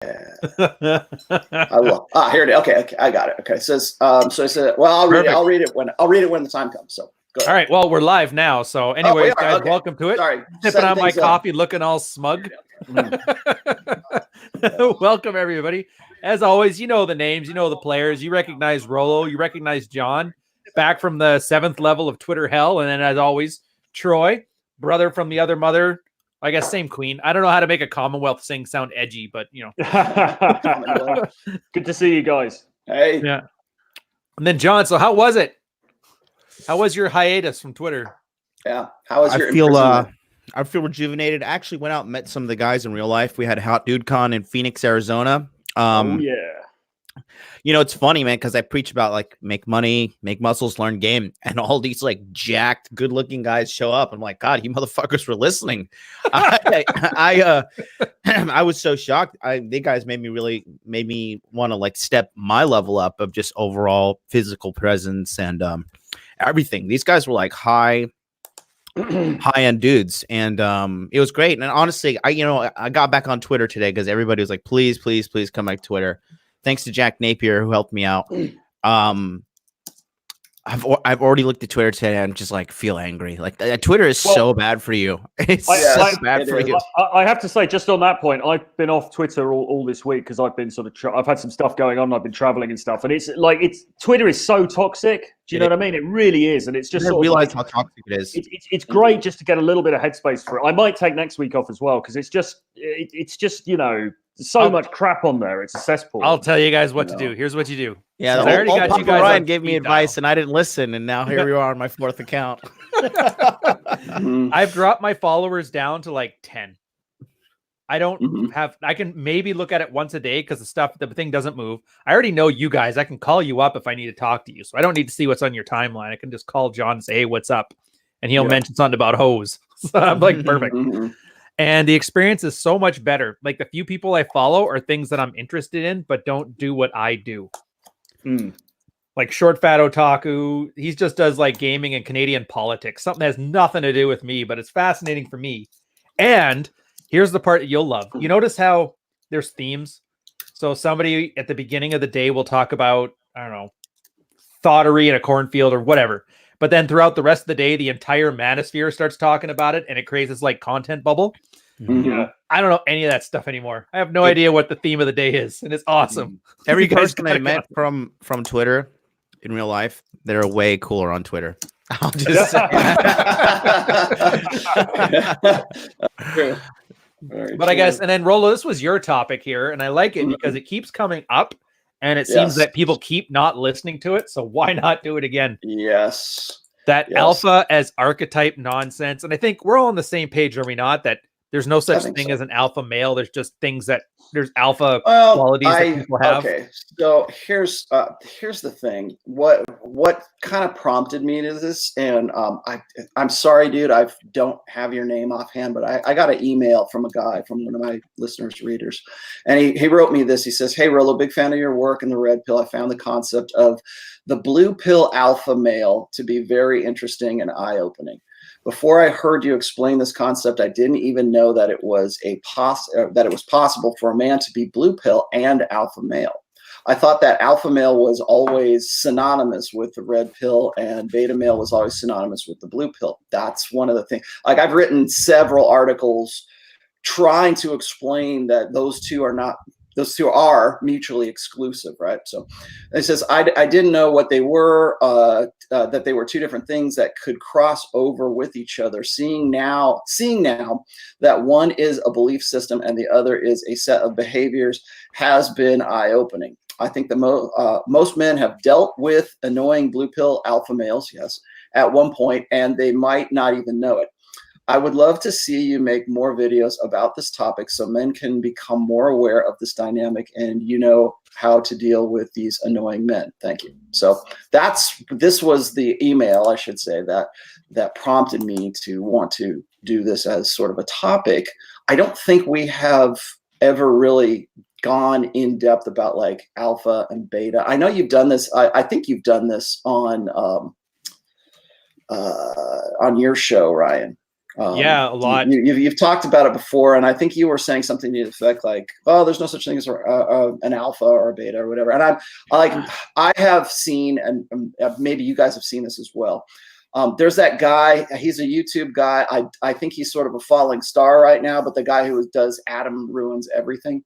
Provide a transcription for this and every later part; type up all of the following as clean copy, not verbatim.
I will. Here it is. Okay, I got it. Okay, it says. So I said, well, I'll read it. I'll read it when the time comes. So go ahead. All right. Well, we're live now. So, anyways, guys, okay. Welcome to it. Sorry, sipping on my coffee, looking all smug. Welcome, everybody. As always, you know the names, you know the players. You recognize Rollo, you recognize John, back from the 7th level of Twitter hell, and then as always, Troy, brother from the other mother. I guess same queen. I don't know how to make a Commonwealth thing sound edgy, but you know. Good to see you guys. Hey. Yeah. And then John, so how was it? How was your hiatus from Twitter? Yeah. How was your I feel rejuvenated. I actually went out and met some of the guys in real life. We had Hot Dude Con in Phoenix, Arizona. Oh yeah. You know, it's funny, man, because I preach about like make money, make muscles, learn game, and all these like jacked, good-looking guys show up. I'm like, God, you motherfuckers were listening. I was so shocked. They guys made me want to like step my level up of just overall physical presence and everything. These guys were like high-end dudes, and it was great. And honestly, I got back on Twitter today because everybody was like, please come back to Twitter. Thanks to Jack Napier who helped me out. I've already looked at Twitter today and just like feel angry. Like Twitter is so bad for you. It's so bad for you. I have to say, just on that point, I've been off Twitter all this week because I've been sort of I've had some stuff going on. I've been traveling and stuff, and it's Twitter is so toxic. Do you know what I mean? It really is, and it's just I realize how toxic it is. It's great just to get a little bit of headspace for it. I might take next week off as well because it's just you know. There's so much crap on there. It's a cesspool. I'll tell you guys what to do. Here's what you do. Yeah, I already got you guys. Ryan gave me advice, and I didn't listen, and now here you are on my 4th account. I've dropped my followers down to like 10. I don't have. I can maybe look at it once a day because the thing doesn't move. I already know you guys. I can call you up if I need to talk to you, so I don't need to see what's on your timeline. I can just call John and say, "Hey, what's up?" and he'll mention something about hose. So I'm like, perfect. And the experience is so much better. Like the few people I follow are things that I'm interested in, but don't do what I do. Like Short Fat Otaku, he just does like gaming and Canadian politics. Something that has nothing to do with me, but it's fascinating for me. And here's the part that you'll love. You notice how there's themes? So somebody at the beginning of the day will talk about, I don't know, thoughtery in a cornfield or whatever. But then throughout the rest of the day, the entire manosphere starts talking about it, and it creates this like content bubble. I don't know any of that stuff anymore. I have no idea what the theme of the day is, and it's awesome. Every person I met from Twitter in real life, they're way cooler on Twitter. I'll just say True. But I guess, and then Rollo, this was your topic here, and I like it because it keeps coming up. And it seems that people keep not listening to it. So why not do it again? Yes. That alpha as archetype nonsense. And I think we're all on the same page, are we not? That there's no such thing as an alpha male. There's just things that there's alpha qualities that people have. Okay. So here's the thing. What kind of prompted me to this? And I'm sorry, dude, I don't have your name offhand, but I got an email from a guy, from one of my listeners, readers. And he wrote me this. He says, "Hey, Rollo, big fan of your work in the red pill. I found the concept of the blue pill alpha male to be very interesting and eye-opening. Before I heard you explain this concept, I didn't even know that it was possible for a man to be blue pill and alpha male. I thought that alpha male was always synonymous with the red pill and beta male was always synonymous with the blue pill. That's one of the things. Like I've written several articles trying to explain that those two are mutually exclusive, right? So it says, I didn't know what they were, that they were two different things that could cross over with each other. Seeing now that one is a belief system and the other is a set of behaviors has been eye-opening. I think most men have dealt with annoying blue pill alpha males, yes, at one point, and they might not even know it. I would love to see you make more videos about this topic so men can become more aware of this dynamic and you know how to deal with these annoying men. Thank you." So this was the email, I should say, that prompted me to want to do this as sort of a topic. I don't think we have ever really gone in depth about like alpha and beta. I know you've done this. I think you've done this on your show, Ryan. Yeah, a lot. You've talked about it before, and I think you were saying something to the effect like, "Oh, there's no such thing as an alpha or a beta or whatever." And I have seen, and maybe you guys have seen this as well. There's that guy. He's a YouTube guy. I think he's sort of a falling star right now. But the guy who does Adam Ruins Everything.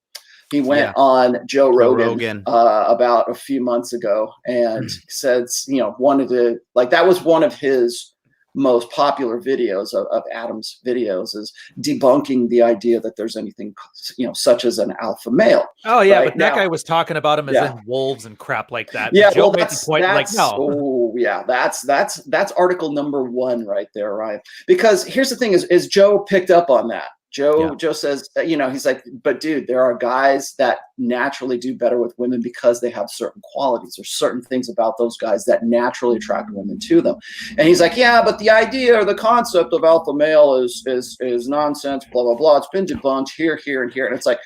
He went on Joe Rogan. About a few months ago and said, wanted to, like, that was one of his most popular videos of Adam's videos, is debunking the idea that there's anything, such as an alpha male. Oh yeah, right? but that guy was talking about him as in wolves and crap like that. Yeah, Joe well, made the point, like, no. Oh yeah, that's article number 1 right there, Ryan. Because here's the thing: is Joe picked up on that. Joe says, he's like, but dude, there are guys that naturally do better with women because they have certain qualities or certain things about those guys that naturally attract women to them. And he's like, yeah, but the idea or the concept of alpha male is nonsense, blah, blah, blah. It's been debunked here, here, and here. And it's like,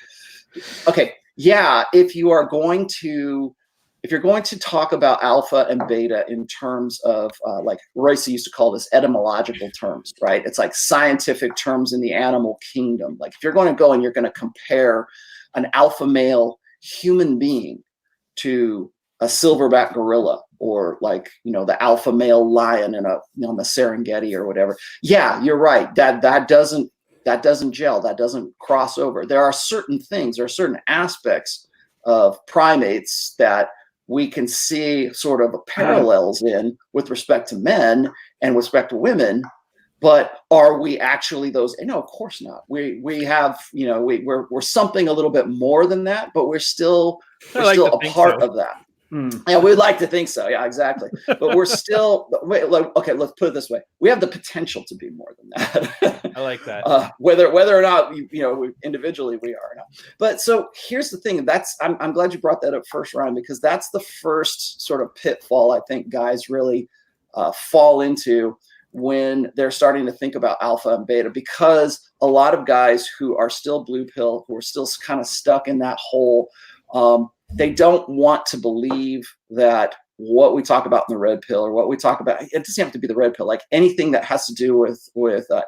okay, yeah, if you're going to talk about alpha and beta in terms of like Royce used to call this etymological terms, right? It's like scientific terms in the animal kingdom. Like if you're going to go and you're going to compare an alpha male human being to a silverback gorilla, or like, the alpha male lion on the Serengeti or whatever. Yeah, you're right. That doesn't gel. That doesn't cross over. There are certain aspects of primates that we can see sort of parallels in with respect to men and with respect to women, but are we actually those? No, of course not. We have, we're something a little bit more than that, but we're still a part of that. Yeah, we'd like to think so. Yeah, exactly. But we're still, okay, let's put it this way. We have the potential to be more than that. I like that. Whether or not, individually we are now. But so here's the thing. I'm glad you brought that up first, Ryan, because that's the first sort of pitfall I think guys really fall into when they're starting to think about alpha and beta, because a lot of guys who are still blue pill, who are still kind of stuck in that hole, they don't want to believe that what we talk about in the red pill, or what we talk about, it doesn't have to be the red pill, like anything that has to do with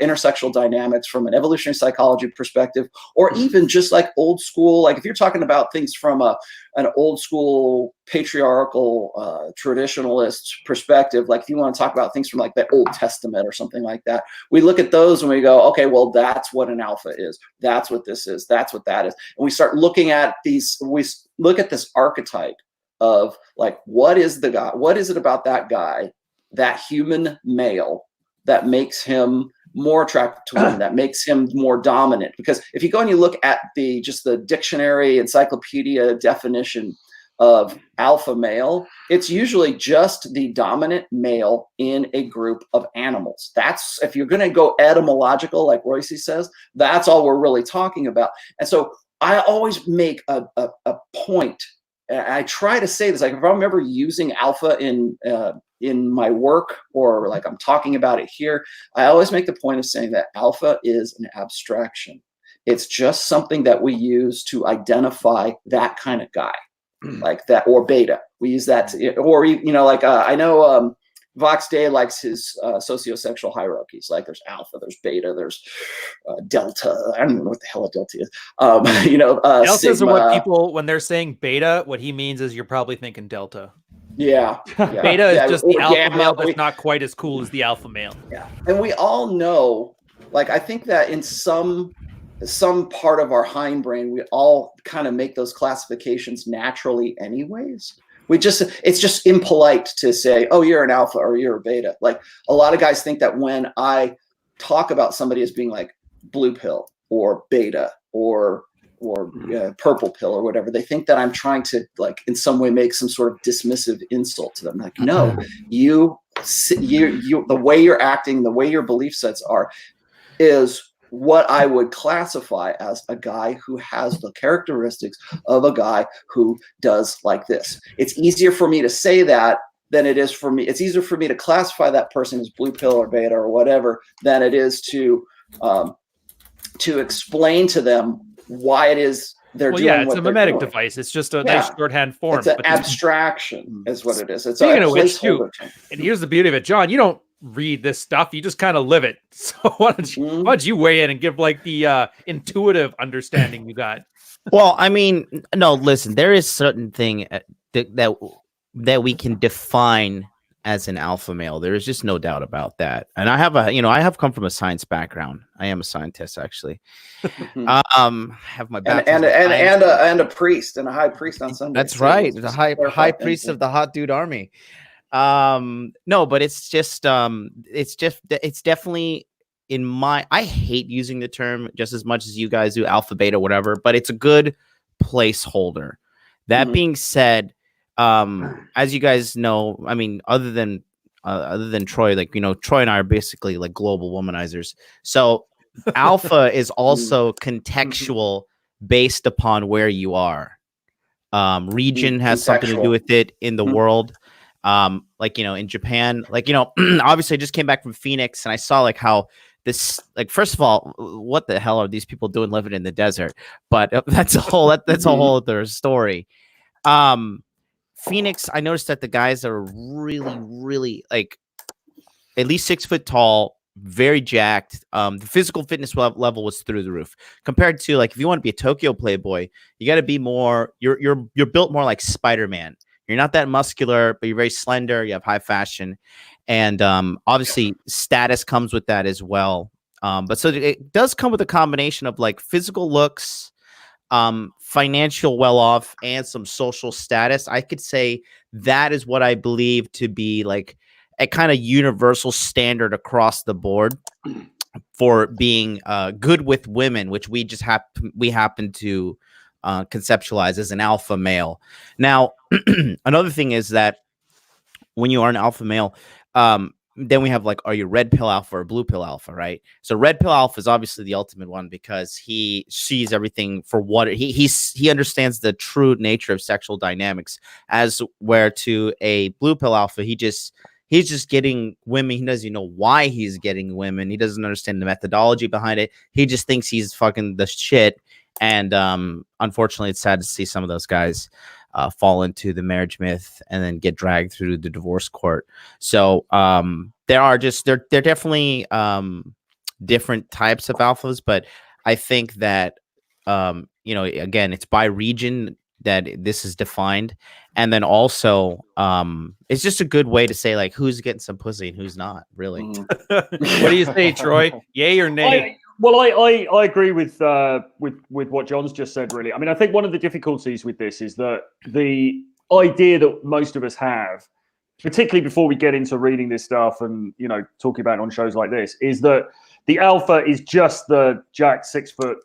intersexual dynamics from an evolutionary psychology perspective, or even just like old school, like if you're talking about things from an old school patriarchal traditionalist perspective, like if you want to talk about things from like the Old Testament or something like that, we look at those and we go, okay, well, that's what an alpha is. That's what this is. That's what that is. And we start looking at we look at this archetype of like, what is the guy? What is it about that guy, that human male, that makes him more attractive to women, that makes him more dominant? Because if you go and you look at the dictionary encyclopedia definition of alpha male, it's usually just the dominant male in a group of animals. That's, if you're going to go etymological, like Royce says, that's all we're really talking about. And so I always make a point. I try to say this, like if I'm ever using alpha in my work, or like I'm talking about it here, I always make the point of saying that alpha is an abstraction. It's just something that we use to identify that kind of guy, like that, or beta. We use that I know Vox Day likes his sociosexual hierarchies. Like there's alpha, there's beta, there's delta. I don't know what the hell a delta is. Deltas are what people, when they're saying beta, what he means is you're probably thinking delta. Yeah. Beta is just the alpha male that's not quite as cool as the alpha male. Yeah. And we all know, like, I think that in some part of our hindbrain, we all kind of make those classifications naturally anyways. It's just impolite to say, oh, you're an alpha or you're a beta. Like a lot of guys think that when I talk about somebody as being like blue pill or beta or purple pill or whatever, they think that I'm trying to like in some way make some sort of dismissive insult to them. Like, no, you the way you're acting, the way your belief sets are, is what I would classify as a guy who has the characteristics of a guy who does like this. It's easier for me to say that than it is for me. It's easier for me to classify that person as blue pill or beta or whatever than it is to explain to them why it is they're doing. Yeah, it's a mimetic device. It's just a nice shorthand form. It's an abstraction, is what it is. It's speaking of which, too, and here's the beauty of it, John. You don't read this stuff. You just kind of live it. So why don't you weigh in and give like the intuitive understanding you got? Well, I mean, no, listen, there is certain thing that we can define as an alpha male. There is just no doubt about that. And I have come from a science background. I am a scientist, actually. Have my and a priest and a high priest on Sunday. That's right, the high priest of the hot dude army. No, but it's definitely I hate using the term just as much as you guys do, alpha, beta, whatever, but it's a good placeholder. That being said, as you guys know, I mean, other than Troy, like, Troy and I are basically like global womanizers. So alpha is also contextual based upon where you are. Region has something to do with it in the world. Like, in Japan, like, obviously I just came back from Phoenix and I saw like how this, like, first of all, what the hell are these people doing living in the desert? But that's a whole other story. Phoenix, I noticed that the guys are really, really like at least 6 foot tall, very jacked. The physical fitness level was through the roof compared to, like, if you want to be a Tokyo Playboy, you got to be more, you're built more like Spider-Man. You're not that muscular, but you're very slender. You have high fashion. And obviously status comes with that as well. But so it does come with a combination of like physical looks, financial well-off, and some social status. I could say that is what I believe to be like a kind of universal standard across the board for being good with women, which we just happen to conceptualize as an alpha male. Now, another thing is that when you are an alpha male, then we have like, are you red pill alpha or blue pill alpha, right? So red pill alpha is obviously the ultimate one because he sees everything for what he understands the true nature of sexual dynamics, as where to a blue pill alpha, he's just getting women. He doesn't even know why he's getting women. He doesn't understand the methodology behind it. He just thinks he's fucking the shit. And unfortunately, it's sad to see some of those guys fall into the marriage myth and then get dragged through the divorce court. So there definitely different types of alphas, but I think that again, it's by region that this is defined, and then also it's just a good way to say like who's getting some pussy and who's not really. What do you say, Troy? Yay or nay? I agree with what John's just said, really. I mean, I think one of the difficulties with this is that the idea that most of us have, particularly before we get into reading this stuff and, talking about it on shows like this, is that the alpha is just the jacked 6 foot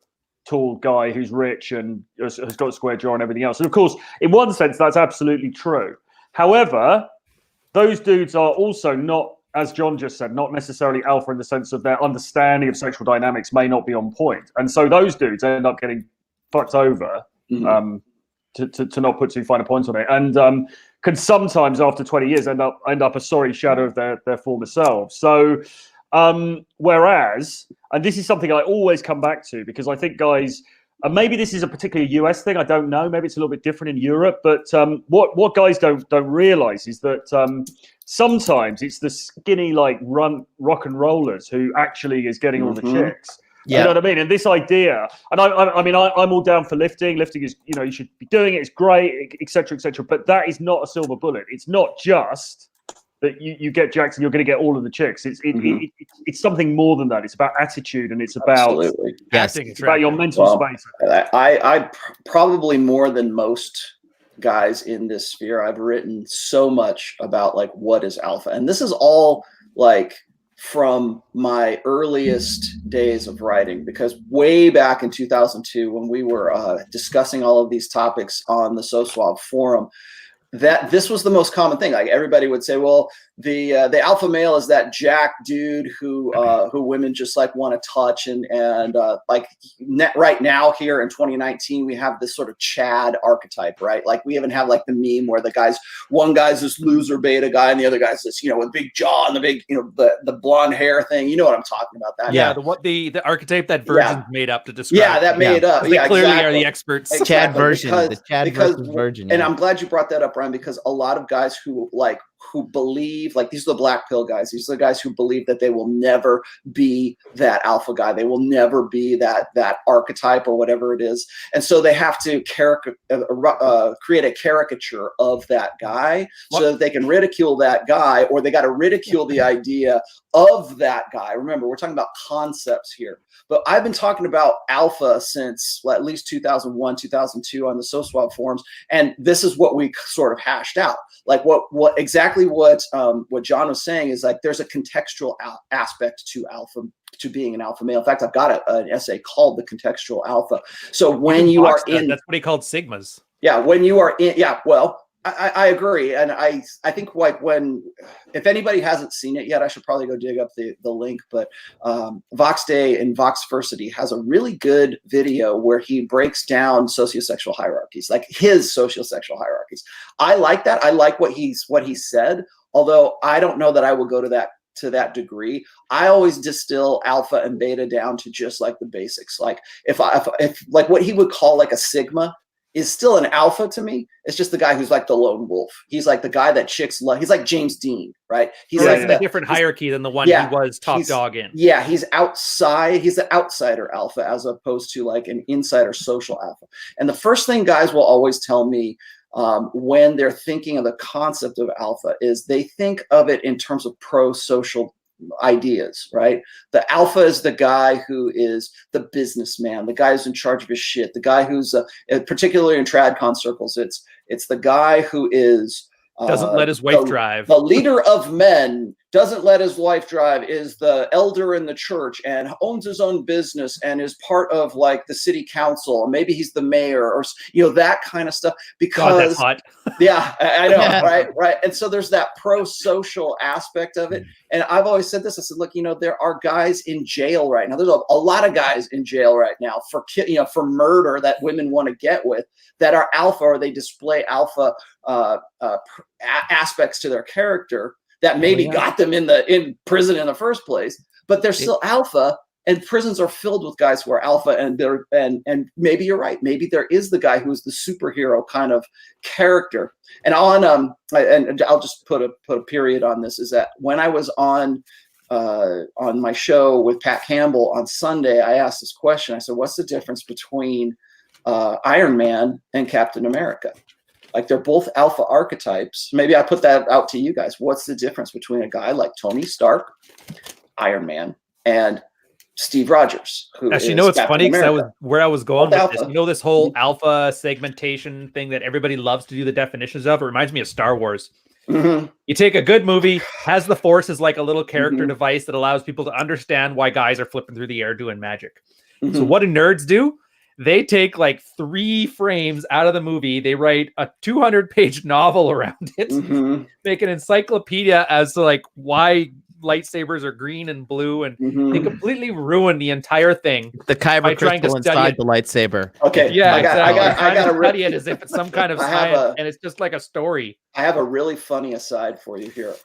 tall guy who's rich and has got a square jaw and everything else. And of course, in one sense, that's absolutely true. However, those dudes are also not, as John just said, not necessarily alpha in the sense of their understanding of sexual dynamics may not be on point. And so those dudes end up getting fucked over, to not put too fine a point on it. And can sometimes, after 20 years, end up a sorry shadow of their former selves. So whereas, and this is something I always come back to, because I think guys, and maybe this is a particularly US thing, I don't know, maybe it's a little bit different in Europe, but what guys don't realize is that sometimes it's the skinny, like rock and rollers who actually is getting all the chicks. Yeah. You know what I mean? And this idea, and I mean, I'm all down for lifting. Lifting is, you should be doing it. It's great, etc., etc. But that is not a silver bullet. It's not just that you get jacked and you're going to get all of the chicks. It's something more than that. It's about attitude, and it's about it's about your mental space. I probably more than most guys in this sphere, I've written so much about like what is alpha, and this is all like from my earliest days of writing, because way back in 2002 when we were discussing all of these topics on the SoSwab forum, that this was the most common thing. Like everybody would say, well, the alpha male is that jack dude who women just like want to touch, and right now here in 2019 we have this sort of Chad archetype, right? Like we even have like the meme where one guy's this loser beta guy and the other guy's this, with big jaw and the big, the blonde hair thing. You know what I'm talking about? That the archetype that Virgin's made up to describe. Yeah, that made up. They clearly are the experts. Exactly. Chad version, the Chad versus Virgin. And I'm glad you brought that up, Brian, because a lot of guys who who believe, like, these are the black pill guys. These are the guys who believe that they will never be that alpha guy. They will never be that archetype or whatever it is. And so they have to create a caricature of that guy so that they can ridicule that guy, or they got to ridicule the idea of that guy. Remember, we're talking about concepts here. But I've been talking about alpha since at least 2001, 2002 on the SoSwap forums, and this is what we sort of hashed out. Like what John was saying is, like, there's a contextual aspect to alpha, to being an alpha male. In fact, I've got an essay called The Contextual Alpha. So when you are in, that's what he called sigmas. Yeah, when you are in, yeah, well, I agree, and I think, like, if anybody hasn't seen it yet, I should probably go dig up the link. But Vox Day and Voxversity has a really good video where he breaks down sociosexual hierarchies, like his sociosexual hierarchies. I like that. I like what he said, although I don't know that I will go to that degree. I always distill alpha and beta down to just like the basics. Like if like what he would call like a sigma is still an alpha to me. It's just the guy who's like the lone wolf. He's like the guy that chicks love. He's like James Dean, right? He's like a different hierarchy than the one he was top dog in. Yeah, he's outside. He's the outsider alpha as opposed to like an insider social alpha. And the first thing guys will always tell me when they're thinking of the concept of alpha is they think of it in terms of pro-social ideas, right? The alpha is the guy who is the businessman, the guy who's in charge of his shit, the guy who's particularly in tradcon circles, it's the guy who is doesn't let his wife drive. The leader of men doesn't let his wife drive, is the elder in the church and owns his own business and is part of like the city council, or maybe he's the mayor, or that kind of stuff. Because God, that's hot. Yeah, I know, right. And so there's that pro-social aspect of it. And I've always said this. I said, look, there are guys in jail right now. There's a lot of guys in jail right now for for murder that women want to get with, that are alpha, or they display alpha aspects to their character that maybe got them in prison in the first place, but they're still alpha. And prisons are filled with guys who are alpha, and maybe you're right. Maybe there is the guy who's the superhero kind of character. And and I'll just put a period on this, is that when I was on my show with Pat Campbell on Sunday, I asked this question. I said, what's the difference between Iron Man and Captain America? Like, they're both alpha archetypes. Maybe I put that out to you guys. What's the difference between a guy like Tony Stark, Iron Man, and Steve Rogers, who actually, is it's funny because that was where I was going with this. This whole alpha segmentation thing that everybody loves to do the definitions of. It reminds me of Star Wars. Mm-hmm. You take a good movie, has the Force as like a little character device that allows people to understand why guys are flipping through the air doing magic. Mm-hmm. So what do nerds do? They take like 3 frames out of the movie. They write a 200-page novel around it, make an encyclopedia as to like why lightsabers are green and blue, and they completely ruin the entire thing. The kyber crystal inside the lightsaber. Okay, yeah, I got to study it as if it's some kind of science, and it's just like a story. I have a really funny aside for you here,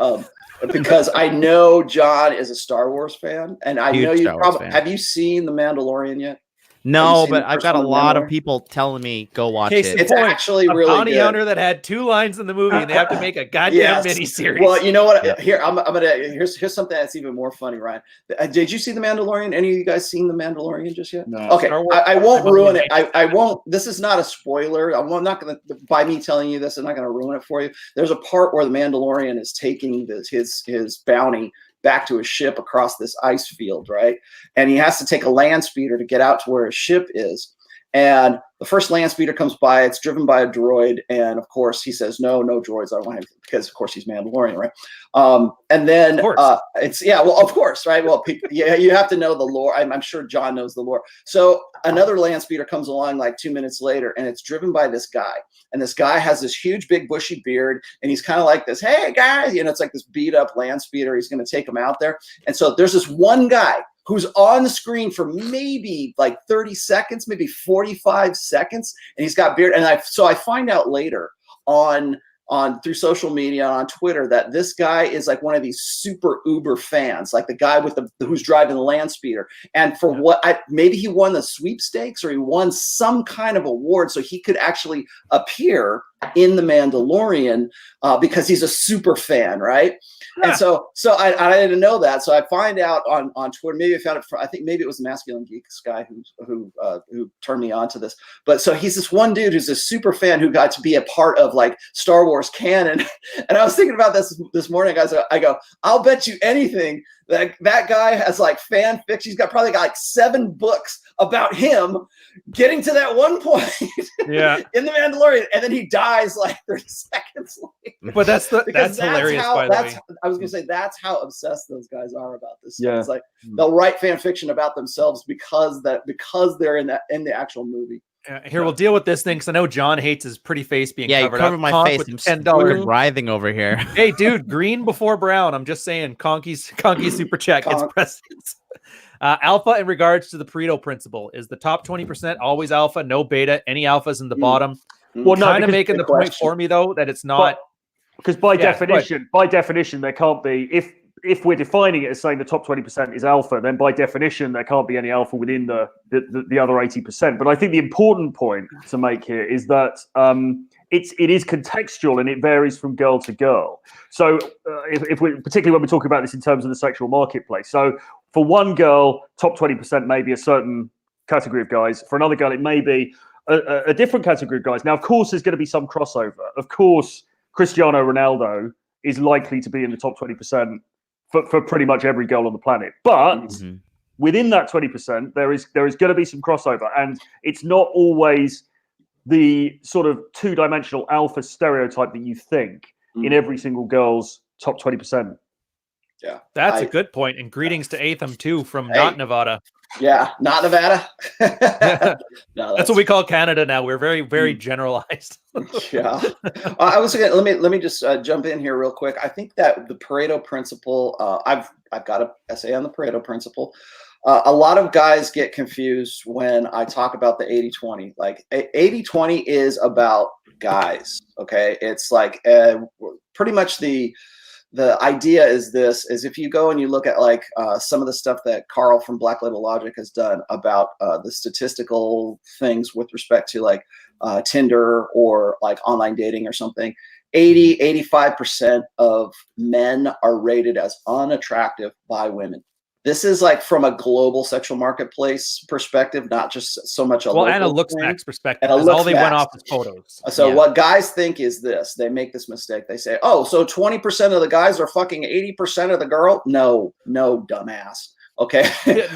because I know John is a Star Wars fan, and I know you probably have you seen The Mandalorian yet? No, but I've got a lot of people telling me go watch it. It's actually really bounty good. Hunter that had 2 lines in the movie, and they have to make a goddamn miniseries. Well, you know what? Yeah. Here, I'm gonna. Here's something that's even more funny, Ryan. Did you see The Mandalorian? Any of you guys seen The Mandalorian just yet? No. Okay, I won't ruin it. I won't. This is not a spoiler. I'm not gonna. By me telling you this, I'm not gonna ruin it for you. There's a part where the Mandalorian is taking his bounty back to his ship across this ice field, right? And he has to take a land speeder to get out to where his ship is. And the first land speeder comes by, it's driven by a droid. And of course he says, no droids. I don't want him, because of course he's Mandalorian, right? And then of course, right? Well, you have to know the lore. I'm sure John knows the lore. So another land speeder comes along like 2 minutes later, and it's driven by this guy. And this guy has this huge, big, bushy beard, and he's kind of like this, hey guys, it's like this beat up land speeder. He's going to take him out there. And so there's this one guy who's on the screen for maybe like 30 seconds, maybe 45 seconds, and he's got beard. And I find out later on through social media, on Twitter, that this guy is like one of these super uber fans, like the guy with who's driving the land speeder. And for maybe he won the sweepstakes, or he won some kind of award, so he could actually appear in The Mandalorian because he's a super fan, right? Yeah. And so I didn't know that. So I find out on Twitter. Maybe I found it. I think maybe it was the Masculine Geeks guy who turned me on to this. But so he's this one dude who's a super fan who got to be a part of like Star Wars canon. And I was thinking about this morning, guys. I go, I'll bet you anything that guy has like fan fiction. He's probably got like 7 books about him getting to that one point in The Mandalorian, and then he dies like 30 seconds later. But that's hilarious. By the way, I was gonna say that's how obsessed those guys are about this. Yeah. It's like they'll write fan fiction about themselves because they're in the actual movie. Here, we'll deal with this thing because I know John hates his pretty face being covered. You covered my face. With I'm $10 writhing over here. Hey, dude, green before brown. I'm just saying, Conky's super check gets precedence. Alpha in regards to the Pareto Principle is the top 20% always alpha, no beta, any alphas in the bottom. Well, no, kind of making the point for me though that it's not because by definition, there can't be if we're defining it as saying the top 20% is alpha, then by definition there can't be any alpha within the other 80%. But I think the important point to make here is that it is contextual and it varies from girl to girl. So if we particularly when we talk about this in terms of the sexual marketplace, so for one girl, top 20% may be a certain category of guys. For another girl, it may be a different category of guys. Now, of course, there's going to be some crossover. Of course, Cristiano Ronaldo is likely to be in the top 20% for pretty much every girl on the planet. But within that 20%, there is going to be some crossover. And it's not always the sort of two-dimensional alpha stereotype that you think in every single girl's top 20%. Yeah, that's a good point. And greetings to Atham too from not Nevada. Yeah, not Nevada. No, that's what we call Canada now. We're very, very generalized. Yeah, I was gonna let me just jump in here real quick. I think that the Pareto Principle. I've got an essay on the Pareto Principle. A lot of guys get confused when I talk about the 80-20. Like 80-20 is about guys. Okay, it's like pretty much the idea is if you go and you look at like some of the stuff that Carl from Black Label Logic has done about the statistical things with respect to like Tinder or like online dating or something, 85% of men are rated as unattractive by women. This is like from a global sexual marketplace perspective, not just so much and a looks max perspective. All they went off is photos. So what guys think is this: they make this mistake. They say, "Oh, so 20% of the guys are fucking 80% of the girl." No, dumbass. Okay.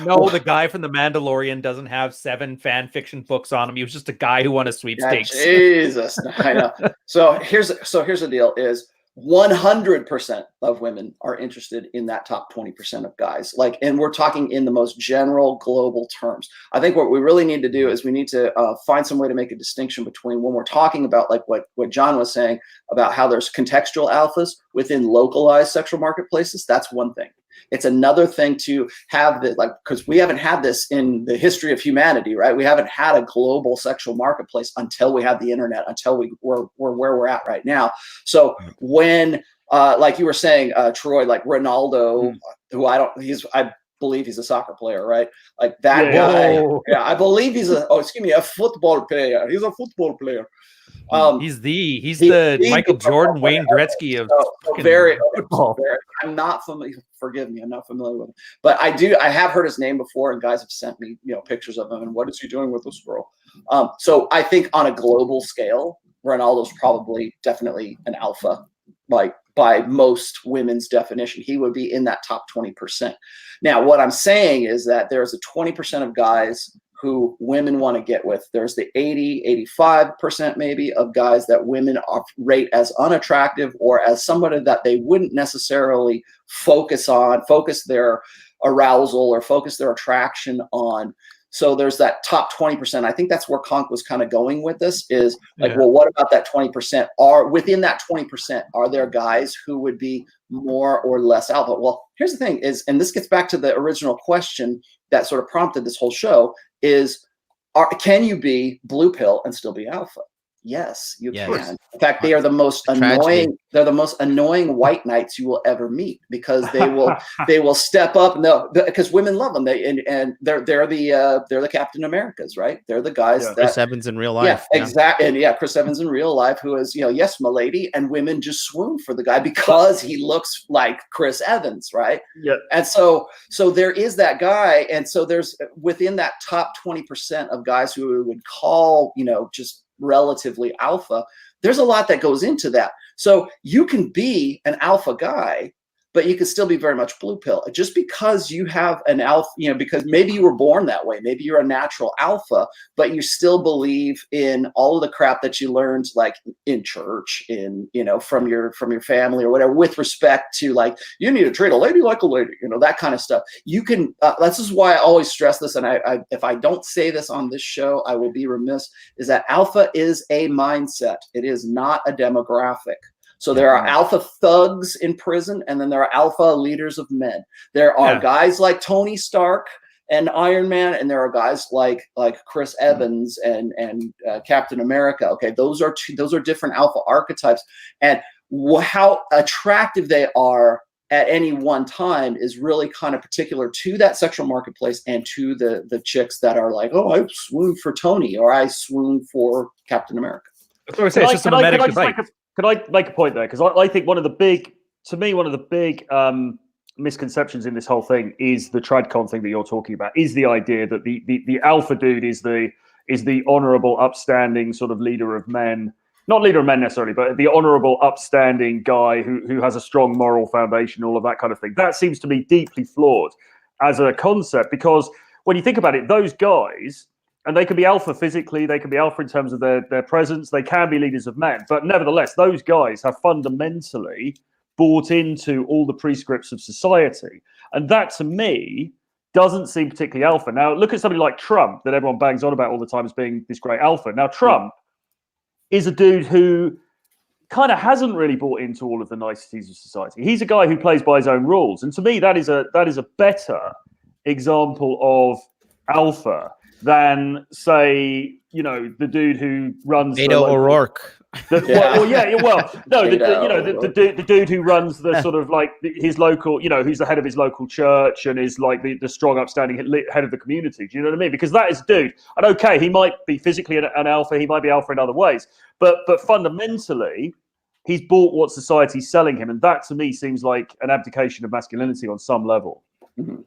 No, the guy from The Mandalorian doesn't have 7 fan fiction books on him. He was just a guy who won a sweepstakes. Yeah, Jesus, I know. So here's the deal: is 100% of women are interested in that top 20% of guys. Like, and we're talking in the most general global terms. I think what we really need to do is we need to find some way to make a distinction between when we're talking about like what John was saying about how there's contextual alphas within localized sexual marketplaces. That's one thing. It's another thing to have that, like, because we haven't had this in the history of humanity, right? We haven't had a global sexual marketplace until we have the internet, until we're where we're at right now. So when, like you were saying, Troy, like Ronaldo, who I believe he's a soccer player, right? Like that guy. Yeah, I believe he's a football player. He's a football player. He's the Michael Jordan, Wayne Gretzky of football. I'm not familiar. Forgive me, I'm not familiar with him, but I have heard his name before, and guys have sent me pictures of him and what is he doing with this girl. So I think on a global scale, Ronaldo's probably definitely an alpha, like by most women's definition. He would be in that top 20%. Now, what I'm saying is that there's a 20% of guys who women want to get with. There's the 85% maybe of guys that women rate as unattractive or as somebody that they wouldn't necessarily focus their arousal or focus their attraction on. So there's that top 20%. I think that's where Conk was kind of going with this is like, well, what about that 20%? Within that 20%, are there guys who would be more or less alpha? Well, here's the thing is, and this gets back to the original question that sort of prompted this whole show is, can you be blue pill and still be alpha? Yes, you Yes. can. In fact, they are the most annoying. They're the most annoying white knights you will ever meet, because they will step up, and because women love them. And they're the Captain Americas, right? They're the guys that Chris Evans in real life. Yeah, exactly. And Chris Evans in real life, who is, yes, milady, and women just swoon for the guy because he looks like Chris Evans, right? Yeah. And so there is that guy, and so there's within that top 20% of guys who we would call, just relatively alpha, there's a lot that goes into that. So you can be an alpha guy, but you can still be very much blue pill. Just because you have an alpha, because maybe you were born that way, maybe you're a natural alpha, but you still believe in all of the crap that you learned, like in church, from your family or whatever, with respect to, like, you need to treat a lady like a lady, that kind of stuff. You can. This is why I always stress this, and I if I don't say this on this show, I will be remiss. Is that alpha is a mindset. It is not a demographic. So there are alpha thugs in prison, and then there are alpha leaders of men. There are guys like Tony Stark and Iron Man, and there are guys like Chris Evans and Captain America. Okay, those are different alpha archetypes, and how attractive they are at any one time is really kind of particular to that sexual marketplace and to the chicks that are like, oh, I swoon for Tony, or I swoon for Captain America. So I say it's just a mimetic device. Can I make a point there? Because I think one of the big misconceptions in this whole thing is the tradcon thing that you're talking about. Is the idea that the alpha dude is the honorable, upstanding sort of leader of men, not leader of men necessarily, but the honorable, upstanding guy who has a strong moral foundation, all of that kind of thing. That seems to be deeply flawed as a concept, because when you think about it, those guys. And they can be alpha physically, they can be alpha in terms of their presence, they can be leaders of men. But nevertheless, those guys have fundamentally bought into all the prescripts of society. And that, to me, doesn't seem particularly alpha. Now, look at somebody like Trump, that everyone bangs on about all the time as being this great alpha. Now, Trump is a dude who kind of hasn't really bought into all of the niceties of society. He's a guy who plays by his own rules. And to me, that is a better example of alpha than, say, the dude who runs Beto O'Rourke. The dude who runs the sort of like his local, who's the head of his local church and is like the strong, upstanding head of the community. Do you know what I mean? Because that is a dude. And okay, he might be physically an alpha, he might be alpha in other ways, but fundamentally, he's bought what society's selling him, and that to me seems like an abdication of masculinity on some level. Mm-hmm.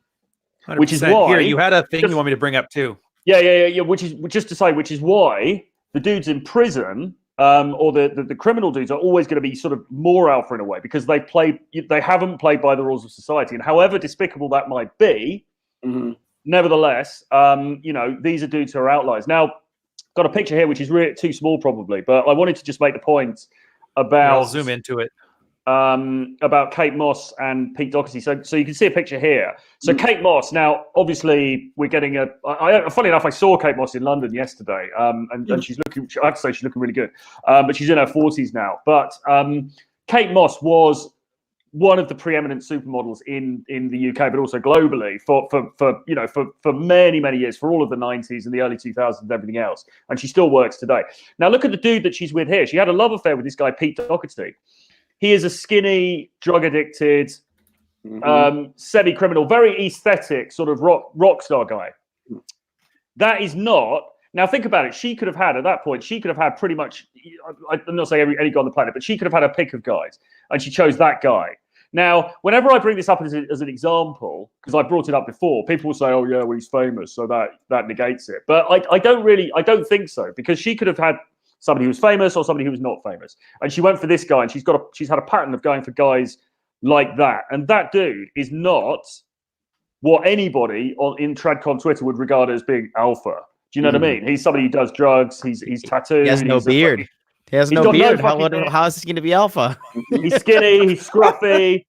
Which is why here you had a thing you want me to bring up too. Yeah. Which is why the dudes in prison, or the criminal dudes, are always going to be sort of more alpha in a way, because they haven't played by the rules of society, and however despicable that might be, nevertheless, these are dudes who are outliers. Now, got a picture here which is really too small probably, but I wanted to just make the point about. I'll zoom into it. About Kate Moss and Pete Doherty. So you can see a picture here. So Kate Moss, now obviously we're getting funny enough, I saw Kate Moss in London yesterday, and she's looking, I have to say she's looking really good, but she's in her 40s now. But Kate Moss was one of the preeminent supermodels in the UK, but also globally for many years, for all of the 90s and the early 2000s and everything else. And she still works today. Now look at the dude that she's with here. She had a love affair with this guy, Pete Doherty. He is a skinny, drug-addicted, semi-criminal, very aesthetic sort of rock star guy. That is not. Now think about it. She could have had, at that point, pretty much, I'm not saying any guy on the planet, but she could have had a pick of guys, and she chose that guy. Now, whenever I bring this up as an example, because I brought it up before, people will say, "Oh yeah, well he's famous, so that negates it." But I don't think so, because she could have had somebody who was famous or somebody who was not famous, and she went for this guy, and she's had a pattern of going for guys like that, and that dude is not what anybody in Tradcon Twitter would regard as being alpha. Do you know what I mean? He's somebody who does drugs. He's tattooed. He has no beard. He has no beard. How is he going to be alpha? He's skinny. He's scruffy.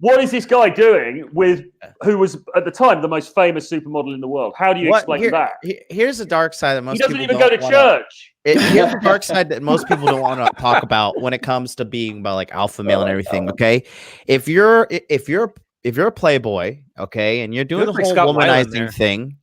What is this guy doing with who was at the time the most famous supermodel in the world? How do you explain that? Here's the dark side that most people don't go to church. Here's the dark side that most people don't want to talk about when it comes to being about like alpha male and everything. Okay, if you're a playboy, okay, and you're doing the whole womanizing thing,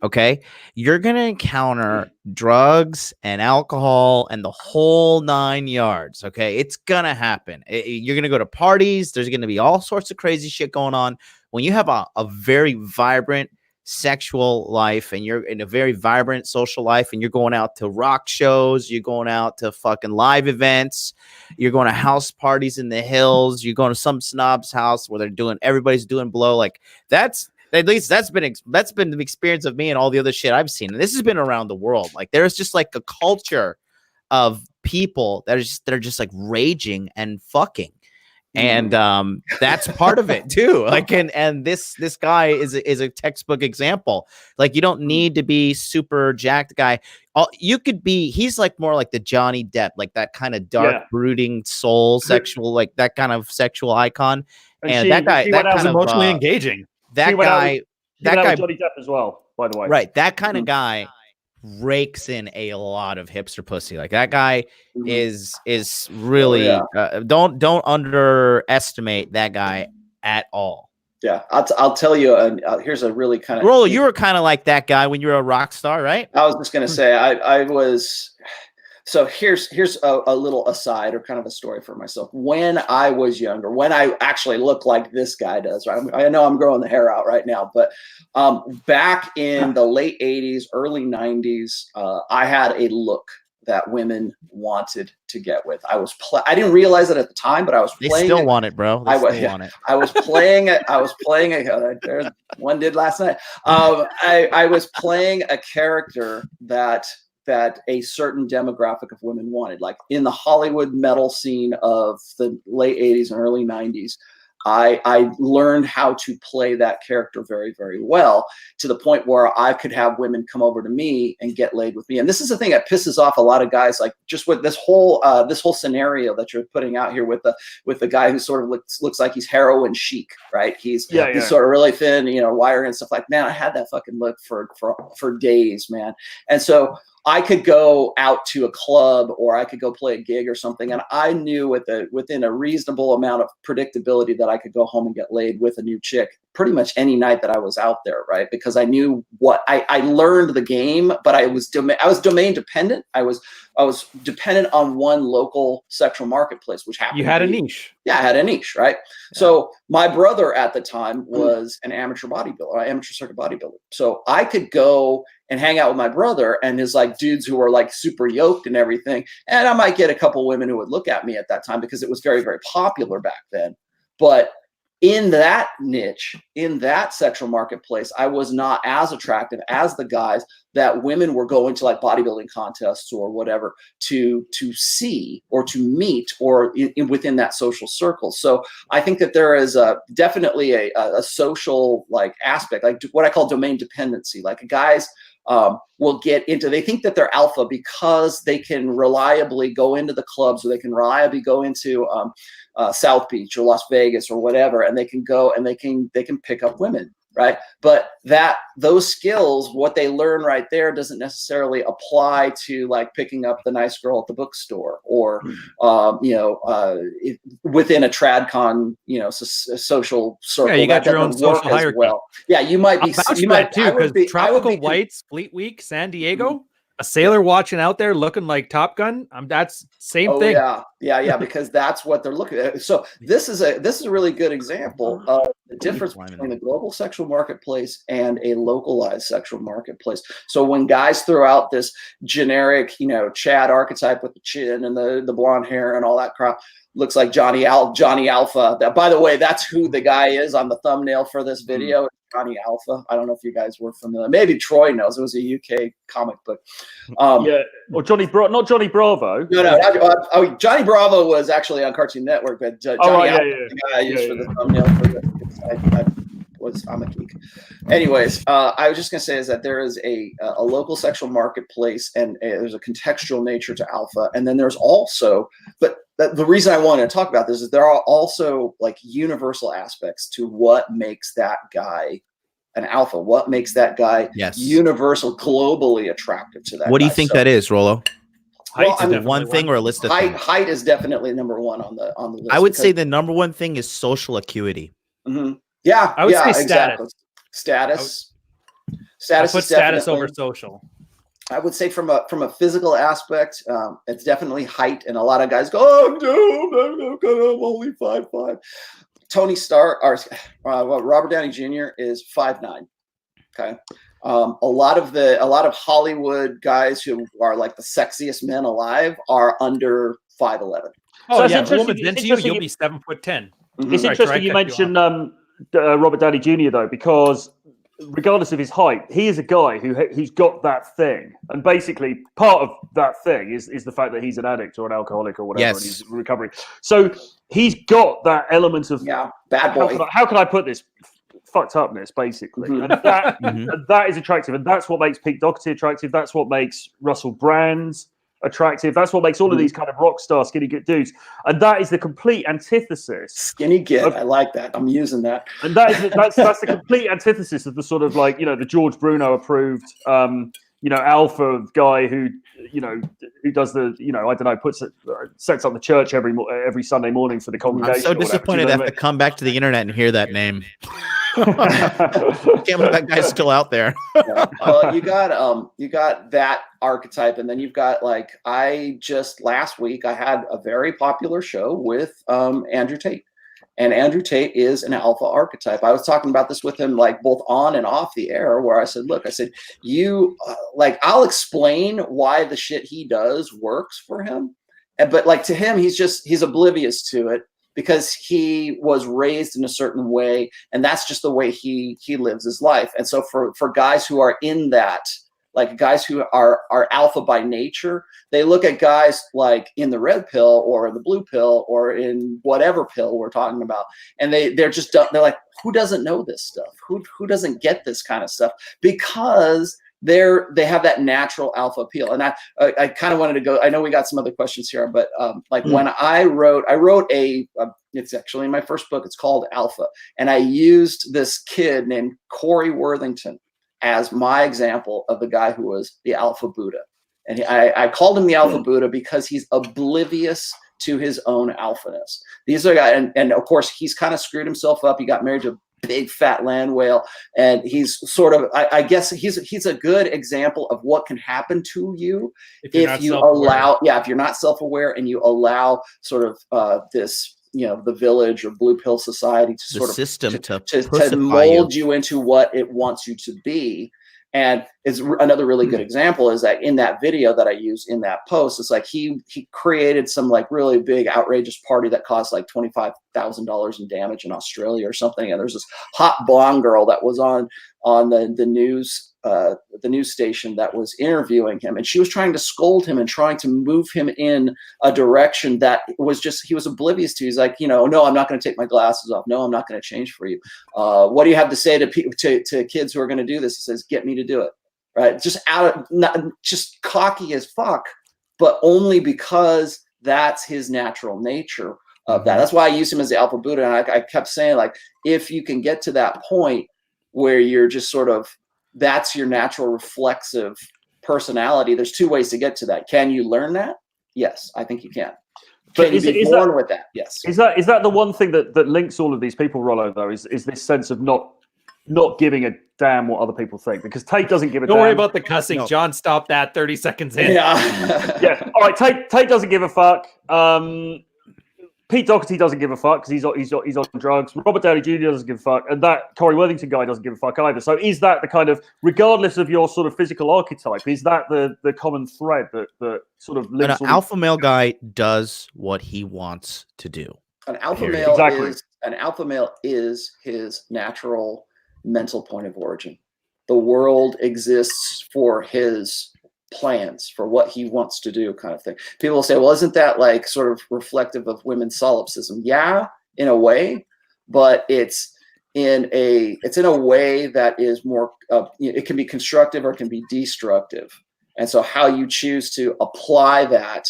okay, you're going to encounter drugs and alcohol and the whole 9 yards. Okay. It's going to happen. You're going to go to parties. There's going to be all sorts of crazy shit going on. When you have a very vibrant sexual life and you're in a very vibrant social life and you're going out to rock shows, you're going out to fucking live events, you're going to house parties in the hills, you're going to some snob's house where everybody's doing blow, like that's been the experience of me and all the other shit I've seen. And this has been around the world. Like there's just like a culture of people that are just like raging and fucking. And that's part of it too. Like and this guy is a textbook example. Like you don't need to be super jacked guy. You could be. He's like more like the Johnny Depp, like that kind of dark, brooding soul, sexual, like that kind of sexual icon. And that guy, that kind of emotionally engaging. That guy, Johnny Depp as well. By the way, right? That kind of guy rakes in a lot of hipster pussy. Like that guy is really don't underestimate that guy at all. Yeah, I'll tell you. Here's a really kind of Rollo. You were kind of like that guy when you were a rock star, right? I was just gonna say I was. So here's a little aside or kind of a story for myself. When I was younger, when I actually looked like this guy does, right? I know I'm growing the hair out right now, but back in the late 80s, early 90s, I had a look that women wanted to get with. I didn't realize it at the time, but I was playing. They still want it, bro. They still want it. I was playing it. There's one did last night. I was playing a character that a certain demographic of women wanted. Like in the Hollywood metal scene of the late 80s and early 90s, I learned how to play that character very, very well, to the point where I could have women come over to me and get laid with me. And this is the thing that pisses off a lot of guys, like just with this whole scenario that you're putting out here with the guy who sort of looks like he's heroin chic, right? He's sort of really thin, wiry and stuff like, man, I had that fucking look for days, man. And so I could go out to a club or I could go play a gig or something, and I knew within a reasonable amount of predictability that I could go home and get laid with a new chick pretty much any night that I was out there, right? Because I knew what I learned the game, but I was domain dependent. I was dependent on one local sexual marketplace, which happened. You had a niche. Yeah, I had a niche, right? Yeah. So my brother at the time was an amateur circuit bodybuilder. So I could go and hang out with my brother and his like dudes who were like super yoked and everything. And I might get a couple women who would look at me at that time because it was very, very popular back then. But in that niche, in that sexual marketplace, I was not as attractive as the guys that women were going to like bodybuilding contests or whatever to see or to meet or within that social circle. So I think that there is definitely a social like aspect, like what I call domain dependency. Like guys will get into, they think that they're alpha because they can reliably go into the clubs or they can reliably go into South Beach or Las Vegas or whatever, and they can go and they can pick up women, right? But those skills, what they learn right there, doesn't necessarily apply to like picking up the nice girl at the bookstore or within a tradcon social circle. Yeah, you got your own social hierarchy. Well, yeah, you might be. You might too, because Tropical Whites, Fleet Week, San Diego. A sailor watching out there looking like Top Gun. That's same thing. Yeah, because that's what they're looking at. So this is a really good example of the difference between the global sexual marketplace and a localized sexual marketplace. So when guys throw out this generic, Chad archetype with the chin and the blonde hair and all that crap, looks like Johnny Alpha. That, by the way, that's who the guy is on the thumbnail for this video. Johnny Alpha. I don't know if you guys were familiar. Maybe Troy knows. It was a UK comic book. Or not Johnny Bravo. No. Johnny Bravo was actually on Cartoon Network, but Johnny Alpha, the guy I used for the thumbnail for this. I'm a geek. Anyways, I was just gonna say is that there is a local sexual marketplace and there's a contextual nature to alpha, and then there's also, but the reason I wanted to talk about this is there are also like universal aspects to what makes that guy an alpha, what makes that guy universal, globally attractive to that. What do you think that is, Rollo? One thing or a list of things? Height is definitely number one on the list. I would say the number one thing is social acuity. Mm-hmm. Yeah, I would say exactly. Status. Status put is status over definitely, social. I would say from a physical aspect, it's definitely height, and a lot of guys go, "Oh, dude, I'm only 5'5". Tony Stark, or Robert Downey Jr. is 5'9". Okay, a lot of Hollywood guys who are like the sexiest men alive are under 5'11". Oh So it's yeah, if a interesting- woman's it's into you, interesting you'll be 7'10". It's Sorry, interesting Troy, you I cut you mentioned Robert Downey Jr. though, because regardless of his height, he is a guy who's got that thing, and basically part of that thing is the fact that he's an addict or an alcoholic or whatever, and he's recovering. So he's got that element of bad boy. How can I put this? Fucked upness, basically, and that and that is attractive, and that's what makes Pete Doherty attractive. That's what makes Russell Brand attractive. That's what makes all of these kind of rock star skinny good dudes, and that is the complete antithesis. Skinny git, I like that. I'm using that. And that's the complete antithesis of the sort of like, the George Bruno approved, alpha guy who does the, I don't know, sets up the church every Sunday morning for the congregation. I'm so disappointed to have to come back to the internet and hear that name. Can't believe that guy's still out there. Well, you got that archetype, and then you've got last week I had a very popular show with Andrew Tate. And Andrew Tate is an alpha archetype. I was talking about this with him, like both on and off the air, where I said, look, you I'll explain why the shit he does works for him. But to him, he's oblivious to it because he was raised in a certain way. And that's just the way he lives his life. And so for guys who are in that, like guys who are alpha by nature, they look at guys like in the red pill or the blue pill or in whatever pill we're talking about, and they're like, who doesn't know this stuff? Who doesn't get this kind of stuff? Because they have that natural alpha appeal. And I kind of wanted to go. I know we got some other questions here, but when I wrote it's actually in my first book. It's called Alpha, and I used this kid named Corey Worthington as my example of the guy who was the Alpha Buddha. And I called him the Alpha Buddha because he's oblivious to his own alphaness. These are guys, and of course, he's kind of screwed himself up. He got married to a big fat land whale, and he's sort of, I guess he's a good example of what can happen to you if you allow, if you're not self-aware and you allow sort of this, the village or blue pill society to sort of system to mold you into what it wants you to be. And it's another really good example is that in that video that I use in that post, it's like he created some like really big outrageous party that caused like $25,000 in damage in Australia or something. And there's this hot blonde girl that was on the news station that was interviewing him, and she was trying to scold him and trying to move him in a direction that was just, he was oblivious to. He's like, no, I'm not going to take my glasses off. No, I'm not going to change for you. What do you have to say to kids who are going to do this? He says, get me to do it. Right. Just cocky as fuck, but only because that's his natural nature of that. That's why I use him as the Alpha Buddha. And I kept saying, like, if you can get to that point where you're just sort of, that's your natural reflexive personality. There's two ways to get to that. Can you learn that? Yes, I think you can. Can you be born with that? Yes. Is that the one thing that links all of these people, Rollo, though, is this sense of not giving a damn what other people think? Because Tate doesn't give a damn. Don't worry about the cussing. No. John, stop that 30 seconds in. Yeah. All right, Tate doesn't give a fuck. Pete Doherty doesn't give a fuck because he's on drugs. Robert Downey Jr. doesn't give a fuck, and that Corey Worthington guy doesn't give a fuck either. So is that the kind of, regardless of your sort of physical archetype, is that the common thread that sort of links? An alpha male guy does what he wants to do. An alpha male is his natural mental point of origin. The world exists for his plans, for what he wants to do, kind of thing. People will say, well, isn't that like sort of reflective of women's solipsism? Yeah, in a way, but it's in a way that is more it can be constructive or it can be destructive. And so how you choose to apply that,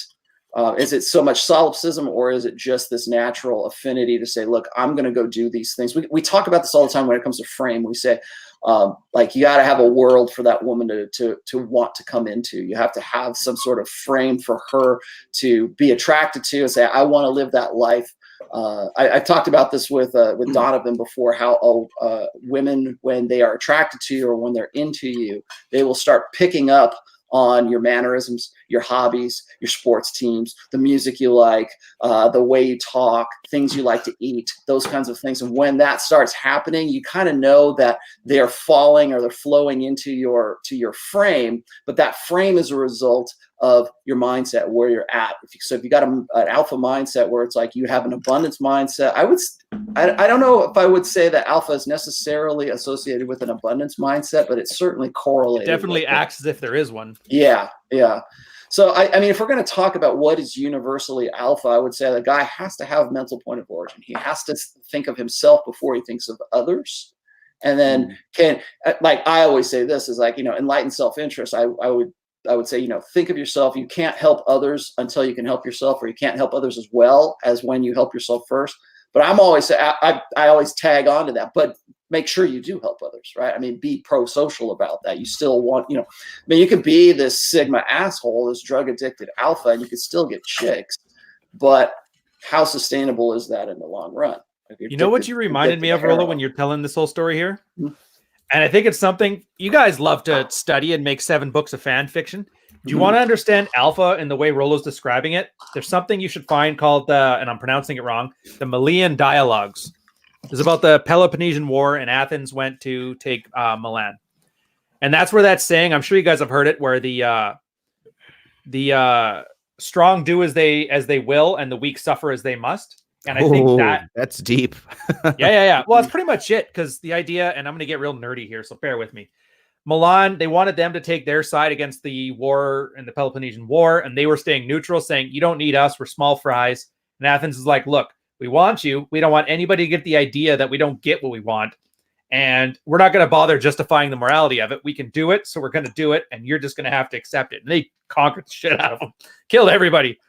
is it so much solipsism, or is it just this natural affinity to say, look, I'm going to go do these things? We talk about this all the time when it comes to frame. We say, like, you got to have a world for that woman to want to come into. You have to have some sort of frame for her to be attracted to and say, I want to live that life. I talked about this with Donovan before, how women, when they are attracted to you or when they're into you, they will start picking up on your mannerisms, your hobbies, your sports teams, the music you like, the way you talk, things you like to eat, those kinds of things. And when that starts happening, you kind of know that they're falling or they're flowing into your frame, but that frame is a result of your mindset, where you're at. So if you got an alpha mindset where it's like you have an abundance mindset, I don't know if I would say that alpha is necessarily associated with an abundance mindset, but it's certainly correlated. It definitely acts as if there is one. Yeah. So I mean, if we're going to talk about what is universally alpha, I would say the guy has to have mental point of origin. He has to think of himself before he thinks of others. And then like I always say this is like, enlightened self-interest. I would say, think of yourself. You can't help others until you can help yourself, or you can't help others as well as when you help yourself first. But I always tag on to that, but make sure you do help others, right? I mean, be pro-social about that. You still want, you could be this Sigma asshole, this drug addicted alpha, and you could still get chicks, but how sustainable is that in the long run? You know what you reminded me of, Rolo, when you're telling this whole story here? And I think it's something you guys love to study and make 7 books of fan fiction. Do you want to understand alpha in the way Rolo's describing it? There's something you should find called, and I'm pronouncing it wrong, the Malian Dialogues. It's about the Peloponnesian War, and Athens went to take Milan. And that's where that saying, I'm sure you guys have heard it, where the strong do as they will, and the weak suffer as they must. And I think that's deep. Yeah. Well, that's pretty much it, because the idea, and I'm going to get real nerdy here, so bear with me. Milan, they wanted them to take their side against the war in the Peloponnesian War, and they were staying neutral, saying, you don't need us, we're small fries. And Athens is like, look, we want you. We don't want anybody to get the idea that we don't get what we want. And we're not going to bother justifying the morality of it. We can do it, so we're going to do it, and you're just going to have to accept it. And they conquered the shit out of them, killed everybody.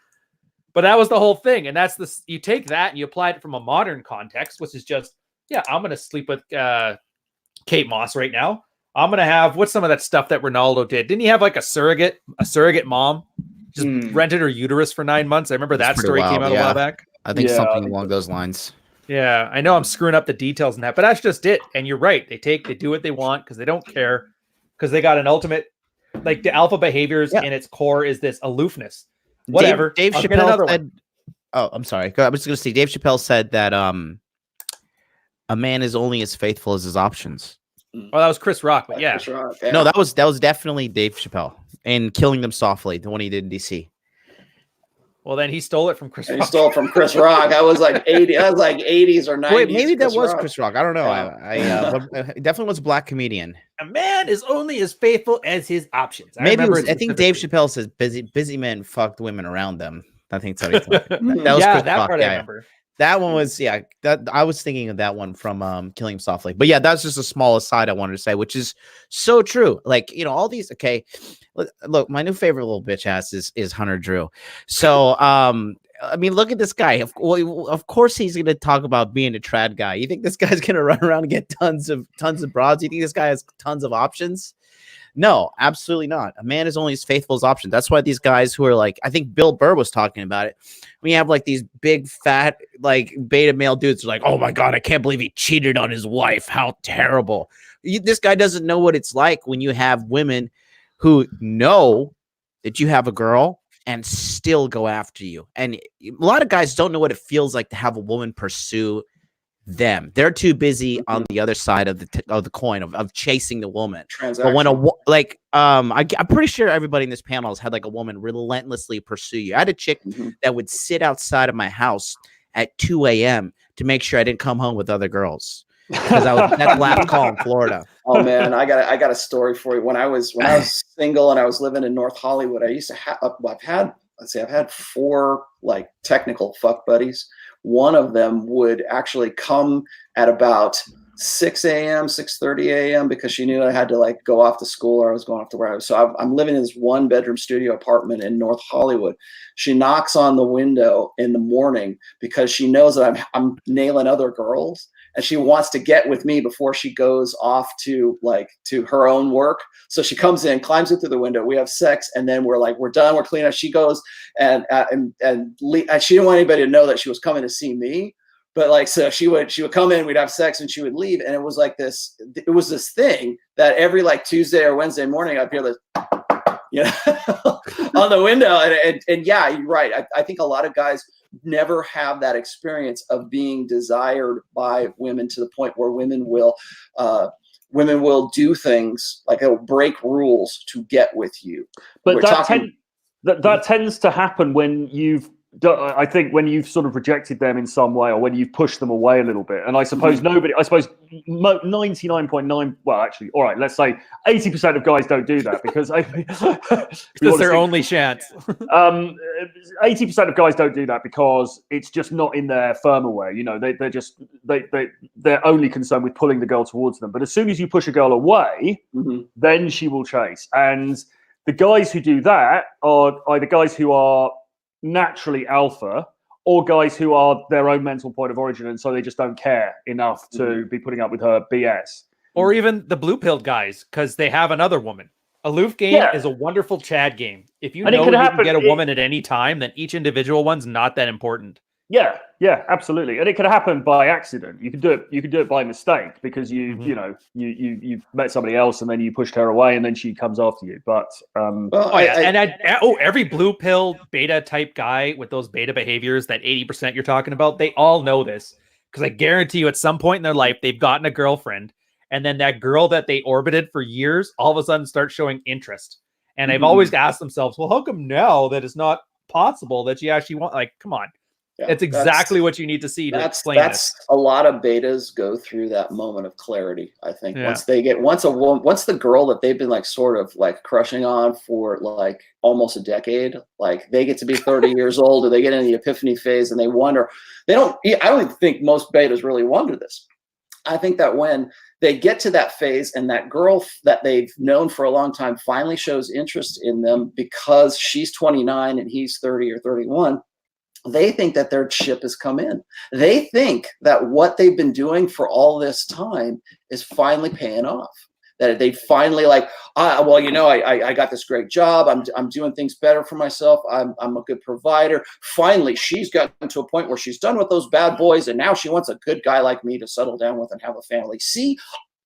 But that was the whole thing. And that's you take that and you apply it from a modern context, which is just, I'm going to sleep with Kate Moss right now. I'm going to have, what's some of that stuff that Ronaldo did? Didn't he have like a surrogate mom? Just rented her uterus for 9 months. I remember that story came out a while back. I think something along those lines. Yeah, I know I'm screwing up the details in that, but that's just it. And you're right. They do what they want because they don't care, because they got an ultimate, like the alpha behaviors in its core is this aloofness. Whatever. Dave Chappelle said, oh, I'm sorry. I was going to say, Dave Chappelle said that a man is only as faithful as his options. Oh, that was Chris Rock, but yeah. Chris Rock, yeah. No, that was definitely Dave Chappelle and Killing Them Softly, the one he did in DC. Well, then he stole it from Chris Rock. He stole it from Chris Rock. I was like 80s or 90s. Wait, maybe that was Chris Rock. I don't know. It definitely was a black comedian. A man is only as faithful as his options. I think Dave Chappelle says busy men fucked women around them. I think that's what that was Chris Rock. Part I remember. That one was, that I was thinking of that one from Killing Him Softly. But yeah, that's just a small aside I wanted to say, which is so true. Like, all these, okay, look, my new favorite little bitch ass is Hunter Drew. So, I mean, look at this guy. Of course he's going to talk about being a trad guy. You think this guy's going to run around and get tons of broads? You think this guy has tons of options? No, absolutely not. A man is only as faithful as options. That's why these guys who are like, I think Bill Burr was talking about it. We have like these big fat like beta male dudes who are like, oh my God, I can't believe he cheated on his wife. How terrible. This guy doesn't know what it's like when you have women who know that you have a girl and still go after you. And a lot of guys don't know what it feels like to have a woman pursue them. They're too busy on the other side of the coin of chasing the woman. But when I'm pretty sure everybody in this panel has had like a woman relentlessly pursue you. I had a chick that would sit outside of my house at 2 a.m. to make sure I didn't come home with other girls, because that's last call in Florida. Oh man, I got a story for you. When I was single and I was living in North Hollywood, I used to have I've had 4 like technical fuck buddies. One of them would actually come at about 6 a.m., 6:30 a.m. because she knew I had to like go off to school or I was going off to where I was. So I'm living in this 1-bedroom studio apartment in North Hollywood. She knocks on the window in the morning because she knows that I'm nailing other girls. and she wants to get with me before she goes off to her own work. So she comes in, climbs in through the window, we have sex, and then we're done, we're clean up. She goes and she didn't want anybody to know that she was coming to see me. But like, so she would come in, we'd have sex, and she would leave. And it was like this thing that every like Tuesday or Wednesday morning, I'd hear this, on the window. And yeah, you're right. I think a lot of guys never have that experience of being desired by women to the point where women will do things like they'll break rules to get with you. But that tends to happen when I think when you've sort of rejected them in some way, or when you've pushed them away a little bit. And I suppose 99.9, well, actually, all right, let's say 80% of guys don't do that because it's their only chance. 80% of guys don't do that because it's just not in their firmware. You know, they're only concerned with pulling the girl towards them. But as soon as you push a girl away, then she will chase. And the guys who do that are either guys who are naturally alpha, or guys who are their own mental point of origin, and so they just don't care enough to be putting up with her BS. Or even the blue-pilled guys, because they have another woman. Aloof game is a wonderful Chad game. If you know you can get a woman at any time, then each individual one's not that important. Yeah, absolutely. And it could happen by accident. You could do it by mistake because you met somebody else and then you pushed her away and then she comes after you. But every blue pill beta type guy with those beta behaviors, that 80% you're talking about, they all know this. Because I guarantee you at some point in their life, they've gotten a girlfriend, and then that girl that they orbited for years all of a sudden starts showing interest. And they've always asked themselves, well, how come now that it's not possible that you actually want, like, come on. Yeah, it's exactly what you need to see to explain this. A lot of betas go through that moment of clarity. I think once the girl that they've been like sort of like crushing on for like almost a decade, like they get to be 30 years old, or they get in the epiphany phase and they wonder. I don't even think most betas really wonder this. I think that when they get to that phase and that girl that they've known for a long time finally shows interest in them because she's 29 and he's 30 or 31. They think that their ship has come in. They think that what they've been doing for all this time is finally paying off. That they finally like, I got this great job. I'm doing things better for myself. I'm a good provider. Finally, she's gotten to a point where she's done with those bad boys, and now she wants a good guy like me to settle down with and have a family. See,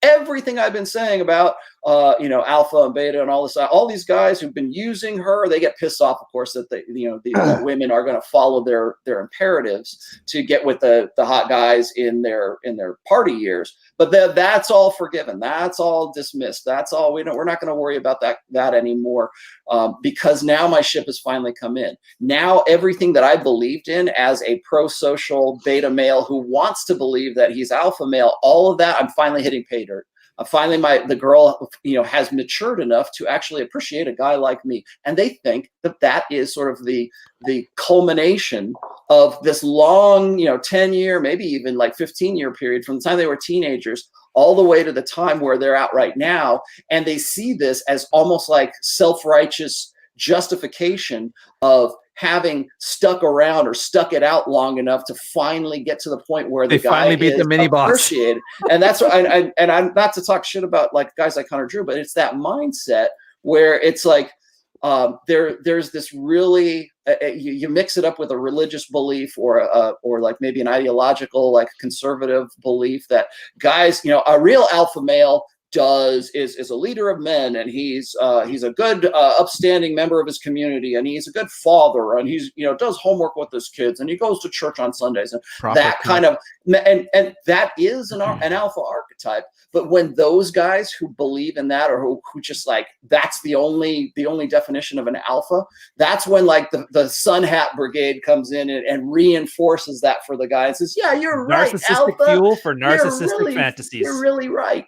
everything I've been saying about, alpha and beta and all these guys who've been using her, they get pissed off, of course, that the women are going to follow their imperatives to get with the hot guys in their party years. But that's all forgiven. That's all dismissed. That's all we're not going to worry about that anymore, because now my ship has finally come in. Now everything that I believed in as a pro-social beta male who wants to believe that he's alpha male, all of that, I'm finally hitting pay dirt. Finally, the girl, has matured enough to actually appreciate a guy like me, and they think that is sort of the culmination of this long, 10-year, maybe even like 15-year period from the time they were teenagers all the way to the time where they're at right now, and they see this as almost like self-righteous justification of having stuck around or stuck it out long enough to finally get to the point where they finally beat the mini boss. And that's what and I'm not to talk shit about like guys like Hunter Drew, but it's that mindset where it's like there's this really you mix it up with a religious belief or like maybe an ideological like conservative belief that guys, a real alpha male is a leader of men, and he's a good upstanding member of his community, and he's a good father, and he's does homework with his kids, and he goes to church on Sundays, and kind of and that is an alpha archetype. But when those guys who believe in that, or who just like that's the only definition of an alpha, that's when like the Sun Hat Brigade comes in and reinforces that for the guy and says, yeah, you're right, narcissistic alpha, fuel for narcissistic fantasies. You're really right,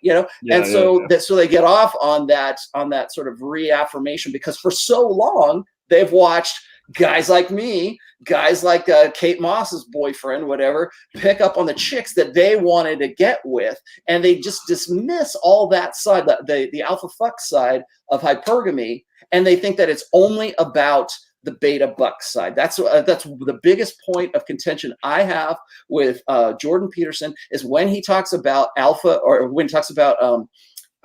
so they get off on that sort of reaffirmation, because for so long they've watched guys like me, guys like Kate Moss's boyfriend, whatever, pick up on the chicks that they wanted to get with, and they just dismiss all that side, the alpha fuck side of hypergamy, and they think that it's only about the beta buck side. That's the biggest point of contention I have with Jordan Peterson, is when he talks about alpha, or when he talks about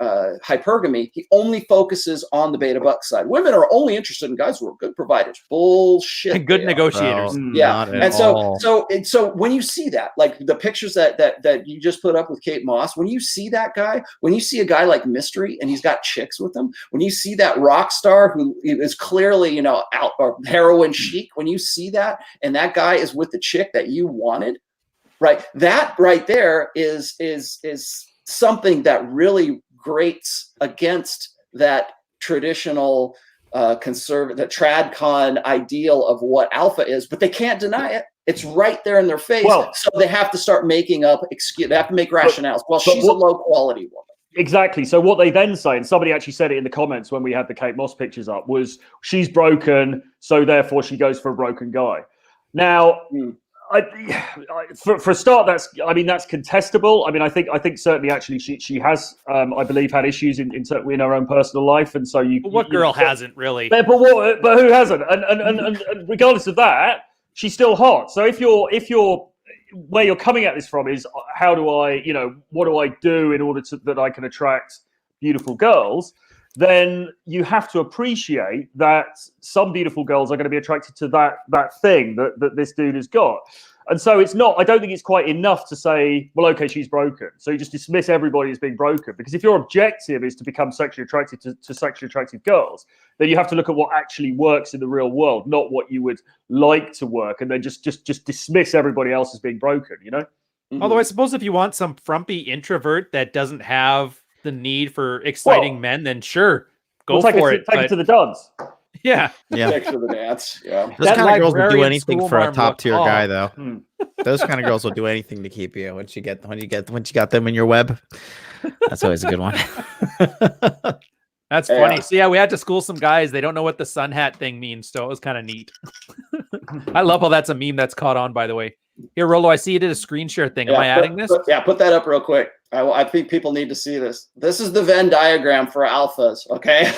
hypergamy, he only focuses on the beta buck side. Women are only interested in guys who are good providers. Bullshit. Good negotiators. Yeah. And so when you see that, like the pictures that you just put up with Kate Moss, when you see that guy, when you see a guy like Mystery and he's got chicks with him, when you see that rock star who is clearly, you know, out or heroin chic, when you see that and that guy is with the chick that you wanted, right? That right there is something that really grates against that traditional conservative, tradcon ideal of what alpha is, but they can't deny it. It's right there in their face. Well, so they have to start making up excuse. They have to make rationales. Well, she's a low quality woman. Exactly. So what they then say, and somebody actually said it in the comments when we had the Kate Moss pictures up, was she's broken, so therefore she goes for a broken guy. Now, for a start, that's contestable. I mean, I think certainly actually she has, I believe, had issues in her own personal life, and so what girl hasn't really? But who hasn't? And regardless of that, she's still hot. So if you're where you're coming at this from is how do I, what do I do in order that I can attract beautiful girls? Then you have to appreciate that some beautiful girls are going to be attracted to that thing that this dude has got. And so I don't think it's quite enough to say, well, okay, she's broken. So you just dismiss everybody as being broken. Because if your objective is to become sexually attracted to sexually attractive girls, then you have to look at what actually works in the real world, not what you would like to work, and then just dismiss everybody else as being broken, Mm-hmm. Although I suppose if you want some frumpy introvert that doesn't have the need for exciting men, then sure, go for it. Take it to the dance. Yeah. Take it to the dance. Yeah. Those kind of girls will do anything for a top tier guy, though. Hmm. Those kind of girls will do anything to keep you once you got them in your web. That's always a good one. That's funny. So yeah, we had to school some guys. They don't know what the sun hat thing means, so it was kind of neat. I love how that's a meme that's caught on, by the way. Here, Rolo, I see you did a screen share thing. Am I adding this? Put that up real quick. I think people need to see this. This is the Venn diagram for alphas, okay?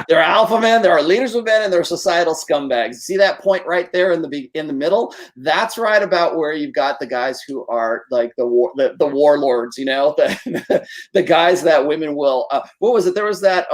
There are alpha men, there are leaders of men, and there are societal scumbags. See that point right there in the middle? That's right about where you've got the guys who are like the warlords, the guys that women will. What was it? There was that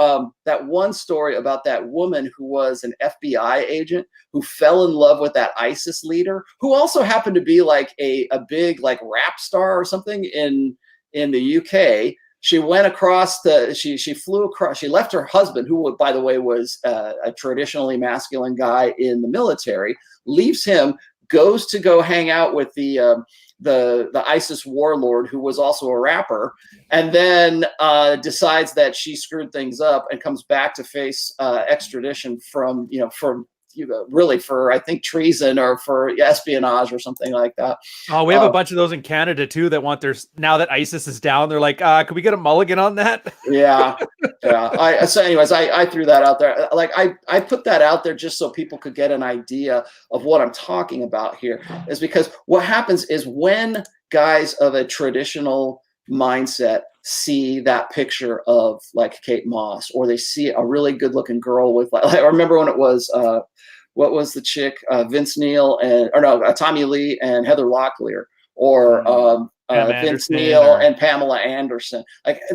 one story about that woman who was an FBI agent who fell in love with that ISIS leader, who also happened to be like a big like rap star or something in the UK. She went across she flew across. She left her husband, who, by the way, was a traditionally masculine guy in the military. Leaves him, goes to go hang out with the ISIS warlord, who was also a rapper, and then decides that she screwed things up and comes back to face extradition from really for, I think, treason or for espionage or something like that. Oh, we have a bunch of those in Canada too that want now that ISIS is down, they're like, can we get a mulligan on that? Yeah. So anyways, I threw that out there. Like I put that out there just so people could get an idea of what I'm talking about here, is because what happens is when guys of a traditional mindset see that picture of like Kate Moss, or they see a really good looking girl with like I remember when it was what was the chick, Vince Neil Tommy Lee and Heather Locklear, or Vince Neil and Pamela Anderson.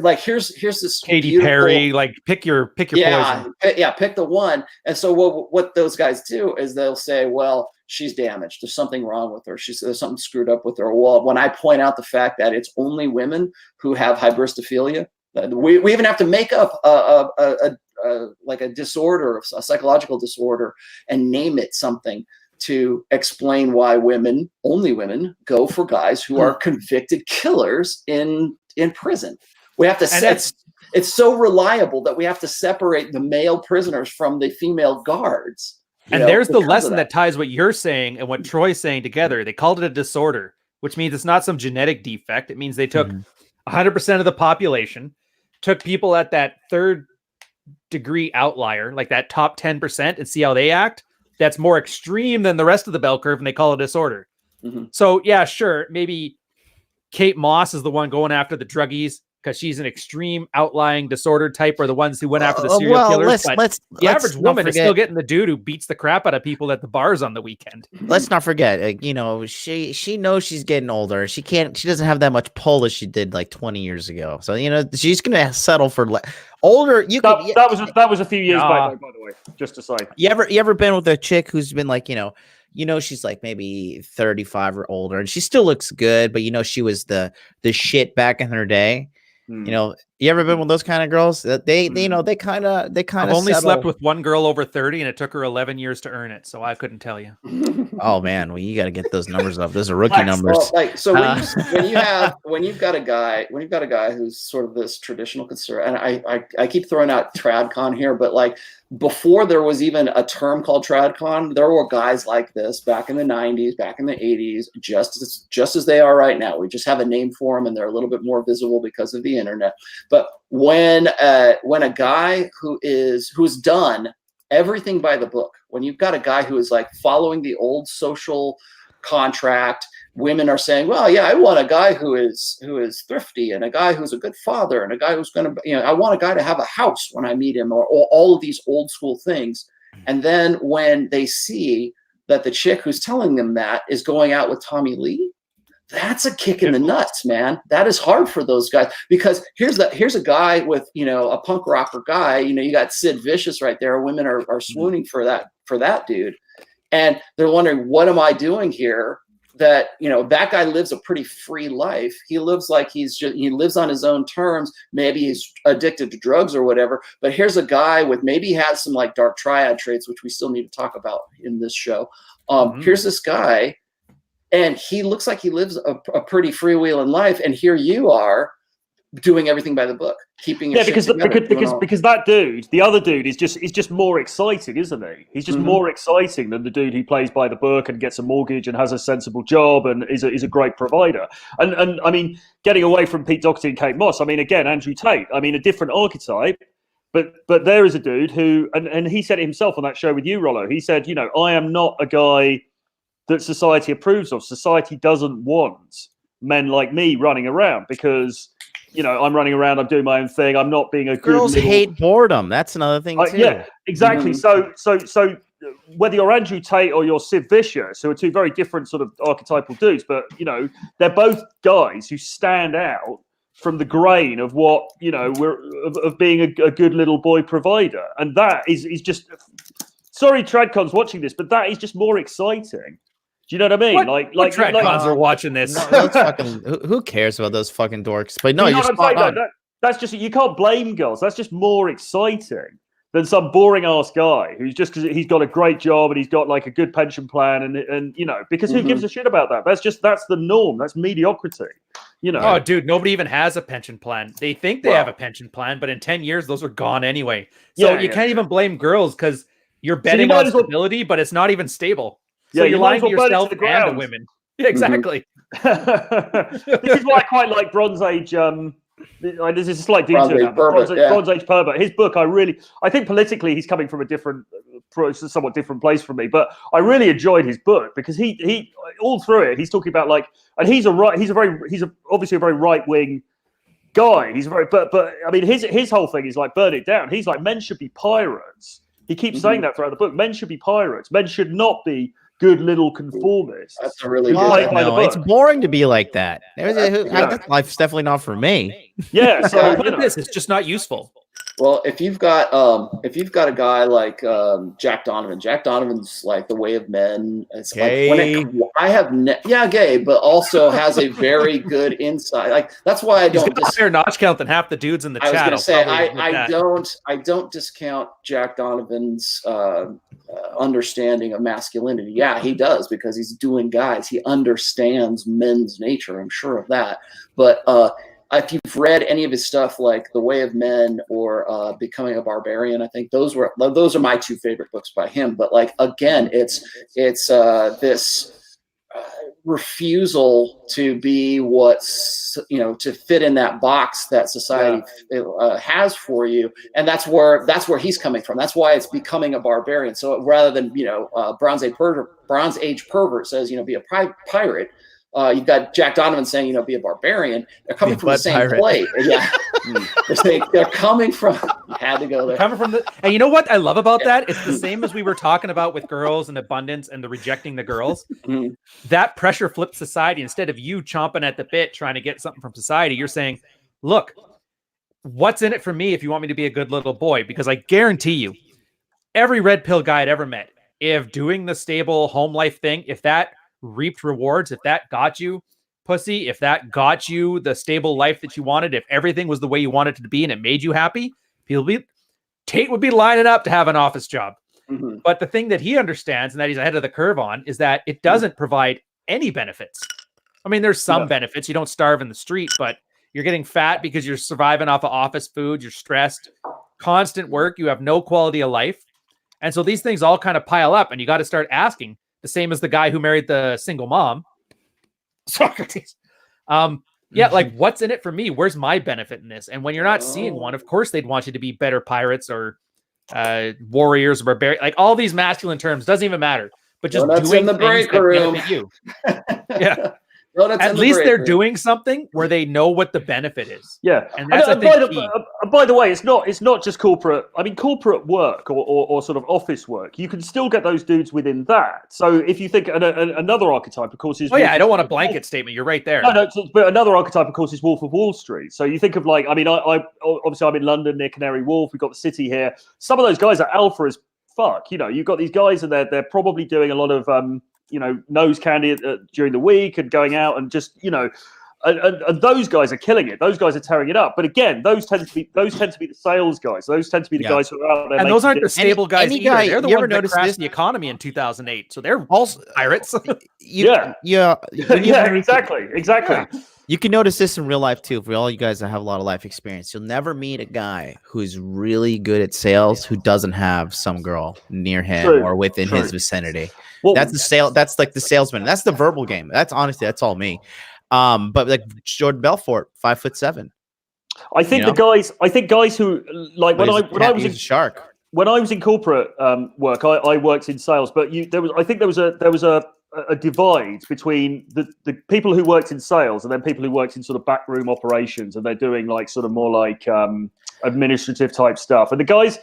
Like here's this Katy Perry. Like pick your poison. Pick the one. And so what those guys do is they'll say, well, she's damaged. There's something wrong with her. There's something screwed up with her. Well, when I point out the fact that it's only women who have hybristophilia, we even have to make up like a disorder, a psychological disorder, and name it something to explain why only women go for guys who are convicted killers in prison. We have to it's so reliable that we have to separate the male prisoners from the female guards. And there's the lesson that ties what you're saying and what Troy's saying together. They called it a disorder, which means it's not some genetic defect. It means they took 100% of the population, took people at that third degree outlier, like that top 10%, and see how they act. That's more extreme than the rest of the bell curve, and they call it a disorder. Mm-hmm. So yeah, sure. Maybe Kate Moss is the one going after the druggies. because she's an extreme outlying disorder type, or the ones who went after the serial killers. The average woman is still getting the dude who beats the crap out of people at the bars on the weekend. Let's not forget, you know, she knows she's getting older. She doesn't have that much pull as she did like 20 years ago. So, you know, she's gonna settle for older. That was a few years back, by the way. Just to say, you ever been with a chick who's been like, you know, she's like maybe 35 or older, and she still looks good, but you know, she was the shit back in her day. You know, you ever been with those kind of girls? They kind of. I've only slept with one girl over 30, and it took her 11 years to earn it, so I couldn't tell you. Oh man, well, you got to get those numbers up. Those are rookie numbers. Well, so when you've got a guy who's sort of this traditional conservative, and I keep throwing out tradcon here, but like before there was even a term called tradcon, there were guys like this back in the 90s, back in the 80s, just as they are right now. We just have a name for them, and they're a little bit more visible because of the internet. But when a guy who's done everything by the book, when you've got a guy who is like following the old social contract, women are saying, well, yeah, I want a guy who is thrifty, and a guy who's a good father, and a guy who's going to, you know, I want a guy to have a house when I meet him, or all of these old school things. And then when they see that the chick who's telling them that is going out with Tommy Lee, that's a kick in the nuts, man. That is hard for those guys, because here's a guy with, you know, a punk rocker guy, you know, you got Sid Vicious right there. Women are swooning for that dude. And they're wondering, what am I doing here? That, you know, that guy lives a pretty free life. He lives like he lives on his own terms. Maybe he's addicted to drugs or whatever. But here's a guy with, maybe he has some like dark triad traits, which we still need to talk about in this show. Here's this guy, and he looks like he lives a pretty freewheeling life. And here you are doing everything by the book, keeping your because that dude, the other dude, is just more exciting, isn't he? He's just more exciting than the dude who plays by the book and gets a mortgage and has a sensible job and is a great provider. And I mean, getting away from Pete Doherty and Kate Moss, I mean, again, Andrew Tate, I mean, a different archetype, but there is a dude who, and he said it himself on that show with you, Rollo. He said, you know, I am not a guy that society approves of. Society doesn't want men like me running around, because, you know, I'm running around, I'm doing my own thing, I'm not being a girls good hate boredom. That's another thing too. Yeah, exactly. So whether you're Andrew Tate or you're Sid Vicious, who are two very different sort of archetypal dudes, but, you know, they're both guys who stand out from the grain of what, you know, of being a good little boy provider. And that is just, sorry Tradcon's watching this, but that is just more exciting. Do you know what I mean? What Tradcons are watching this? Who cares about those fucking dorks? But no, you know you're what I'm spot saying? on. That's just, you can't blame girls. That's just more exciting than some boring ass guy who's just, because he's got a great job and he's got like a good pension plan, and you know, because who gives a shit about that? That's the norm. That's mediocrity. You know. Oh, dude, nobody even has a pension plan. They think they have a pension plan, but in 10 years, those are gone anyway. So you can't even blame girls, because you're betting on stability, but it's not even stable. So you're lying to yourself and to women. Yeah, exactly. This is why I quite like Bronze Age. This is a slight detour. Bronze Age Pervert. His book, I think politically he's coming from a somewhat different place from me, but I really enjoyed his book, because he all through it he's talking about, like, and he's obviously a very right wing guy. He's but I mean his whole thing is like, burn it down. He's like, men should be pirates. He keeps saying that throughout the book. Men should be pirates. Men should not be good little conformists. That's a really good. No, it's boring to be like that. Life's definitely not for me. Yeah, so it's just not useful. Well, if you've got a guy like Jack Donovan, Jack Donovan's like The Way of Men. It's gay. Like gay, but also has a very good insight. Like, that's why I don't. He's got a higher notch count than half the dudes in the chat. I was going to say I don't discount Jack Donovan's understanding of masculinity. Yeah, he does, because he's doing guys. He understands men's nature. I'm sure of that. But if you've read any of his stuff, like The Way of Men or Becoming a Barbarian, I think those are my two favorite books by him. But like, again, it's this refusal to be what's, you know, to fit in that box that society has for you, and that's where he's coming from. That's why it's Becoming a Barbarian. So rather than, you know, Bronze Age Pervert says, you know, be a pirate. You've got Jack Donovan saying, you know, be a barbarian. They're coming from the same pirate. plate. Yeah. They're coming from, you had to go there. Coming from the, and you know what I love about that? It's the same as we were talking about with girls and abundance and the rejecting the girls. Mhm. That pressure flips society. Instead of you chomping at the bit trying to get something from society, you're saying, look, what's in it for me if you want me to be a good little boy? Because I guarantee you, every red pill guy I'd ever met, if doing the stable home life thing, if that reaped rewards, if that got you pussy, if that got you the stable life that you wanted, if everything was the way you wanted it to be and it made you happy, Tate would be lining up to have an office job. Mm-hmm. But the thing that he understands and that he's ahead of the curve on is that it doesn't provide any benefits. I mean, there's some benefits. You don't starve in the street, but you're getting fat because you're surviving off of office food. You're stressed, constant work. You have no quality of life. And so these things all kind of pile up, and you got to start asking, the same as the guy who married the single mom, Socrates. Like, what's in it for me? Where's my benefit in this? And when you're not seeing one, of course they'd want you to be better pirates or warriors or barbarians. Like, all these masculine terms doesn't even matter. But just doing the things break that room. benefit you. Yeah. At least they're doing something where they know what the benefit is. Yeah, and that's by the way, it's not just corporate. I mean, corporate work or sort of office work. You can still get those dudes within that. So if you think another archetype, of course, is I don't want a blanket statement. You're right there. No, but another archetype, of course, is Wolf of Wall Street. So you think of like, I mean, I obviously I'm in London near Canary Wharf. We've got the city here. Some of those guys are alpha as fuck. You know, you've got these guys and they're probably doing a lot of nose candy during the week and going out and just, and those guys are killing it. Those guys are tearing it up. But again, those tend to be the sales guys. Those tend to be the guys who are out there. And those aren't the stable guys either. Guy, they're the ones that crashed the economy in 2008. So they're also pirates. Exactly. Yeah. You can notice this in real life too. For all you guys that have a lot of life experience, you'll never meet a guy who's really good at sales who doesn't have some girl near him or within his vicinity. Well, that's the sale. That's like the salesman. That's the verbal game. That's honestly, that's all me. But like Jordan Belfort, 5'7". I think guys who like when I was a shark. When I was in corporate work, I worked in sales, but there was a divide between the people who worked in sales and then people who worked in sort of backroom operations, and they're doing like sort of more like administrative type stuff. And the guys,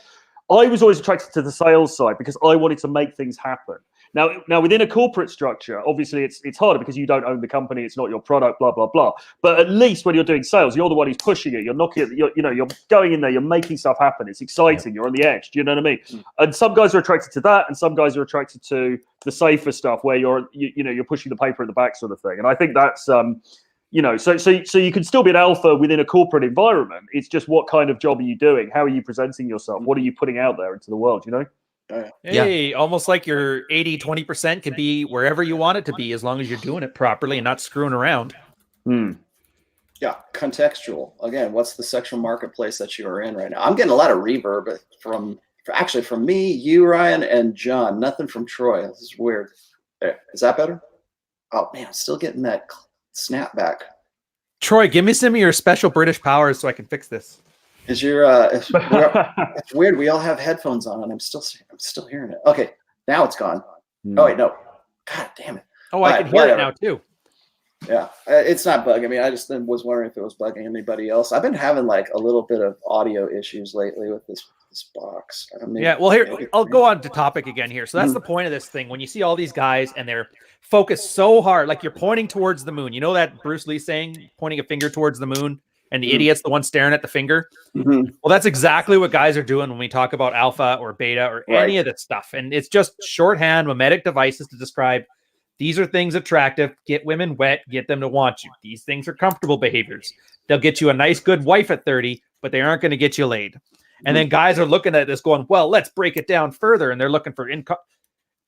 I was always attracted to the sales side because I wanted to make things happen. Now within a corporate structure, obviously it's harder because you don't own the company, it's not your product, blah blah blah. But at least when you're doing sales, you're the one who's pushing it. You're knocking it. You're going in there. You're making stuff happen. It's exciting. You're on the edge. Do you know what I mean? And some guys are attracted to that, and some guys are attracted to the safer stuff where you're pushing the paper at the back sort of thing. And I think that's so you can still be an alpha within a corporate environment. It's just what kind of job are you doing? How are you presenting yourself? What are you putting out there into the world? Hey, almost like your 80-20% can be wherever you want it to be as long as you're doing it properly and not screwing around. Yeah, contextual. Again, what's the sexual marketplace that you are in right now? I'm getting a lot of reverb from me, you, Ryan, and John. Nothing from Troy. This is weird. Is that better? Oh man, I'm still getting that snapback. Troy, give me some of your special British powers so I can fix this. Is your it's weird. We all have headphones on, and I'm still hearing it. Okay, now it's gone. Oh wait, no. God damn it. Oh, I can hear it now too. Yeah, it's not bugging me. I just was wondering if it was bugging anybody else. I've been having like a little bit of audio issues lately with this box. Well, here I'll go on to topic again here. So that's the point of this thing. When you see all these guys and they're focused so hard, like you're pointing towards the moon. You know that Bruce Lee saying, pointing a finger towards the moon? And the idiot's the one staring at the finger. Well, that's exactly what guys are doing when we talk about alpha or beta or any of that stuff. And it's just shorthand, mimetic devices to describe these are things attractive, get women wet, get them to want you. These things are comfortable behaviors. They'll get you a nice, good wife at 30, but they aren't going to get you laid. And then guys are looking at this going, well, let's break it down further. And they're looking for income.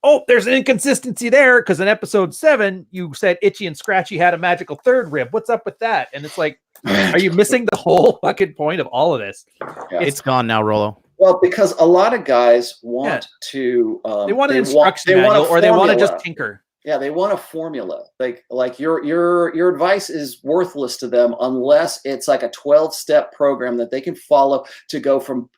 Oh, there's an inconsistency there because in episode 7, you said Itchy and Scratchy had a magical third rib. What's up with that? And it's like, are you missing the whole fucking point of all of this? Yeah. It's gone now, Rollo. Well, because a lot of guys want to... they want an instruction manual or they want to just tinker. Yeah, they want a formula. Like your advice is worthless to them unless it's like a 12-step program that they can follow to go from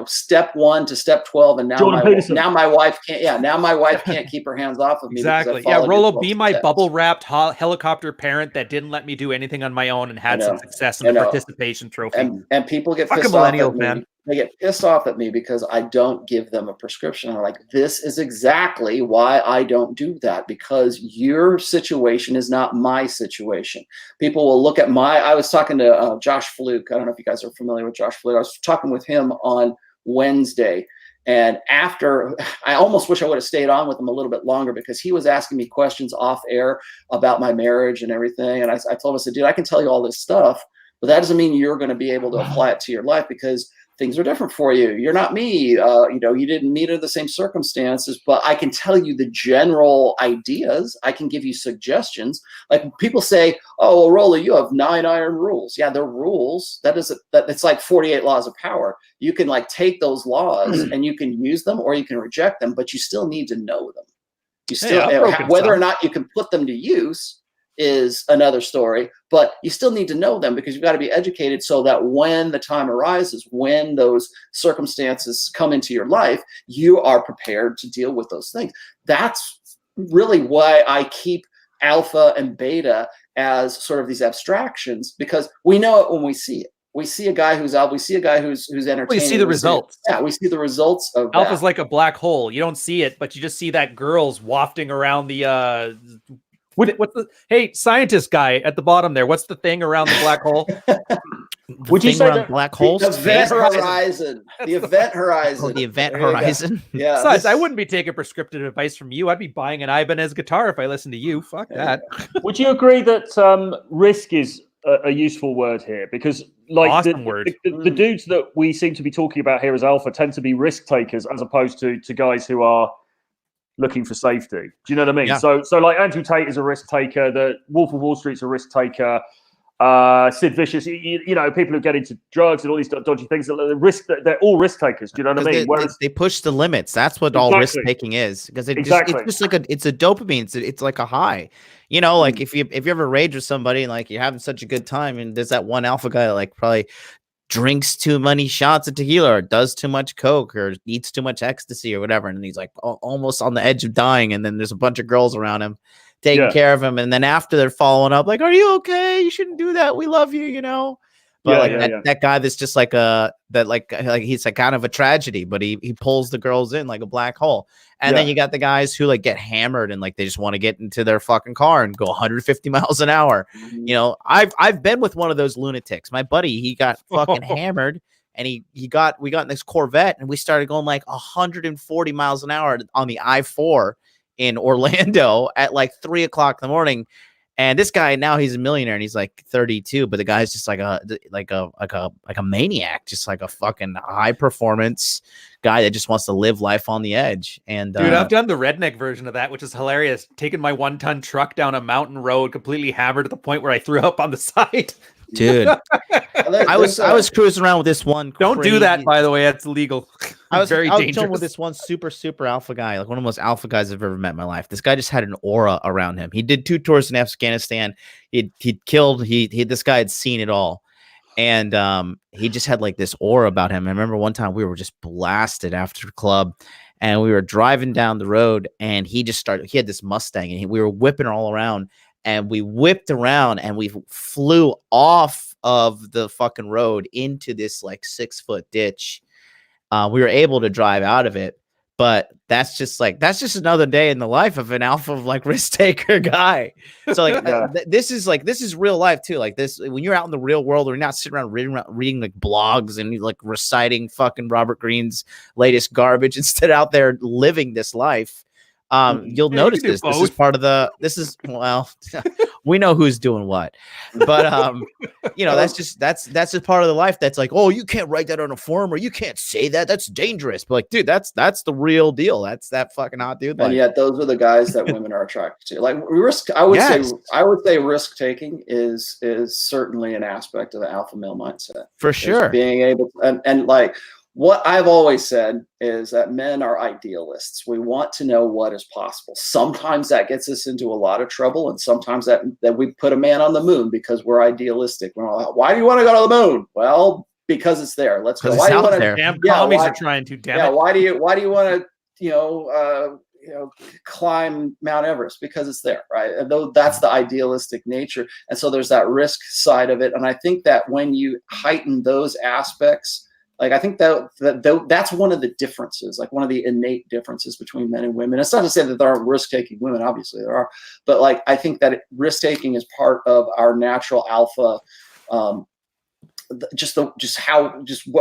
step 1 to step 12. And now my wife can't. Yeah, now my wife can't keep her hands off of me. Exactly. Yeah, Rolo, be my bubble wrapped helicopter parent that didn't let me do anything on my own and had some success in the participation trophy. And people get pissed off at me. Man. They get pissed off at me because I don't give them a prescription. I'm like, this is exactly why I don't do that, because your situation is not my situation. People will look at I was talking to Josh Fluke. I don't know if you guys are familiar with Josh Fluke. I was talking with him on Wednesday. And after, I almost wish I would have stayed on with him a little bit longer, because he was asking me questions off air about my marriage and everything. And I told him, I said, dude, I can tell you all this stuff, but that doesn't mean you're going to be able to apply it to your life, because things are different for you. You're not me. You didn't meet under the same circumstances, but I can tell you the general ideas. I can give you suggestions. Like people say, oh, well, Rolly, you have 9 iron rules. Yeah, they're rules. It's like 48 laws of power. You can like take those laws and you can use them or you can reject them, but you still need to know them. You still, whether or not you can put them to use is another story, but you still need to know them, because you've got to be educated so that when the time arises, when those circumstances come into your life, you are prepared to deal with those things. That's really why I keep alpha and beta as sort of these abstractions, because we know it when we see it. We see a guy who's out. We see a guy who's entertaining. We see the results. Yeah, we see the results of that. Alpha's like a black hole. You don't see it, but you just see that girl's wafting around the what's the scientist guy at the bottom there? What's the thing around the black hole? Would you say that black holes? The event horizon. The event horizon. Oh, the event horizon. Yeah. Besides, I wouldn't be taking prescriptive advice from you. I'd be buying an Ibanez guitar if I listened to you. Fuck that. Would you agree that risk is a useful word here? Because like awesome the dudes that we seem to be talking about here as alpha tend to be risk takers, as opposed to guys who are looking for safety. Do you know what I mean? Yeah. So like Andrew Tate is a risk taker. The Wolf of Wall Street's a risk taker. Sid Vicious, people who get into drugs and all these dodgy things. They're all risk takers. Do you know what I mean? They push the limits. That's what all risk taking is, because it's just like it's a dopamine. It's like a high. Like if you ever rage with somebody and like you're having such a good time, and there's that one alpha guy that like probably drinks too many shots of tequila or does too much coke or eats too much ecstasy or whatever, and he's like almost on the edge of dying, and then there's a bunch of girls around him taking care of him, and then after they're following up like, are you okay? You shouldn't do that, we love you, but that guy that's just like like he's like kind of a tragedy, but he pulls the girls in like a black hole. And then you got the guys who like get hammered and like they just want to get into their fucking car and go 150 miles an hour. I've been with one of those lunatics. My buddy, he got fucking hammered, and we got in this Corvette and we started going like 140 miles an hour on the I-4 in Orlando at like 3 o'clock in the morning. And this guy, now he's a millionaire and he's like 32, but the guy's just like a maniac, just like a fucking high performance guy that just wants to live life on the edge. And dude, I've done the redneck version of that, which is hilarious. Taking my 1-ton truck down a mountain road, completely hammered to the point where I threw up on the side. Dude, I was cruising around with this one. Don't do that, by the way. That's illegal. I was very dangerous. chilling with this one super alpha guy, like one of the most alpha guys I've ever met in my life. This guy just had an aura around him. He did 2 tours in Afghanistan. This guy had seen it all, and he just had like this aura about him. I remember one time we were just blasted after the club, and we were driving down the road, and he had this Mustang, and we were whipping all around. And we whipped around and we flew off of the fucking road into this like 6-foot ditch. We were able to drive out of it, but that's just another day in the life of an alpha like risk taker guy. So like this is real life too. Like this, when you're out in the real world, you're not sitting around reading like blogs and like reciting fucking Robert Greene's latest garbage. Instead, out there living this life. You'll notice this. This is part of we know who's doing what, but that's just part of the life. That's like, oh, you can't write that on a form, or you can't say that. That's dangerous. But like, dude, that's the real deal. That's that fucking hot dude. And yet, those are the guys that women are attracted to. Like risk, I would say risk taking is certainly an aspect of the alpha male mindset for sure. Being able to, and like what I've always said is that men are idealists. We want to know what is possible. Sometimes that gets us into a lot of trouble, and sometimes that we put a man on the moon because we're idealistic. We're all, why do you want to go to the moon? Well, because it's there. Let's go. Why do you want to? Damn commies are trying to. Damn it. Why do you want to? Climb Mount Everest? Because it's there, right? And though that's the idealistic nature, and so there's that risk side of it. And I think that when you heighten those aspects, like I think that's one of the differences, like one of the innate differences between men and women. It's not to say that there aren't risk-taking women, obviously there are, but like I think that risk-taking is part of our natural alpha.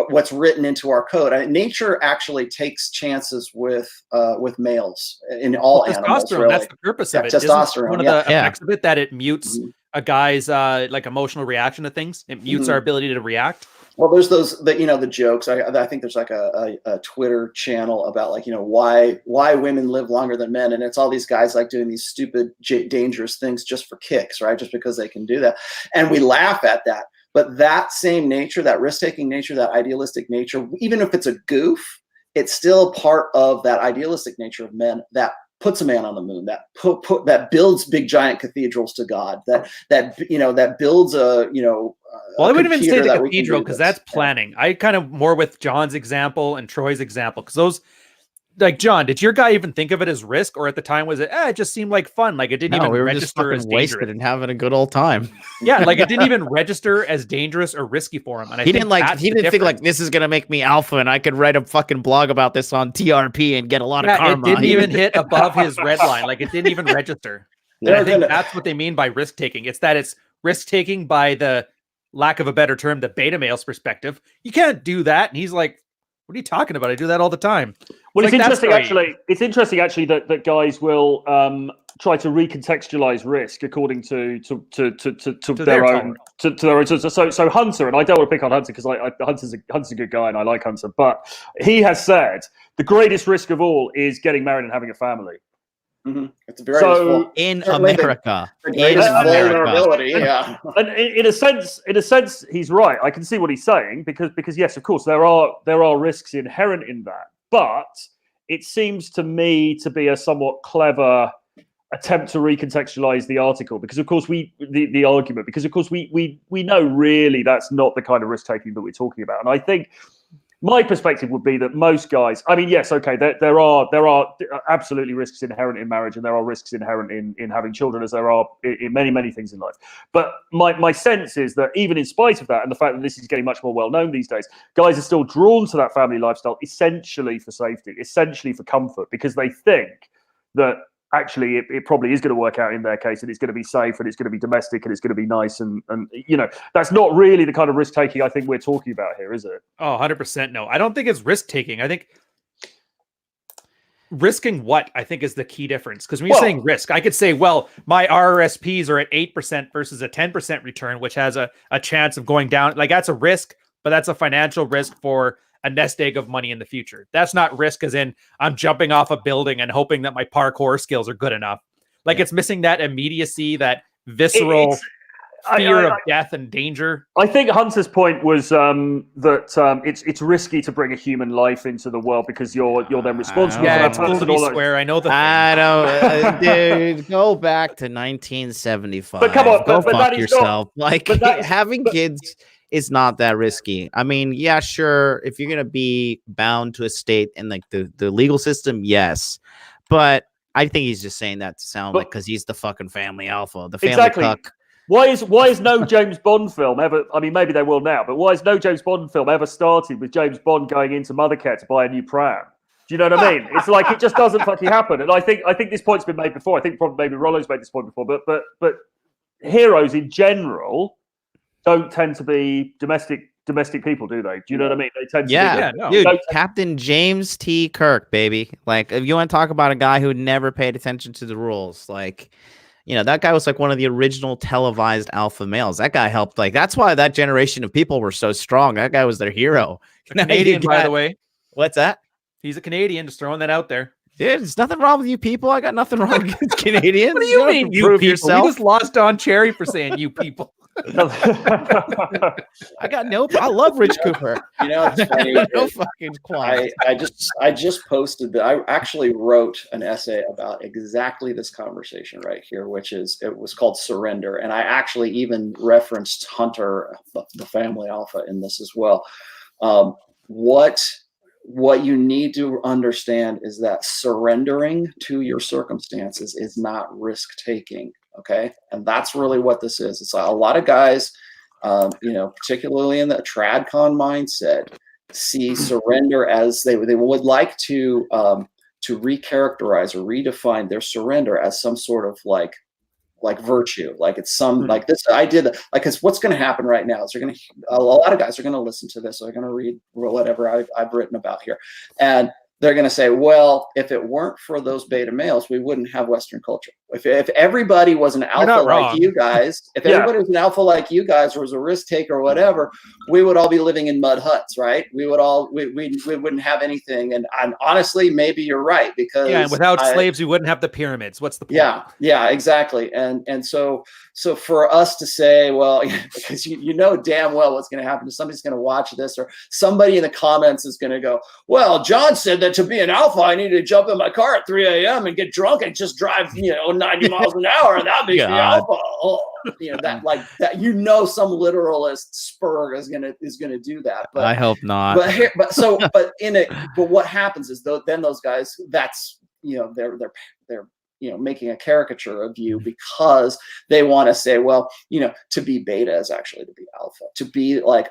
What's written into our code. Nature actually takes chances with males in all animals. Really. That's the purpose of it. Testosterone. One of the effects of it that it mutes a guy's like emotional reaction to things. It mutes our ability to react. Well, there's the jokes. I think there's like a Twitter channel about like, why women live longer than men. And it's all these guys like doing these stupid, dangerous things just for kicks, right? Just because they can do that. And we laugh at that. But that same nature, that risk-taking nature, that idealistic nature, even if it's a goof, it's still part of that idealistic nature of men that puts a man on the moon, that builds big giant cathedrals to God, that builds a well, I wouldn't even say the cathedral because that's planning. I kind of more with John's example and Troy's example because those. Like, John, did your guy even think of it as risk, or at the time was it? It just seemed like fun. Like it didn't even register as wasted dangerous and having a good old time. Yeah, like it didn't even register as dangerous or risky for him. And he didn't think like this is gonna make me alpha, and I could write a fucking blog about this on TRP and get a lot of karma. It didn't even hit above his red line. Like it didn't even register. I think that's what they mean by risk taking. It's that it's risk taking by the lack of a better term, the beta male's perspective. You can't do that, and he's like, "What are you talking about? I do that all the time." Well, it's interesting actually. It's interesting actually that guys will try to recontextualize risk according to their own. So Hunter, and I don't want to pick on Hunter because Hunter's a good guy and I like Hunter, but he has said the greatest risk of all is getting married and having a family. Mm-hmm. It's very in America. The greatest vulnerability, yeah. And in a sense, he's right. I can see what he's saying because yes, of course, there are risks inherent in that. But it seems to me to be a somewhat clever attempt to recontextualize the article because, of course, we know really that's not the kind of risk taking that we're talking about. And I think my perspective would be that most guys, I mean, yes, okay, there are absolutely risks inherent in marriage, and there are risks inherent in having children, as there are in many, many things in life. But my sense is that even in spite of that, and the fact that this is getting much more well known these days, guys are still drawn to that family lifestyle essentially for safety, essentially for comfort, because they think that actually it probably is going to work out in their case, and it's going to be safe, and it's going to be domestic, and it's going to be nice, and that's not really the kind of risk taking I think we're talking about here, is it? Oh, 100% no. I don't think it's risk taking. I think risking what I think is the key difference, because when you're saying risk, I could say, well, my RRSPs are at 8% versus a 10% return, which has a chance of going down. Like that's a risk, but that's a financial risk for a nest egg of money in the future. That's not risk as in I'm jumping off a building and hoping that my parkour skills are good enough. Like it's missing that immediacy, that visceral fear of death and danger. I think Hunter's point was that it's risky to bring a human life into the world because you're then responsible for that person. I know the I don't, dude. Go back to 1975. But come on, go but fuck yourself. Having kids is not that risky. I mean, yeah, sure. If you're gonna be bound to a state and like the legal system, yes. But I think he's just saying that to sound like because he's the fucking family alpha, the family cuck. Why is no James Bond film ever? I mean, maybe they will now, but why is no James Bond film ever started with James Bond going into Mothercare to buy a new pram? Do you know what I mean? It's like it just doesn't fucking happen. And I think this point's been made before. I think probably maybe Rollo's made this point before. But heroes in general don't tend to be domestic people, do they? Do you know what I mean? They tend to be, dude, Captain James T. Kirk, baby. Like, if you want to talk about a guy who never paid attention to the rules, like, that guy was like one of the original televised alpha males. That guy helped. Like, that's why that generation of people were so strong. That guy was their hero. Canadian, by the way. What's that? He's a Canadian. Just throwing that out there. Dude, there's nothing wrong with you people. I got nothing wrong with Canadians. What do you mean, you people? Yourself. You just lost on Cherry for saying you people. I got no. I love Rich Cooper. You know, it's funny. No fucking qualms. I just posted that. I actually wrote an essay about exactly this conversation right here, it was called Surrender, and I actually even referenced Hunter, the family alpha, in this as well. What you need to understand is that surrendering to your circumstances is not risk taking. Okay, and that's really what this is. It's a lot of guys, particularly in the tradcon mindset, see surrender as they would like to recharacterize or redefine their surrender as some sort of like virtue, like it's some like this. I did like, because what's going to happen right now is a lot of guys are going to listen to this. They're going to read whatever I've written about here, and they're going to say, well, if it weren't for those beta males, we wouldn't have Western culture. If everybody was an alpha like you guys, if everybody was an alpha like you guys, or was a risk taker or whatever, we would all be living in mud huts, right? We wouldn't have anything. And honestly, maybe you're right, because and without slaves, we wouldn't have the pyramids. What's the point? Yeah, exactly. And so for us to say, well, because you know damn well what's going to happen. Somebody's going to watch this, or somebody in the comments is going to go, well, John said that to be an alpha, I need to jump in my car at 3 a.m. and get drunk and just drive, 90 miles an hour, and that makes me alpha. Oh, that some literalist spur is gonna do that. But I hope not. But what happens is then those guys, that's they're making a caricature of you, because they want to say, well, to be beta is actually to be alpha, to be like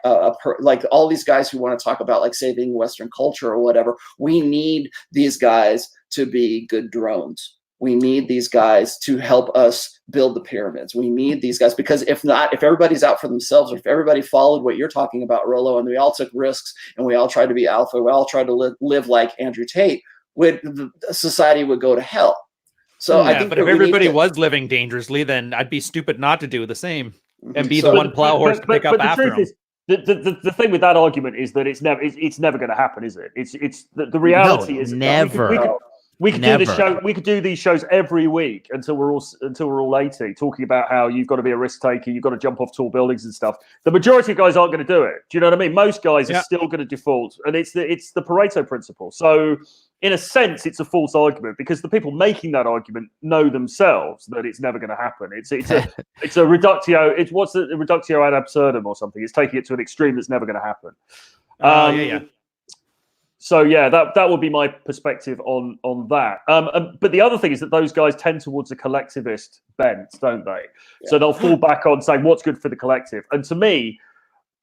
like all these guys who want to talk about like saving Western culture or whatever. We need these guys to be good drones. We need these guys to help us build the pyramids. We need these guys, because if everybody's out for themselves, or if everybody followed what you're talking about, Rollo, and we all took risks and we all tried to be alpha, we all tried to live like Andrew Tate, society would go to hell. So I think, but if everybody was living dangerously, then I'd be stupid not to do the same and be the one plow horse to pick up after them. The thing with that argument is that it's never going to happen, is it? It's the reality is never. We could do this show. We could do these shows every week until we're all 80, talking about how you've got to be a risk taker, you've got to jump off tall buildings and stuff. The majority of guys aren't going to do it. Do you know what I mean? Most guys are still going to default, and it's the Pareto Principle. So, in a sense, it's a false argument, because the people making that argument know themselves that it's never going to happen. It's a reductio. It's what's the reductio ad absurdum or something. It's taking it to an extreme that's never going to happen. So that would be my perspective on that. But the other thing is that those guys tend towards a collectivist bent, don't they? Yeah. So they'll fall back on saying what's good for the collective. And to me,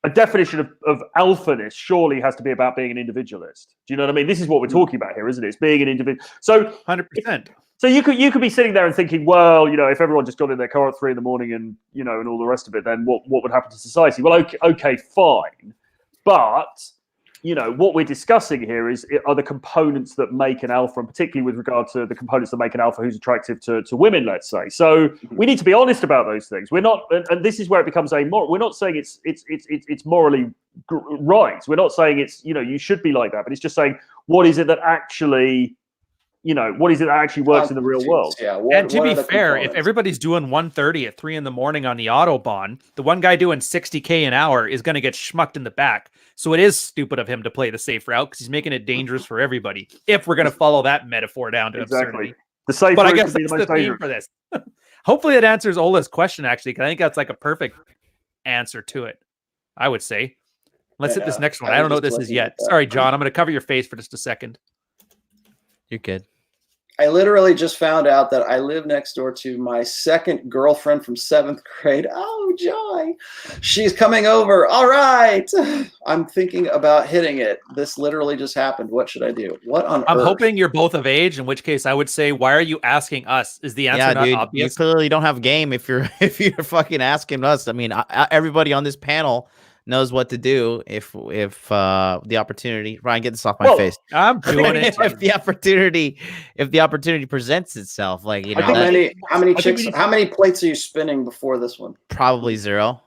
a definition of alphaness surely has to be about being an individualist. Do you know what I mean? This is what we're talking about here, isn't it? It's being an individual. So 100%. So you could be sitting there and thinking, well, if everyone just got in their car at 3 a.m. and and all the rest of it, then what would happen to society? Well, okay, fine, but what we're discussing here are the components that make an alpha, and particularly with regard to the components that make an alpha who's attractive to women, let's say. So we need to be honest about those things. We're not, and this is where it becomes amoral. We're not saying it's morally right. We're not saying it's you should be like that, but it's just saying what is it that actually what is it that actually works in the real world? Yeah. And to be fair, if everybody's doing 130 at 3 a.m. on the Autobahn, the one guy doing 60K an hour is going to get schmucked in the back. So it is stupid of him to play the safe route, because he's making it dangerous for everybody. If we're going to follow that metaphor down to absurdity. The safe but route I guess be that's the most the theme dangerous for this. Hopefully that answers Ola's question, actually, because I think that's like a perfect answer to it, I would say. Let's hit this next one. I don't know what this is yet. Sorry, John. I'm going to cover your face for just a second. You're good. I literally just found out that I live next door to my second girlfriend from 7th grade. Oh, joy. She's coming over. All right. I'm thinking about hitting it. This literally just happened. What should I do? What on I'm earth? hoping you're both of age, in which case I would say, why are you asking us? Is the answer not obvious? You clearly don't have game if you're fucking asking us. I mean, everybody on this panel knows what to do if the opportunity. Ryan, get this off my face. I'm doing it. If the opportunity presents itself, like how many plates are you spinning before this one? Probably 0.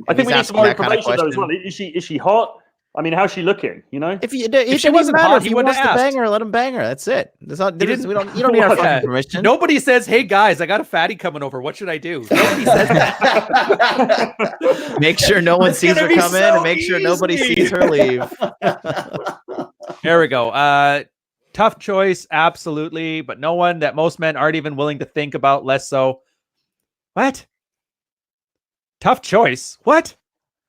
I think we need some more information though as well. Is she hot? I mean, how's she looking? You know, If she it wasn't doesn't matter, hot, if he he wouldn't wants have to asked. bang her, let him bang her. That's it. You don't need our Yeah. fucking permission. Nobody says, "Hey guys, I got a fatty coming over. What should I do?" Nobody says that. Make sure no one It's sees gonna her be come in, so and make sure nobody easy. sees her leave. There we go. Tough choice, absolutely, but no one that most men aren't even willing to think about, less so. What? Tough choice? What?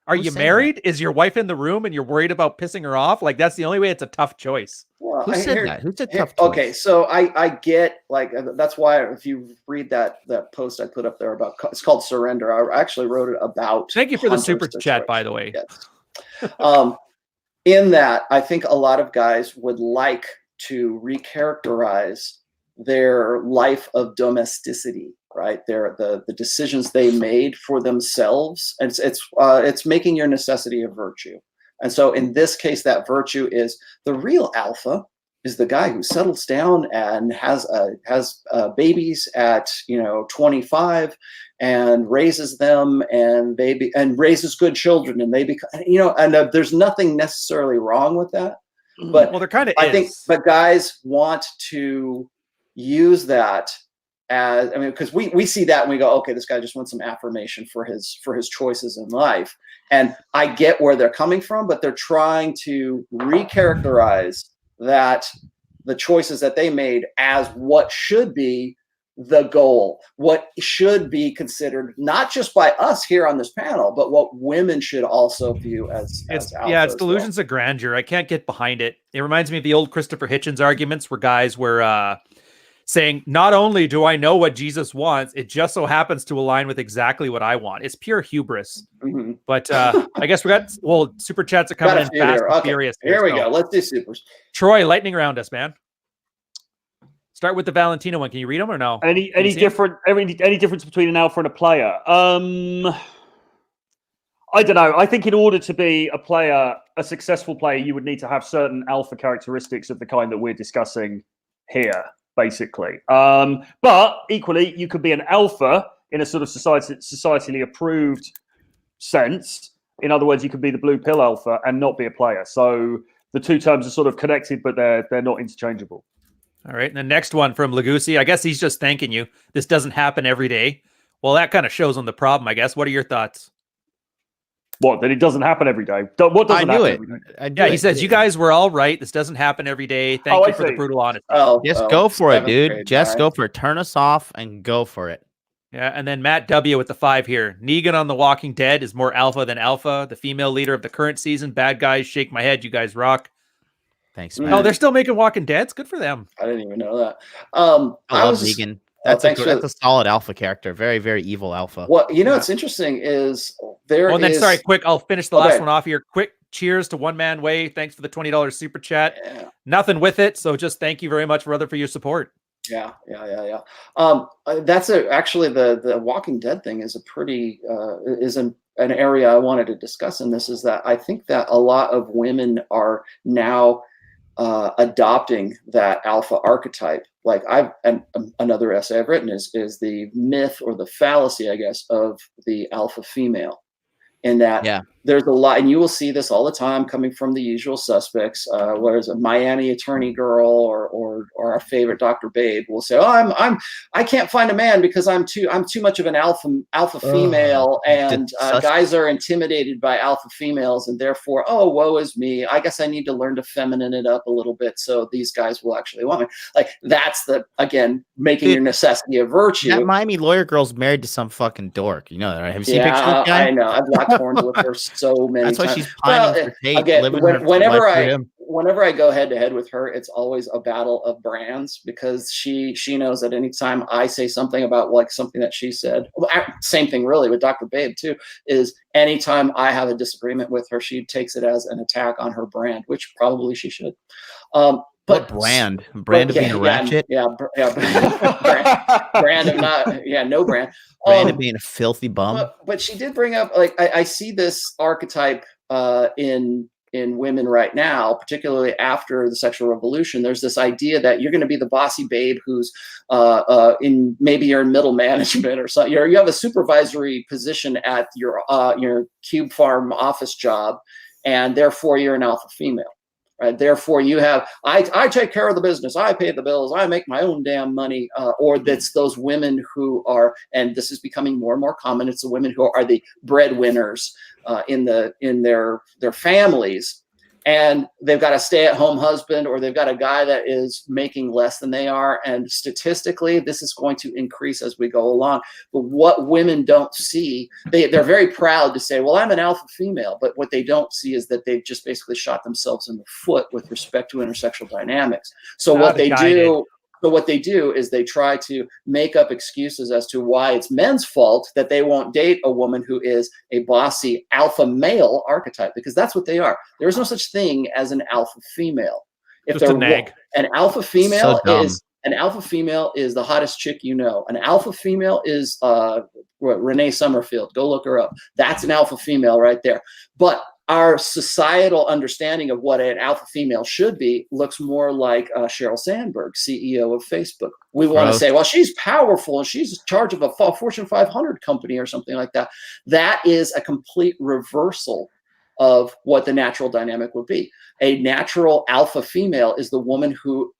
Are Who you said married? Is your wife in the room and you're worried about pissing her off? Like, that's the only way it's a tough choice. Well, Who said that? Who said tough Okay, choice? so I get, like, that's why if you read that post I put up there about, it's called Surrender. I actually wrote it about. Thank you for the Hunter's super chat, by situation. the way. Yes. In that, I think a lot of guys would like to recharacterize their life of domesticity, right? The decisions they made for themselves, and it's making your necessity a virtue. And so in this case, that virtue is the real alpha is the guy who settles down and has babies at 25 and raises them and raises good children, and they become, and there's nothing necessarily wrong with that. But Well, there kind of I is. think, but guys want to use that as, because we see that and we go, okay, this guy just wants some affirmation for his choices in life. And I get where they're coming from, but they're trying to recharacterize that the choices that they made as what should be the goal, what should be considered not just by us here on this panel, but what women should also view as It's alpha delusions of grandeur. I can't get behind it. It reminds me of the old Christopher Hitchens arguments where guys were saying, not only do I know what Jesus wants, it just so happens to align with exactly what I want. It's pure hubris. Mm-hmm. But I guess super chats are coming in fast and furious. Here we go. Let's do supers. Troy, lightning round us, man. Start with the Valentino one. Can you read them or no? Any difference between an alpha and a player? I don't know. I think in order to be a successful player, you would need to have certain alpha characteristics of the kind that we're discussing here, basically. But equally, you could be an alpha in a sort of societally approved sense. In other words, you could be the blue pill alpha and not be a player. So the two terms are sort of connected, but they're not interchangeable. All right. And the next one from Lagusi. I guess he's just thanking you. This doesn't happen every day. Well, that kind of shows on the problem, I guess. What are your thoughts? What? That it doesn't happen every day? What doesn't happen every day? He says, you guys were all right. This doesn't happen every day. Thank you for the brutal honesty. Just go for it, dude. Just go for it. Turn us off and go for it. Yeah, and then Matt W with the 5 here. Negan on The Walking Dead is more alpha than alpha. The female leader of the current season. Bad guys, shake my head. You guys rock. Thanks, man. Oh, they're still making Walking Deads. Good for them. I didn't even know that. I love Negan. That's a solid alpha character. Very, very evil alpha. What what's interesting is sorry, quick. I'll finish the last one off here. Quick cheers to One Man Way. Thanks for the $20 super chat. Yeah. Nothing with it, so just thank you very much, brother, for your support. Yeah. That's actually the Walking Dead thing is a pretty an area I wanted to discuss in this, is that I think that a lot of women are now adopting that alpha archetype. Like another essay I've written is the myth or the fallacy, I guess, of the alpha female. In that there's a lot, and you will see this all the time coming from the usual suspects. What is it, Miami attorney girl or our favorite Dr. Babe will say, "Oh, I can't find a man because I'm too much of an alpha female, and guys are intimidated by alpha females, and therefore, oh, woe is me. I guess I need to learn to feminine it up a little bit so these guys will actually want me." Like that's making your necessity a virtue. That Miami lawyer girl's married to some fucking dork. You know that, right? Have you seen pictures of that guy? I know. I've locked horns with her so many times. That's why she's pining for Tate, again, whenever I go head to head with her, it's always a battle of brands, because she knows that anytime I say something about like something that she said, same thing really with Dr. Babe too, is anytime I have a disagreement with her, she takes it as an attack on her brand, which probably she should. What brand? Brand of being a ratchet? Brand of not, no brand. Brand of being a filthy bum. But she did bring up, like, I see this archetype in women right now, particularly after the sexual revolution. There's this idea that you're going to be the bossy babe who's maybe you're in middle management or something. You have a supervisory position at your Cube Farm office job. and therefore you're an alpha female. Right. Therefore, you have I take care of the business. I pay the bills. I make my own damn money. Or that's those women who are, and this is becoming more and more common. It's the women who are the breadwinners in their families, and they've got a stay-at-home husband, or they've got a guy that is making less than they are. And statistically, this is going to increase as we go along. But what women don't see, they're very proud to say, well, I'm an alpha female. But what they don't see is that they've just basically shot themselves in the foot with respect to intersexual dynamics. So what they do is they try to make up excuses as to why it's men's fault that they won't date a woman who is a bossy alpha male archetype, because that's what they are. There is no such thing as an alpha female. If Just a nag. An alpha female So is the hottest chick you know. An alpha female is Renee Summerfield. Go look her up. That's an alpha female right there. But our societal understanding of what an alpha female should be looks more like Sheryl Sandberg, CEO of Facebook. We want to say, well, she's powerful and she's in charge of a Fortune 500 company or something like that. That is a complete reversal of what the natural dynamic would be. A natural alpha female is the woman who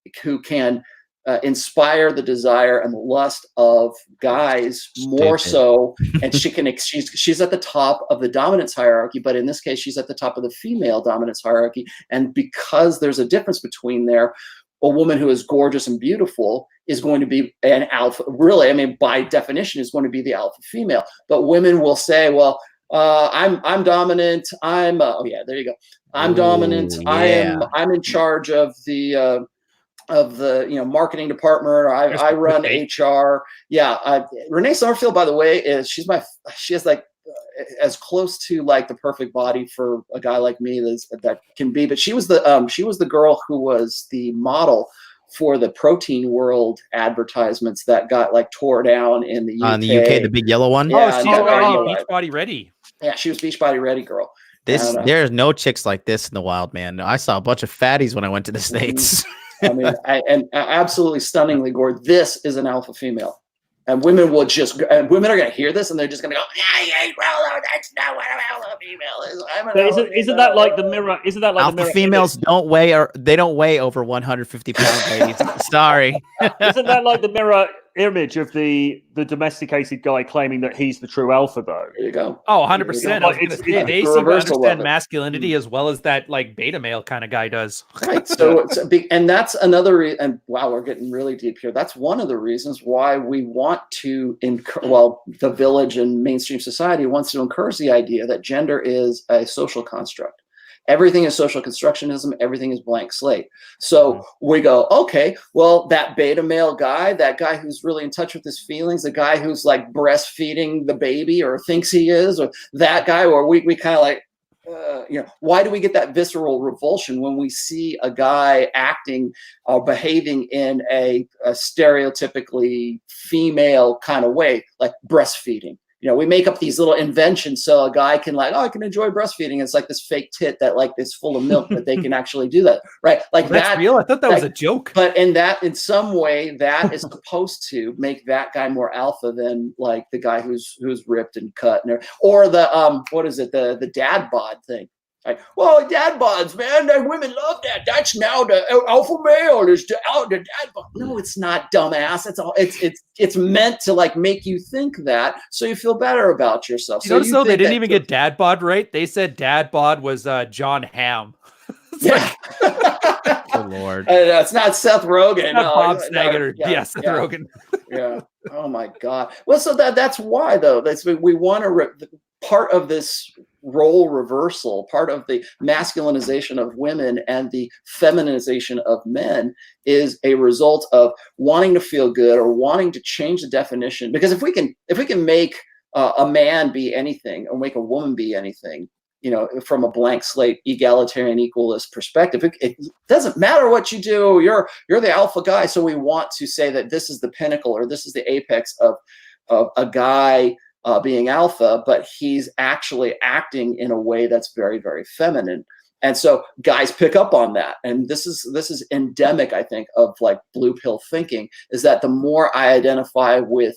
can inspire the desire and the lust of guys more so, and she's at the top of the dominance hierarchy, but in this case she's at the top of the female dominance hierarchy. And because there's a difference between there, a woman who is gorgeous and beautiful is going to be an alpha. Really, I mean, by definition, is going to be the alpha female. But women will say, well, I'm dominant. I'm there you go. I'm dominant. Yeah. I'm in charge of the marketing department, or I run HR. Yeah. Renee Summerfield, by the way, she has like as close to like the perfect body for a guy like me that can be. But she was the girl who was the model for the Protein World advertisements that got like tore down in the UK. In the UK, the big yellow one. Yeah, She's Beachbody ready. Yeah, she was Beachbody ready girl. There's no chicks like this in the wild, man. I saw a bunch of fatties when I went to the States. I mean, absolutely stunningly, Gord, this is an alpha female. And women will women are going to hear this and they're just going to go, yeah, well, that's not what an alpha female is. Isn't that like the mirror? Isn't that like alpha the mirror females don't weigh over 150 pounds, ladies. Sorry. Isn't that like the mirror image of the domesticated guy claiming that he's the true alpha, though? There you go. Oh, 100%. They seem to understand masculinity as well as that like beta male kind of guy does. Right. So and that's another and wow, we're getting really deep here. That's one of the reasons why we want to the village and mainstream society wants to encourage the idea that gender is a social construct. Everything is social constructionism. Everything is blank slate. So we go, okay, well, that beta male guy, that guy who's really in touch with his feelings, the guy who's like breastfeeding the baby or thinks he is, or that guy, or we kind of like, why do we get that visceral revulsion when we see a guy acting or behaving in a stereotypically female kind of way, like breastfeeding? We make up these little inventions so a guy can I can enjoy breastfeeding. It's like this fake tit that like is full of milk that they can actually do that, right? Like that's real. I thought that was a joke. But in some way, that is supposed to make that guy more alpha than like the guy who's ripped and cut, or the what is it, the dad bod thing. Like, well, dad bods, man, and women love that. That's now the alpha male is the dad bod. No, it's not, dumbass. It's meant to like make you think that so you feel better about yourself. Notice though, they didn't even get dad bod right. They said dad bod was John Hamm. Yeah. Good Lord. It's not Seth Rogen. Not Bob Saget Seth Rogen. Yeah. Oh my God. Well, so that's why though. We want to part of this role reversal, part of the masculinization of women and the feminization of men is a result of wanting to feel good or wanting to change the definition. Because if we can make a man be anything or make a woman be anything, from a blank slate, egalitarian, equalist perspective, it doesn't matter what you do. You're the alpha guy. So we want to say that this is the pinnacle or this is the apex of a guy being alpha, but he's actually acting in a way that's very, very feminine. And so guys pick up on that. And this is endemic, I think, of like blue pill thinking, is that the more I identify with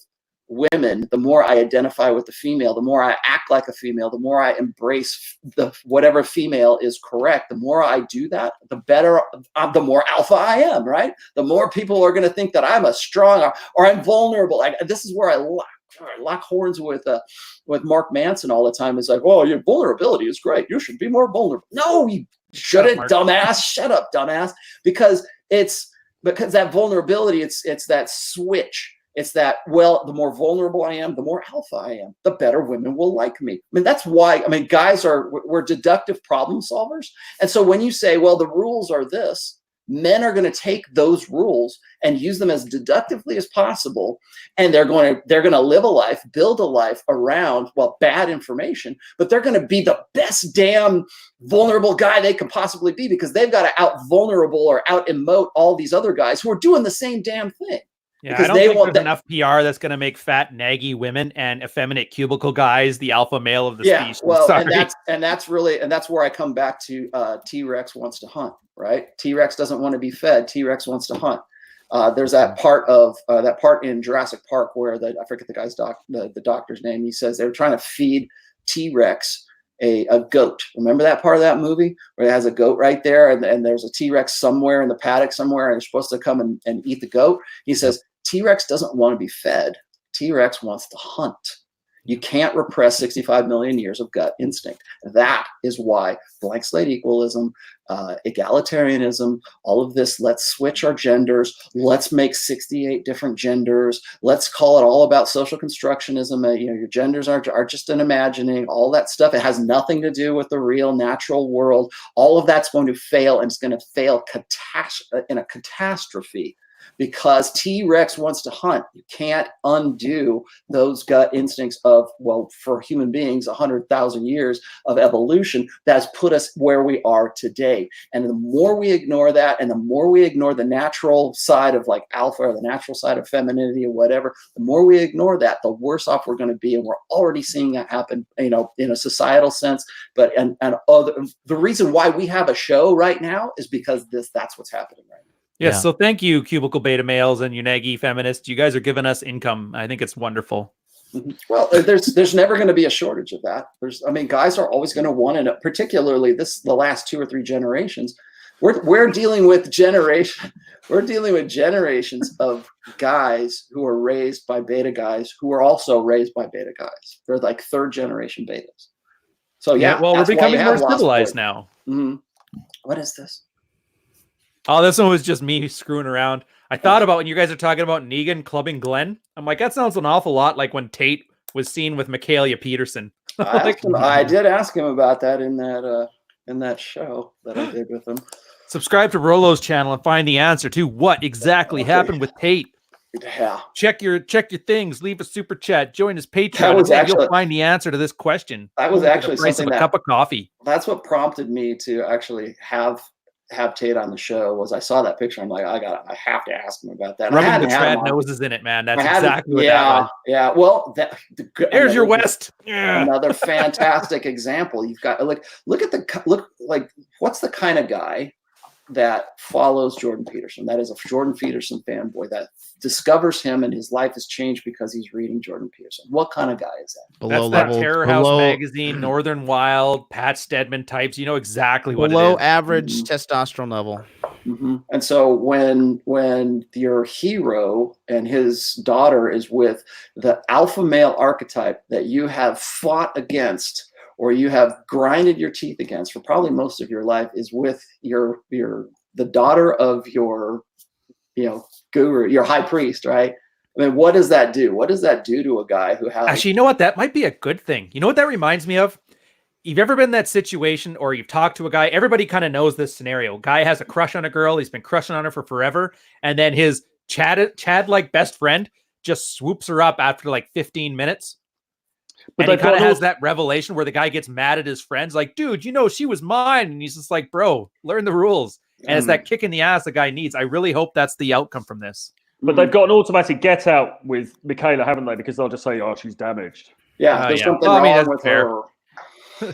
women, the more I identify with the female, the more I act like a female, the more I embrace the whatever female is correct, the more I do that, the better, the more alpha I am, right? The more people are going to think that I'm a strong or I'm vulnerable. Like, this is where I lock horns with Mark Manson all the time. It's like, oh, your vulnerability is great. You should be more vulnerable. No, you shouldn't, dumbass. Shut up, dumbass. Because that vulnerability, it's that switch. It's that, well, the more vulnerable I am, the more alpha I am, the better women will like me. I mean, that's why, guys we're deductive problem solvers. And so when you say, well, the rules are this, men are going to take those rules and use them as deductively as possible. And they're going to live a life, build a life around, well, bad information, but they're going to be the best damn vulnerable guy they can possibly be, because they've got to out vulnerable or out emote all these other guys who are doing the same damn thing. Yeah, I don't think there's enough PR that's going to make fat, naggy women and effeminate cubicle guys the alpha male of the species. Well, and that's where I come back to T-Rex wants to hunt, right? T-Rex doesn't want to be fed. T-Rex wants to hunt. There's that part in Jurassic Park where I forget the guy's the doctor's name. He says they were trying to feed T-Rex a goat. Remember that part of that movie where it has a goat right there, and there's a T-Rex somewhere in the paddock somewhere, and they're supposed to come and eat the goat. He says, T-Rex doesn't want to be fed. T-Rex wants to hunt. You can't repress 65 million years of gut instinct. That is why blank slate equalism, egalitarianism, all of this, let's switch our genders. Let's make 68 different genders. Let's call it all about social constructionism. Your genders are just an imagining, all that stuff. It has nothing to do with the real natural world. All of that's going to fail, and it's going to fail in a catastrophe. Because T-Rex wants to hunt. You can't undo those gut instincts of, well, for human beings, 100,000 years of evolution that's put us where we are today. And the more we ignore that, and the more we ignore the natural side of like alpha or the natural side of femininity or whatever, the more we ignore that, the worse off we're going to be. And we're already seeing that happen, in a societal sense. But the reason why we have a show right now is because that's what's happening right now. Yes, yeah. So thank you, cubicle beta males and Unagi feminists. You guys are giving us income. I think it's wonderful. Well, there's never going to be a shortage of that. Guys are always going to want to know, particularly the last 2 or 3 generations. We're dealing with generations of guys who are raised by beta guys who are also raised by beta guys. They're like 3rd generation betas. So yeah, well, we're becoming more civilized now. Mm-hmm. What is this? Oh, this one was just me screwing around. I thought about when you guys are talking about Negan clubbing Glenn. I'm like, that sounds an awful lot like when Tate was seen with Michaela Peterson. I did ask him about that in that show that I did with him. Subscribe to Rolo's channel and find the answer to what exactly happened with Tate. Yeah. Check your things. Leave a super chat. Join his Patreon. You'll find the answer to this question. That was actually something a cup of coffee. That's what prompted me to actually have Tate on the show. Was I saw that picture? I'm like, I have to ask him about that. Rubbing the trad noses in it, man. That's exactly what that was. Yeah. Well, there's your West. Another fantastic example. You've got look what's the kind of guy that follows Jordan Peterson? That is a Jordan Peterson fanboy that discovers him and his life has changed because he's reading Jordan Peterson. What kind of guy is that? That's that Terror House magazine, Northern Wild, Pat Stedman types. You know exactly what it is. Below average testosterone level. Mm-hmm. And so when your hero and his daughter is with the alpha male archetype that you have fought against, or you have grinded your teeth against for probably most of your life, is with the daughter of your guru, your high priest, right? I mean, what does that do? What does that do to a guy who has... Actually, you know what? That might be a good thing. You know what that reminds me of? You've ever been in that situation, or you've talked to a guy, everybody kind of knows this scenario. Guy has a crush on a girl. He's been crushing on her for forever. And then his Chad-like best friend just swoops her up after like 15 minutes. But he kind of has that revelation where the guy gets mad at his friends, like, dude, she was mine. And he's just like, bro, learn the rules. And it's that kick in the ass the guy needs. I really hope that's the outcome from this. But they've got an automatic get out with Michaela, haven't they? Because they'll just say, oh, she's damaged. Yeah, there's something wrong with her.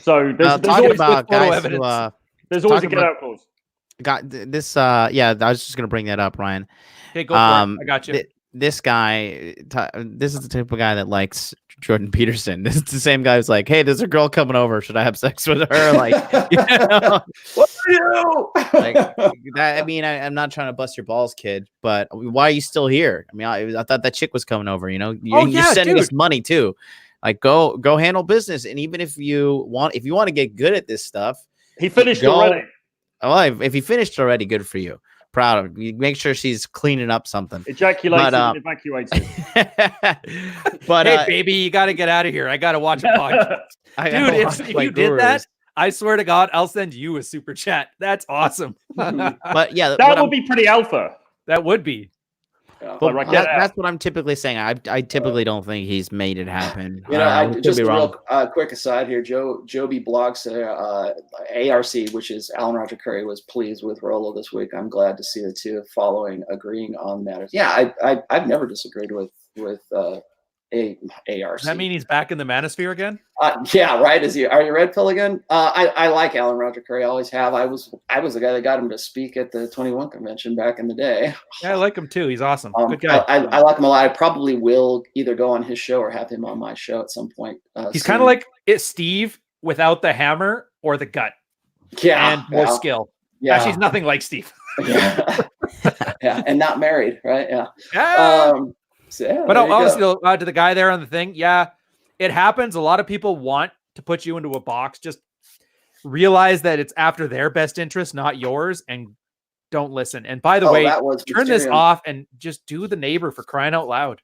So there's always about guys there's always a get out clause. Got this. I was just going to bring that up, Ryan. Okay, go for it. I got you. this guy, this is the type of guy that likes Jordan Peterson. This is the same guy who's like, hey, there's a girl coming over. Should I have sex with her? Like, you know, what are you? like that. I mean, I'm not trying to bust your balls, kid, but why are you still here? I mean, I thought that chick was coming over. You know, you're sending us money too. Like, go handle business. And even if you want to get good at this stuff, he finished already. Well, if he finished already, good for you. Proud of you. Make sure she's cleaning up something. Ejaculated and evacuated. But hey, baby, you got to get out of here. I got to watch a podcast. Dude, if you did that, I swear to God, I'll send you a super chat. That's awesome. But yeah, that would be pretty alpha. That would be. But that's what I'm typically saying. I typically don't think he's made it happen. You know, I just a real quick aside here. Joby Blog said ARC, which is Alan Roger Curry, was pleased with Rolo this week. I'm glad to see the two agreeing on matters. Yeah, I've never disagreed with ARC. Does that mean he's back in the manosphere again? Yeah, right. Are you red pill again? I like Alan Roger Curry. I always have. I was the guy that got him to speak at the 21 convention back in the day. Yeah, I like him too. He's awesome. Good guy. I like him a lot. I probably will either go on his show or have him on my show at some point. He's kind of like Steve without the hammer or the gut. Yeah, and more skill. Yeah, actually, he's nothing like Steve. Yeah, and not married, right? Yeah. So, yeah, but honestly, to the guy there on the thing, yeah, it happens. A lot of people want to put you into a box. Just realize that it's after their best interest, not yours, and don't listen. And by the way, turn this off and just do the neighbor, for crying out loud.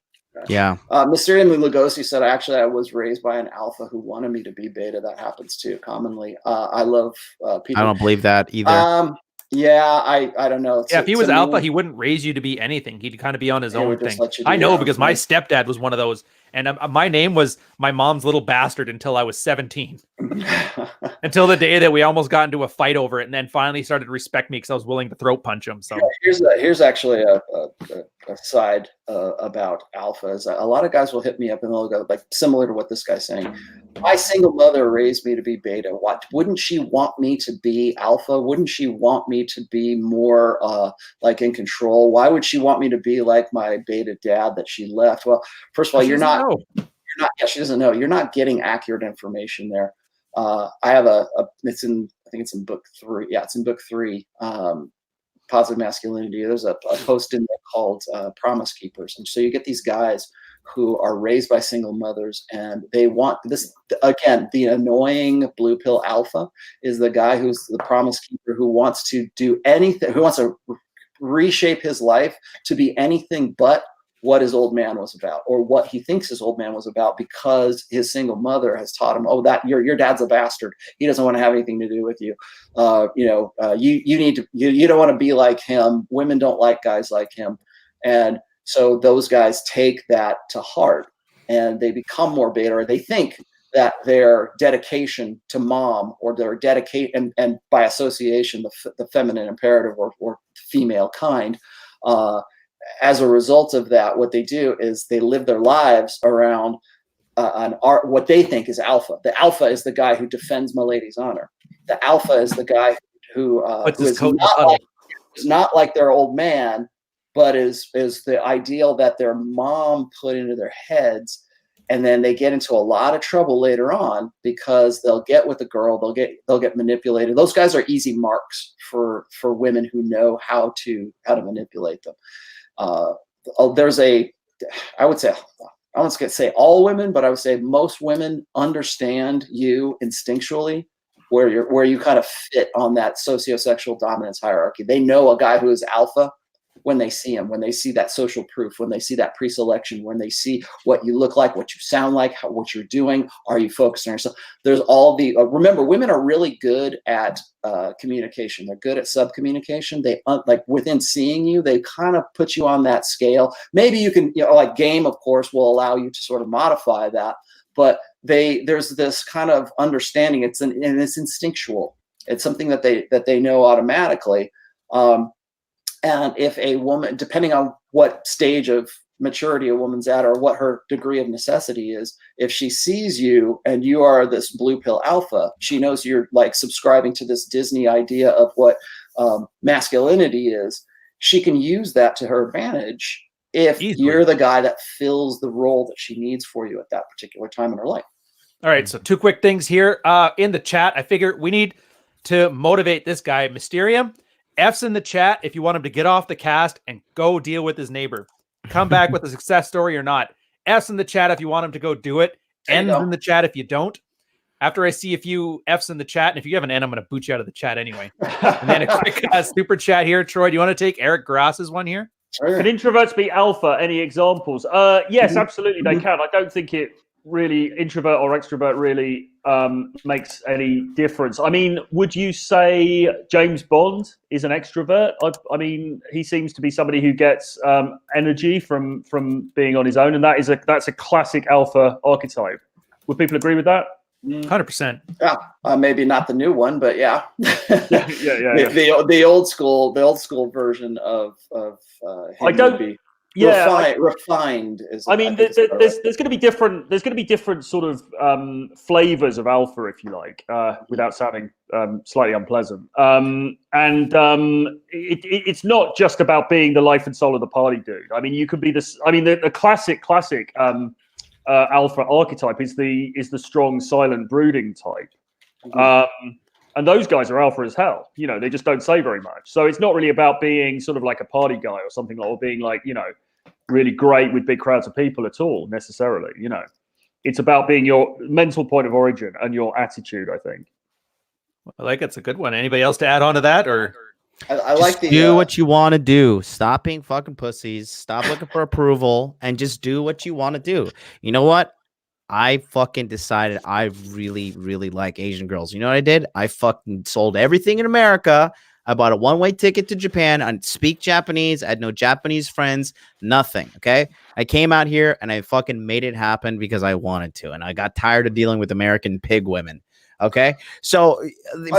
Yeah. Mysterium Lugosi said, actually, I was raised by an alpha who wanted me to be beta. That happens too commonly. I love people. I don't believe that either. Yeah, I don't know. If he was alpha, he wouldn't raise you to be anything. He'd kind of be on his own thing. I know because my stepdad was one of those. And my name was my mom's little bastard until I was 17. Until the day that we almost got into a fight over it, and then finally started to respect me because I was willing to throat punch him. So here's actually a side about alphas. A lot of guys will hit me up and they'll go like similar to what this guy's saying. My single mother raised me to be beta. What wouldn't she want me to be alpha? Wouldn't she want me to be more like in control? Why would she want me to be like my beta dad that she left? Well, first of all, you're not. Yeah, she doesn't know. You're not getting accurate information there. I have it's in, I think it's in book 3. Yeah, it's in book 3. Positive Masculinity. There's a post in there called Promise Keepers. And so you get these guys who are raised by single mothers, and they want this, again, the annoying blue pill alpha is the guy who's the promise keeper, who wants to do anything, who wants to reshape his life to be anything but what his old man was about, or what he thinks his old man was about, because his single mother has taught him, oh, that your dad's a bastard. He doesn't want to have anything to do with you. You need to, you don't want to be like him. Women don't like guys like him. And so those guys take that to heart and they become more beta, or they think that their dedication to mom, or their dedication, and by association, the feminine imperative or female kind, as a result of that, what they do is they live their lives around what they think is alpha. The alpha is the guy who defends my lady's honor. The alpha is the guy who is not like their old man, but is the ideal that their mom put into their heads. And then they get into a lot of trouble later on because they'll get with the girl, they'll get manipulated. Those guys are easy marks for women who know how to manipulate them. There's I would say, I won't say all women, but I would say most women understand you instinctually where you kind of fit on that sociosexual dominance hierarchy. They know a guy who is alpha when they see him, when they see that social proof, when they see that pre-selection, when they see what you look like, what you sound like, what you're doing, are you focused on yourself? There's all the, remember, women are really good at communication. They're good at sub-communication. They, like within seeing you, they kind of put you on that scale. Maybe you can, like game, of course, will allow you to sort of modify that, but there's this kind of understanding. It's instinctual. It's something that they know automatically. And if a woman, depending on what stage of maturity a woman's at or what her degree of necessity is, if she sees you and you are this blue pill alpha, she knows you're like subscribing to this Disney idea of what masculinity is. She can use that to her advantage if Easily. you're the guy that fills the role that she needs for you at that particular time in her life. All right, so 2 quick things here. In the chat, I figure we need to motivate this guy, Mysterium. F's in the chat if you want him to get off the cast and go deal with his neighbor. Come back with a success story or not. F's in the chat if you want him to go do it. N's in the chat if you don't. After I see a few F's in the chat, and if you have an N, I'm going to boot you out of the chat anyway. And then a quick super chat here. Troy, do you want to take Eric Grass's one here? Sure. Can introverts be alpha? Any examples? Yes, absolutely they can. I don't think it really, introvert or extrovert, really makes any difference. I mean, would you say James Bond is an extrovert? I mean, he seems to be somebody who gets energy from being on his own, and that's a classic alpha archetype. Would people agree with that? 100%. Yeah, maybe not the new one, but yeah. Yeah. The old school version of him would be refined. I mean, there's going to be different. There's going to be different sort of flavors of alpha, if you like, without sounding slightly unpleasant. It's not just about being the life and soul of the party, dude. I mean, you could be this. I mean, the classic alpha archetype is the strong, silent, brooding type. And those guys are alpha as hell. You know, they just don't say very much. So it's not really about being sort of like a party guy or something, or being like, you know, really great with big crowds of people at all necessarily. You know, it's about being your mental point of origin and your attitude, I think. I like it's a good one. Anybody else to add on to that? Or I like the do what you want to do. Stop being fucking pussies. Stop looking for approval and just do what you want to do. You know what? I fucking decided I really, really like Asian girls. You know what I did? I fucking sold everything in America. I bought a one-way ticket to Japan. I speak Japanese. I had no Japanese friends. Nothing. Okay. I came out here and I fucking made it happen because I wanted to. And I got tired of dealing with American pig women. Okay. So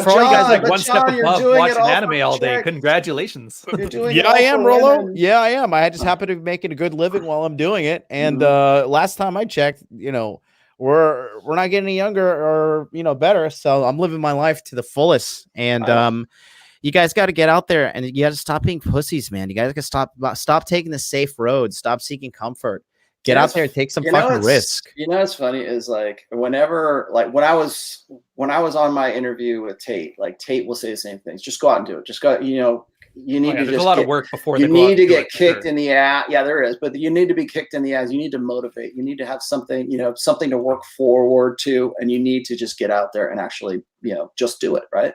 for all you guys like one step above watching anime all day, congratulations. Yeah, I am, Rolo. Yeah, I am. I just happen to be making a good living while I'm doing it. And last time I checked, you know, we're not getting any younger or, you know, better. So I'm living my life to the fullest. And you guys got to get out there and you got to stop being pussies, man. You guys got to stop taking the safe road. Stop seeking comfort. Get out there and take some fucking risk. You know what's funny is like whenever, like when I was on my interview with Tate, like Tate will say the same things. Just go out and do it. Just go. You know, you need to. There's a lot of work before you need to get kicked in the ass. Yeah, there is, but you need to be kicked in the ass. You need to motivate. You need to have something, you know, something to work forward to, and you need to just get out there and actually, you know, just do it. Right.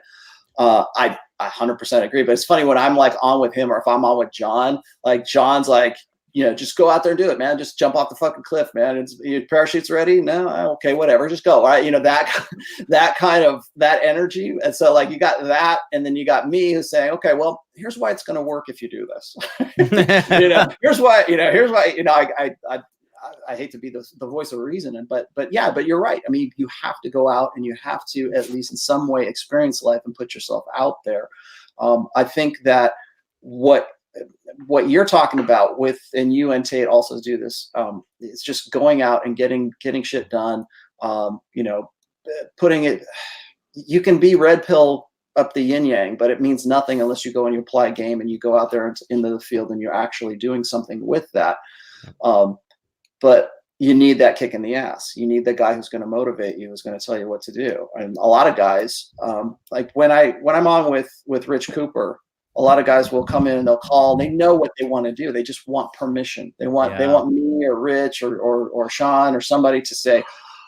I 100% agree. But it's funny when I'm like on with him or if I'm on with John, like John's like, you know, just go out there and do it, man. Just jump off the fucking cliff, man. Your parachute's ready? No, okay, whatever. Just go. All right, you know, that kind of that energy. And so like you got that, and then you got me who's saying, okay, well, here's why it's going to work if you do this. You know, here's why. You know, I hate to be the voice of reason, but you're right. I mean, you have to go out and you have to at least in some way experience life and put yourself out there. I think that what you're talking about with, and you and Tate also do this, it's just going out and getting shit done. You know, putting it, you can be red pill up the yin yang, but it means nothing unless you go and you apply game and you go out there into the field and you're actually doing something with that. But you need that kick in the ass. You need the guy who's going to motivate you, who's going to tell you what to do. And a lot of guys, like when I'm on with Rich Cooper, a lot of guys will come in and they'll call. And they know what they want to do. They just want permission. They want me or Rich or Sean or somebody to say,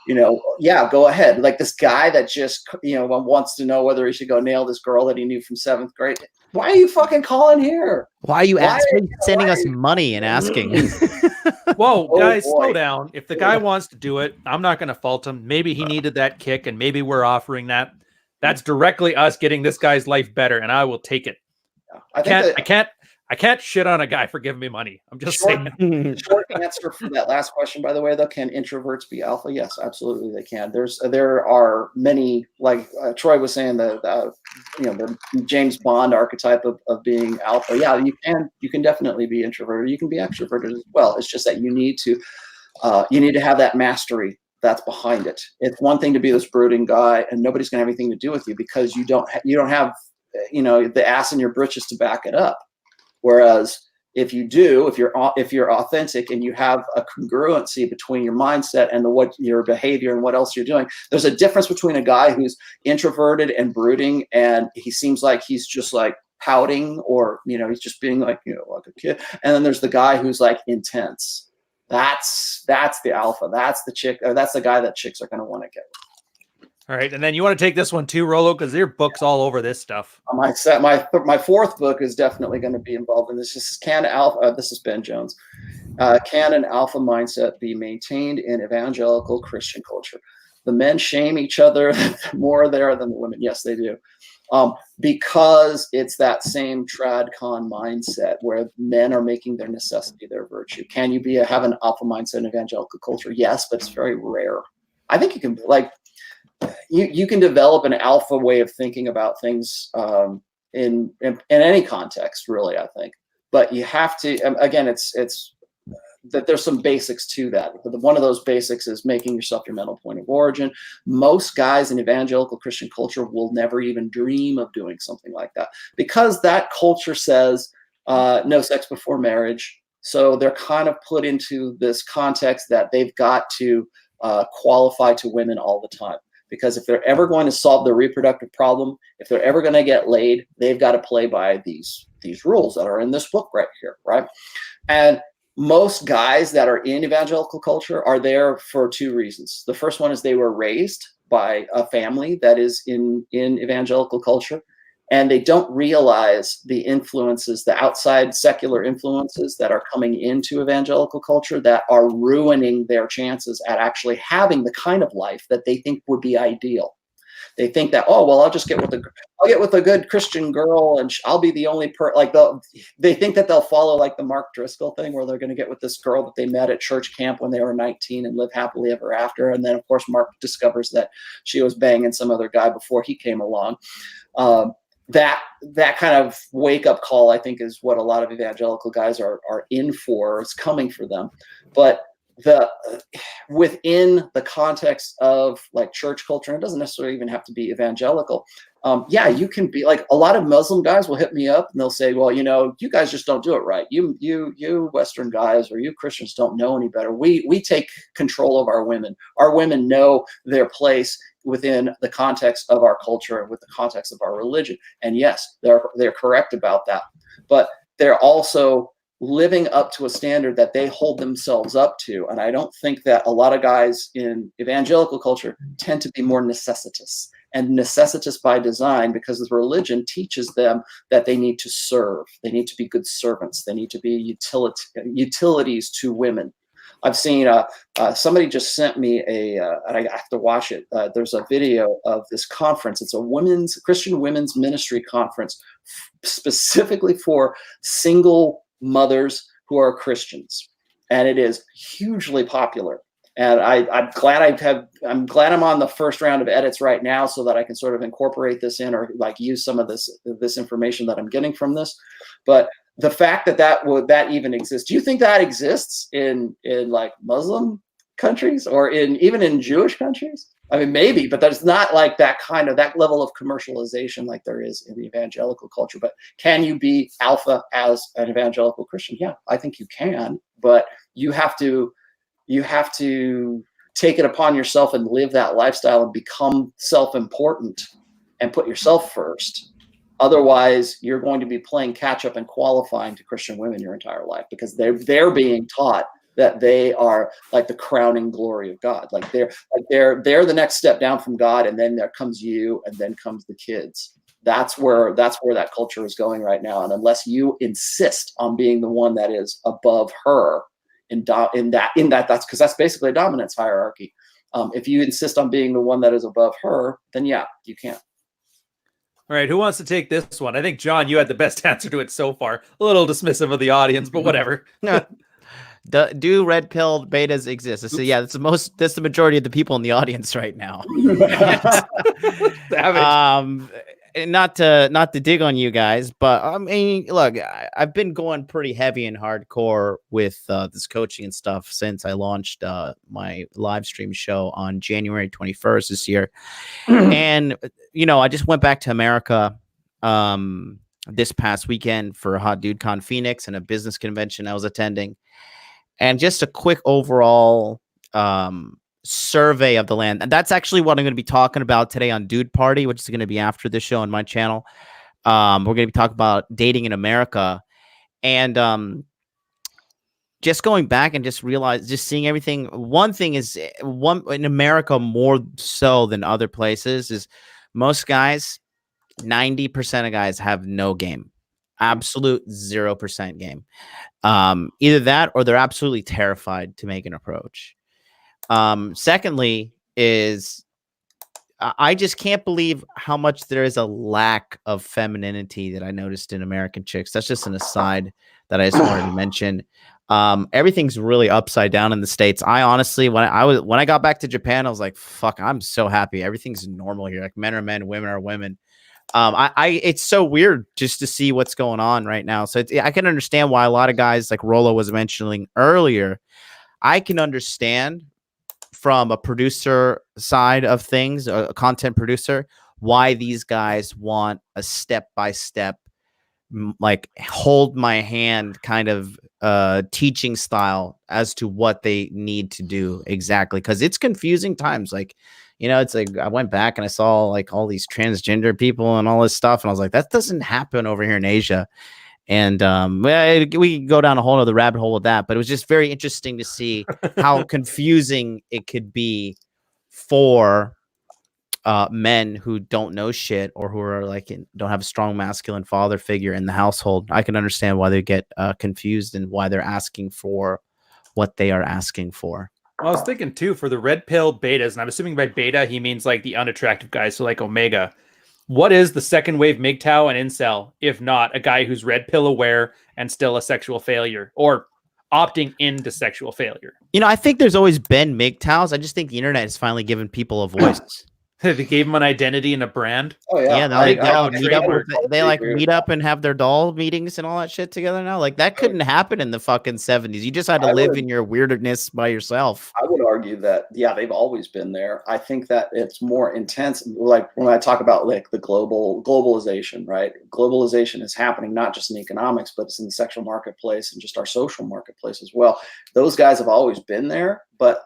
you know, yeah, go ahead. Like this guy that just, you know, wants to know whether he should go nail this girl that he knew from 7th grade. Why are you fucking calling here? Why are you sending us money and asking? Whoa, guys, slow down. If the guy wants to do it, I'm not going to fault him. Maybe he needed that kick, and maybe we're offering that. That's directly us getting this guy's life better, and I will take it. I can't shit on a guy for giving me money. I'm just saying. Short answer for that last question, by the way, though, can introverts be alpha? Yes, absolutely they can. There are many, like Troy was saying, the James Bond archetype of being alpha. Yeah, you can definitely be introverted. You can be extroverted as well. It's just that you need to have that mastery that's behind it. It's one thing to be this brooding guy, and nobody's gonna have anything to do with you because you don't have, you know, the ass in your britches to back it up. Whereas if you do, if you're authentic and you have a congruency between your mindset and what your behavior and what else you're doing, there's a difference between a guy who's introverted and brooding and he seems like he's just like pouting, or he's just being like like a kid, and then there's the guy who's like intense. That's the alpha. That's the chick, or that's the guy that chicks are going to want to get with. All right, and then you want to take this one too, Rolo, because your book's all over this stuff. My fourth book is definitely going to be involved in this. This is this is Ben Jones. Can an alpha mindset be maintained in evangelical Christian culture? The men shame each other more there than the women. Yes, they do. Because it's that same trad con mindset where men are making their necessity their virtue. Can you have an alpha mindset in evangelical culture? Yes, but it's very rare. I think you can you can develop an alpha way of thinking about things in any context, really, I think. But you have to, again, it's that there's some basics to that. One of those basics is making yourself your mental point of origin. Most guys in evangelical Christian culture will never even dream of doing something like that because that culture says no sex before marriage. So they're kind of put into this context that they've got to qualify to women all the time. Because if they're ever going to solve the reproductive problem, if they're ever going to get laid, they've got to play by these rules that are in this book right here, right? And most guys that are in evangelical culture are there for two reasons. The first one is they were raised by a family that is in evangelical culture, and they don't realize the influences, the outside secular influences that are coming into evangelical culture that are ruining their chances at actually having the kind of life that they think would be ideal. They think that, oh, well, I'll get with a good Christian girl and I'll be the only they think that they'll follow like the Mark Driscoll thing where they're going to get with this girl that they met at church camp when they were 19 and live happily ever after. And then of course, Mark discovers that she was banging some other guy before he came along. That kind of wake up call, I think, is what a lot of evangelical guys are in for. It's coming for them. But within the context of like church culture, and it doesn't necessarily even have to be evangelical. You can be like, a lot of Muslim guys will hit me up and they'll say, well, you guys just don't do it right. You Western guys or you Christians don't know any better. We take control of our women. Our women know their place within the context of our culture and with the context of our religion. And yes, they're correct about that. But they're also living up to a standard that they hold themselves up to. And I don't think that a lot of guys in evangelical culture tend to be more necessitous, and necessitous by design, because the religion teaches them that they need to serve. They need to be good servants. They need to be utilities to women. I've seen somebody just sent me and I have to watch it. There's a video of this conference. It's a Christian women's ministry conference specifically for single mothers who are Christians, and it is hugely popular. And I'm glad I'm on the first round of edits right now, so that I can sort of incorporate this in, or like use some of this information that I'm getting from this. But the fact that even exists, do you think that exists in like Muslim countries or even in Jewish countries? I mean, maybe, but there's not like that level of commercialization like there is in the evangelical culture. But can you be alpha as an evangelical Christian? Yeah, I think you can, but you have to take it upon yourself and live that lifestyle and become self-important and put yourself first. Otherwise, you're going to be playing catch up and qualifying to Christian women your entire life, because they're being taught that they are like the crowning glory of God. Like they're the next step down from God, and then there comes you, and then comes the kids. That's where that culture is going right now. And unless you insist on being the one that is above her, that's because that's basically a dominance hierarchy. If you insist on being the one that is above her, then yeah, you can't. All right, who wants to take this one? I think, John, you had the best answer to it so far. A little dismissive of the audience, but whatever. No. Do red pill betas exist? So yeah, that's the majority of the people in the audience right now. Not to dig on you guys, but I mean, look, I've been going pretty heavy and hardcore with this coaching and stuff since I launched my live stream show on January 21st this year. And I just went back to America this past weekend for Hot Dude Con Phoenix and a business convention I was attending. And just a quick overall survey of the land. And that's actually what I'm going to be talking about today on Dude Party, which is going to be after this show on my channel. We're going to be talking about dating in America. And just going back and just seeing everything. One thing is in America more so than other places is most guys, 90% of guys have no game, absolute 0% game. Either that or they're absolutely terrified to make an approach. Secondly is I just can't believe how much there is a lack of femininity that I noticed in American chicks. That's just an aside that I just wanted to mention. Everything's really upside down in the States. I honestly, when I got back to Japan, I was like, fuck, I'm so happy. Everything's normal here. Like men are men, women are women. It's so weird just to see what's going on right now. So I can understand why a lot of guys, like Rollo was mentioning earlier, I can understand from a producer side of things, a content producer, why these guys want a step-by-step, like hold my hand kind of teaching style as to what they need to do exactly. Because it's confusing times. Like, you know, it's like I went back and I saw like all these transgender people and all this stuff. And I was like, that doesn't happen over here in Asia. And we can go down a whole other rabbit hole with that. But it was just very interesting to see how confusing it could be for men who don't know shit or who are like don't have a strong masculine father figure in the household. I can understand why they get confused and why they're asking for what they are asking for. Well, I was thinking too for the red pill betas, and I'm assuming by beta he means like the unattractive guys, so like Omega. What is the second wave MGTOW and incel if not a guy who's red pill aware and still a sexual failure or opting into sexual failure? You know, I think there's always been MGTOWs. I just think the internet has finally given people a voice. They gave him an identity and a brand. Oh yeah, they meet up and have their doll meetings and all that shit together now. Like that couldn't happen in the fucking 70s. You just had to live in your weirdness by yourself. I would argue that they've always been there. I think that it's more intense. Like when I talk about like the globalization, right? Globalization is happening not just in economics, but it's in the sexual marketplace and just our social marketplace as well. Those guys have always been there, but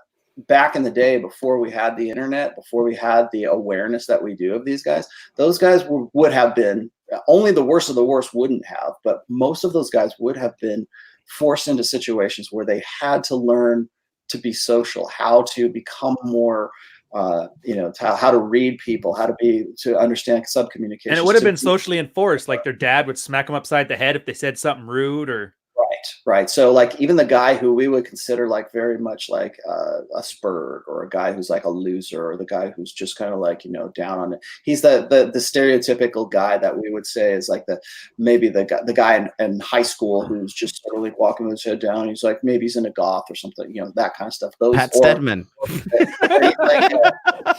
back in the day, before we had the internet, before we had the awareness that we do of these guys, those guys would have been, only the worst of the worst wouldn't have, but most of those guys would have been forced into situations where they had to learn to be social, how to become more, how to read people, to understand subcommunication. And it would have been socially enforced. Like their dad would smack them upside the head if they said something rude or. Right. So like even the guy who we would consider like very much like a spurg or a guy who's like a loser or the guy who's just kind of like, you know, down on it. He's the stereotypical guy that we would say is like the guy in high school who's just sort of like walking with his head down. He's like, maybe he's in a goth or something, you know, that kind of stuff. Pat Stedman.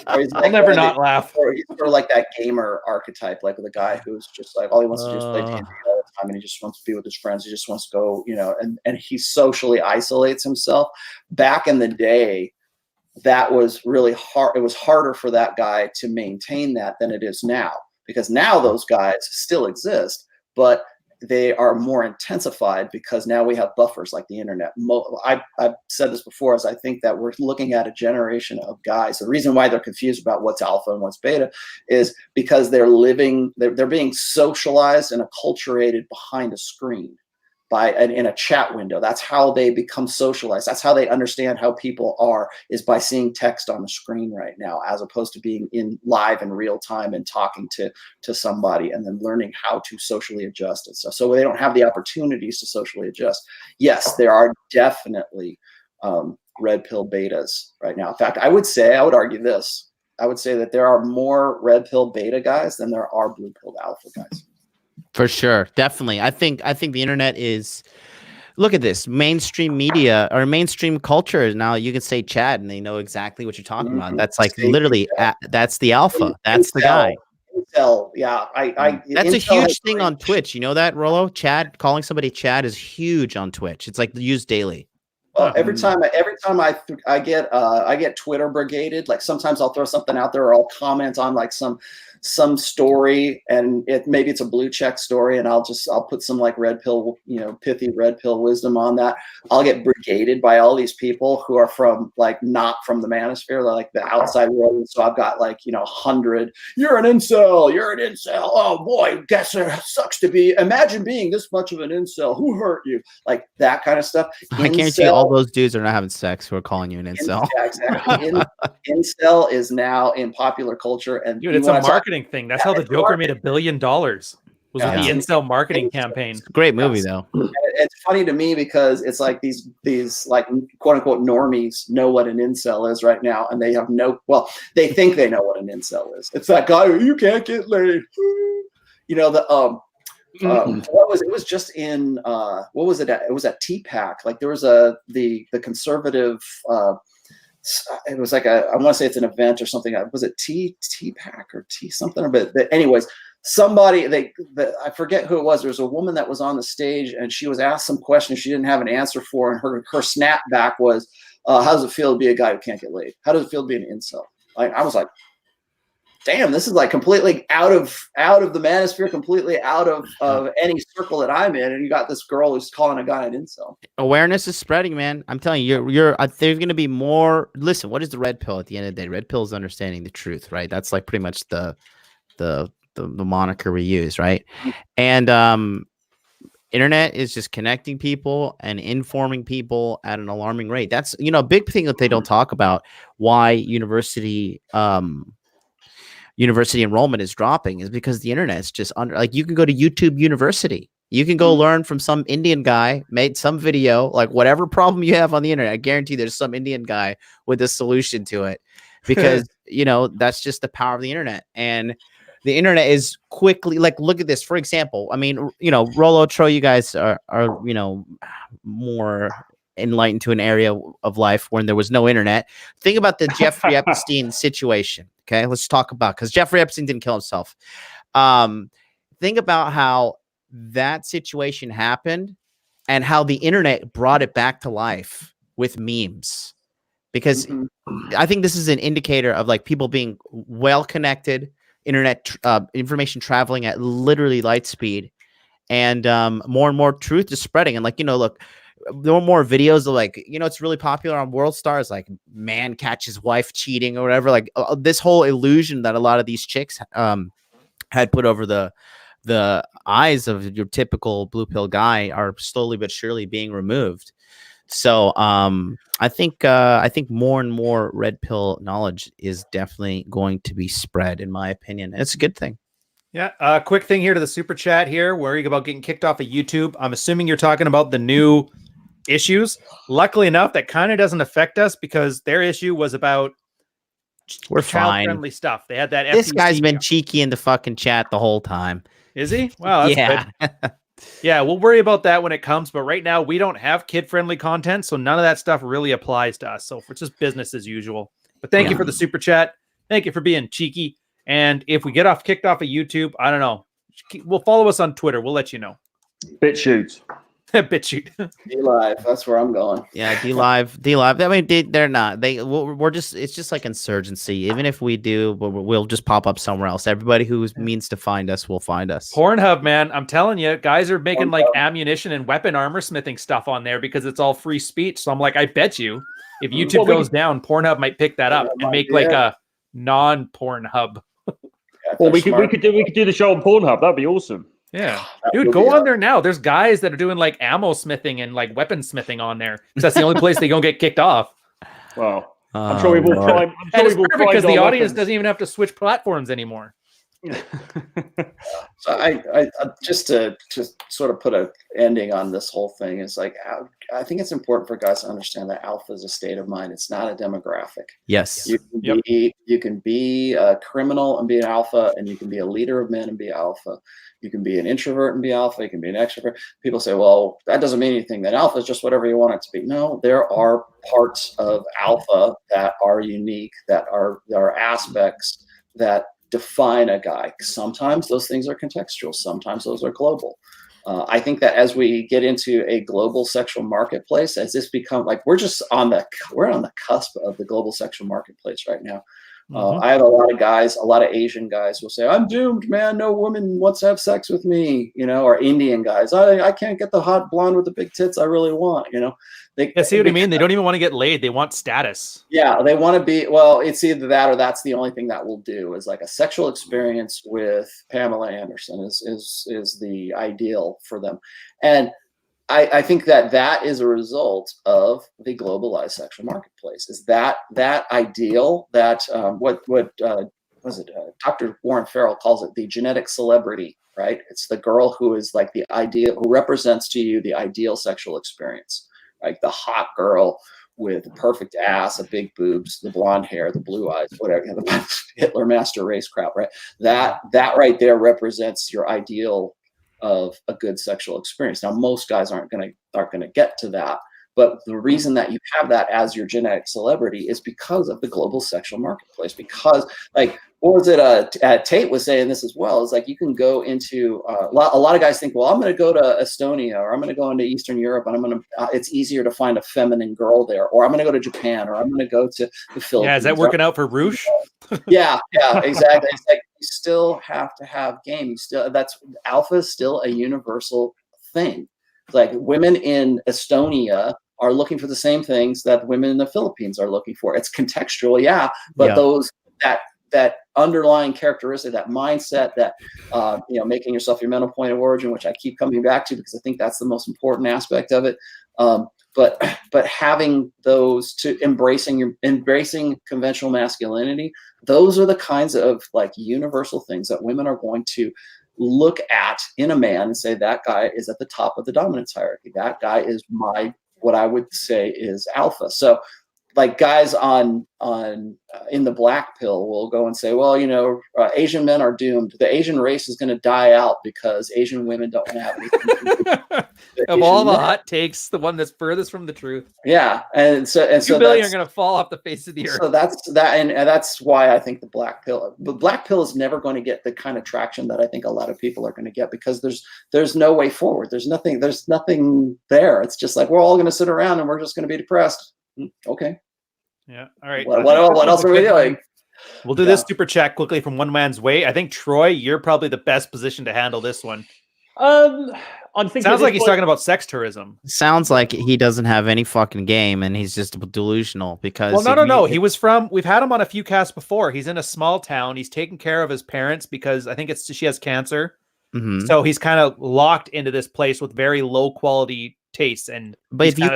I'll never not laugh. Or he's sort of like that gamer archetype, like the guy who's just like all he wants to do is play D&D all the time and he just wants to be with his friends. He just wants to go, you know, and he socially isolates himself. Back in the day, that was really hard. It was harder for that guy to maintain that than it is now, because now those guys still exist, but they are more intensified because now we have buffers like the internet. I've said this before, is I think that we're looking at a generation of guys. The reason why they're confused about what's alpha and what's beta is because they're being socialized and acculturated behind a screen. In a chat window. That's how they become socialized. That's how they understand how people are, is by seeing text on the screen right now, as opposed to being in live in real time and talking to somebody and then learning how to socially adjust and stuff. So they don't have the opportunities to socially adjust. Yes, there are definitely red pill betas right now. In fact, I would argue this. I would say that there are more red pill beta guys than there are blue pill alpha guys. For sure. Definitely. I think the internet is, look at this, mainstream media or mainstream culture. Now you can say Chad and they know exactly what you're talking about. That's like literally, that's the alpha. That's the guy. Intel, yeah. That's a huge thing on Twitch. You know that, Rollo? Chad, calling somebody Chad is huge on Twitch. It's like used daily. Well, every time I get Twitter brigaded, like sometimes I'll throw something out there or I'll comment on like some some story, and maybe it's a blue check story, and I'll put some like red pill, pithy red pill wisdom on that. I'll get brigaded by all these people who are from like not from the manosphere, like the outside world. And so I've got like 100. You're an incel. You're an incel. Oh boy, guess it sucks to be. Imagine being this much of an incel. Who hurt you? Like that kind of stuff. I guarantee you all those dudes are not having sex who are calling you an incel. Yeah, exactly. Incel is now in popular culture, and dude, it's a marketing thing. That's how the Joker made $1 billion. Was with the incel marketing campaign. Great movie though. It's funny to me because it's like these like quote unquote normies know what an incel is right now, and they have they think they know what an incel is. It's that guy who you can't get laid. It was just in what was it? It was at TPAC. Like there was the conservative. It was like I want to say it's an event or something. Was it TPAC or T something? But anyways, somebody I forget who it was. There was a woman that was on the stage, and she was asked some questions she didn't have an answer for, and her snapback was, "How does it feel to be a guy who can't get laid? How does it feel to be an incel?" I was like, damn, this is like completely out of the manosphere, completely out of any circle that I'm in. And you got this girl who's calling a guy an incel. Awareness is spreading, man. I'm telling you, there's going to be more. Listen, what is the red pill at the end of the day? Red pill is understanding the truth, right? That's like pretty much the moniker we use, right? And internet is just connecting people and informing people at an alarming rate. That's, a big thing that they don't talk about, why university enrollment is dropping, is because the internet is just you can go to YouTube University. You can go learn from some Indian guy, made some video, like whatever problem you have on the internet. I guarantee there's some Indian guy with a solution to it, because, that's just the power of the internet. And the internet is quickly, like, look at this. For example, I mean, Rollo, Tro, you guys are more enlightened to an area of life when there was no internet. Think about the Jeffrey Epstein situation. Okay, let's talk about, because Jeffrey Epstein didn't kill himself. Think about how that situation happened and how the internet brought it back to life with memes. Because I think this is an indicator of like people being well connected, internet information traveling at literally light speed, and more and more truth is spreading. And like, look, there were more videos of like, it's really popular on World Stars, like man catches wife cheating or whatever. Like this whole illusion that a lot of these chicks had put over the eyes of your typical blue pill guy are slowly but surely being removed. So I think more and more red pill knowledge is definitely going to be spread, in my opinion. And it's a good thing. Yeah. Quick thing here to the super chat here, worrying about getting kicked off of YouTube. I'm assuming you're talking about the new issues. Luckily enough, that kind of doesn't affect us, because their issue was about child-friendly stuff. They had that. This FTC guy's been cheeky in the fucking chat the whole time. Is he? Wow, that's good. Yeah, we'll worry about that when it comes. But right now, we don't have kid-friendly content, so none of that stuff really applies to us. So it's just business as usual. But thank you for the super chat. Thank you for being cheeky. And if we get kicked off of YouTube, I don't know. We'll follow us on Twitter. We'll let you know. BitChute. BitChute. D-Live. That's where I'm going. Yeah, D-Live. I mean, they're not. We're just. It's just like insurgency. Even if we do, we'll just pop up somewhere else. Everybody who means to find us will find us. Pornhub, man. I'm telling you, guys are making like ammunition and weapon armor smithing stuff on there because it's all free speech. So I'm like, I bet you, if YouTube goes down, Pornhub might pick that up and make like a non-Pornhub. Well, we could do the show on Pornhub. That'd be awesome. Yeah, dude, go on there now. There's guys that are doing like ammo smithing and like weapon smithing on there. That's the only place they don't get kicked off. Well, I'm sure we will find. And it's perfect because the audience doesn't even have to switch platforms anymore. So I just to sort of put an ending on this whole thing is like, I think it's important for guys to understand that alpha is a state of mind. It's not a demographic. Yes. You can be a criminal and be an alpha, and you can be a leader of men and be alpha. You can be an introvert and be alpha. You can be an extrovert. People say, well, that doesn't mean anything. That alpha is just whatever you want it to be. No, there are parts of alpha that are unique, there are aspects that define a guy. Sometimes those things are contextual. Sometimes those are global. I think that as we get into a global sexual marketplace, as this become like we're on the cusp of the global sexual marketplace right now. I have a lot of guys, a lot of Asian guys will say, I'm doomed, man. No woman wants to have sex with me, or Indian guys. I can't get the hot blonde with the big tits I really want, They see what I mean? They don't even want to get laid. They want status. Yeah, they want to be, well, it's either that or that's the only thing that will do is like a sexual experience with Pamela Anderson is the ideal for them. And I think that is a result of the globalized sexual marketplace. Is that ideal? That what was it? Dr. Warren Farrell calls it the genetic celebrity, right? It's the girl who is like the ideal, who represents to you the ideal sexual experience, like the hot girl with the perfect ass, the big boobs, the blonde hair, the blue eyes, whatever, the Hitler master race crap, right? That right there represents your ideal of a good sexual experience. Now, most guys aren't going to get to that, but the reason that you have that as your genetic celebrity is because of the global sexual marketplace. Because, like, what was it? Tate was saying this as well. Is like you can go into a lot of guys think, well, I'm going to go to Estonia or I'm going to go into Eastern Europe and it's easier to find a feminine girl there, or I'm going to go to Japan, or I'm going to go to the Philippines. Yeah, is that working out for Roosh? Yeah, exactly. It's like you still have to have game. Alpha is still a universal thing. Like women in Estonia are looking for the same things that women in the Philippines are looking for. It's contextual, but those that underlying characteristic, that mindset, that making yourself your mental point of origin, which I keep coming back to because I think that's the most important aspect of it. But having those, to embracing conventional masculinity, those are the kinds of like universal things that women are going to look at in a man and say, that guy is at the top of the dominance hierarchy. That guy is what I would say is alpha. So like guys in the black pill will go and say, well, Asian men are doomed. The Asian race is going to die out because Asian women don't have anything. Of all the hot takes, the one that's furthest from the truth. Yeah, and so 2 billion are going to fall off the face of the earth. So that's why I think the black pill is never going to get the kind of traction that I think a lot of people are going to get, because there's no way forward. There's nothing there. It's just like we're all going to sit around and we're just going to be depressed. Okay. Yeah. All right. What else are we doing? We'll do this super chat quickly from One Man's Way. I think Troy, you're probably the best position to handle this one. I'm thinking. Sounds like he's talking about sex tourism. Sounds like he doesn't have any fucking game and he's just delusional because. Well, no. We've had him on a few casts before. He's in a small town. He's taking care of his parents because I think she has cancer. Mm-hmm. So he's kind of locked into this place with very low quality tastes. But if you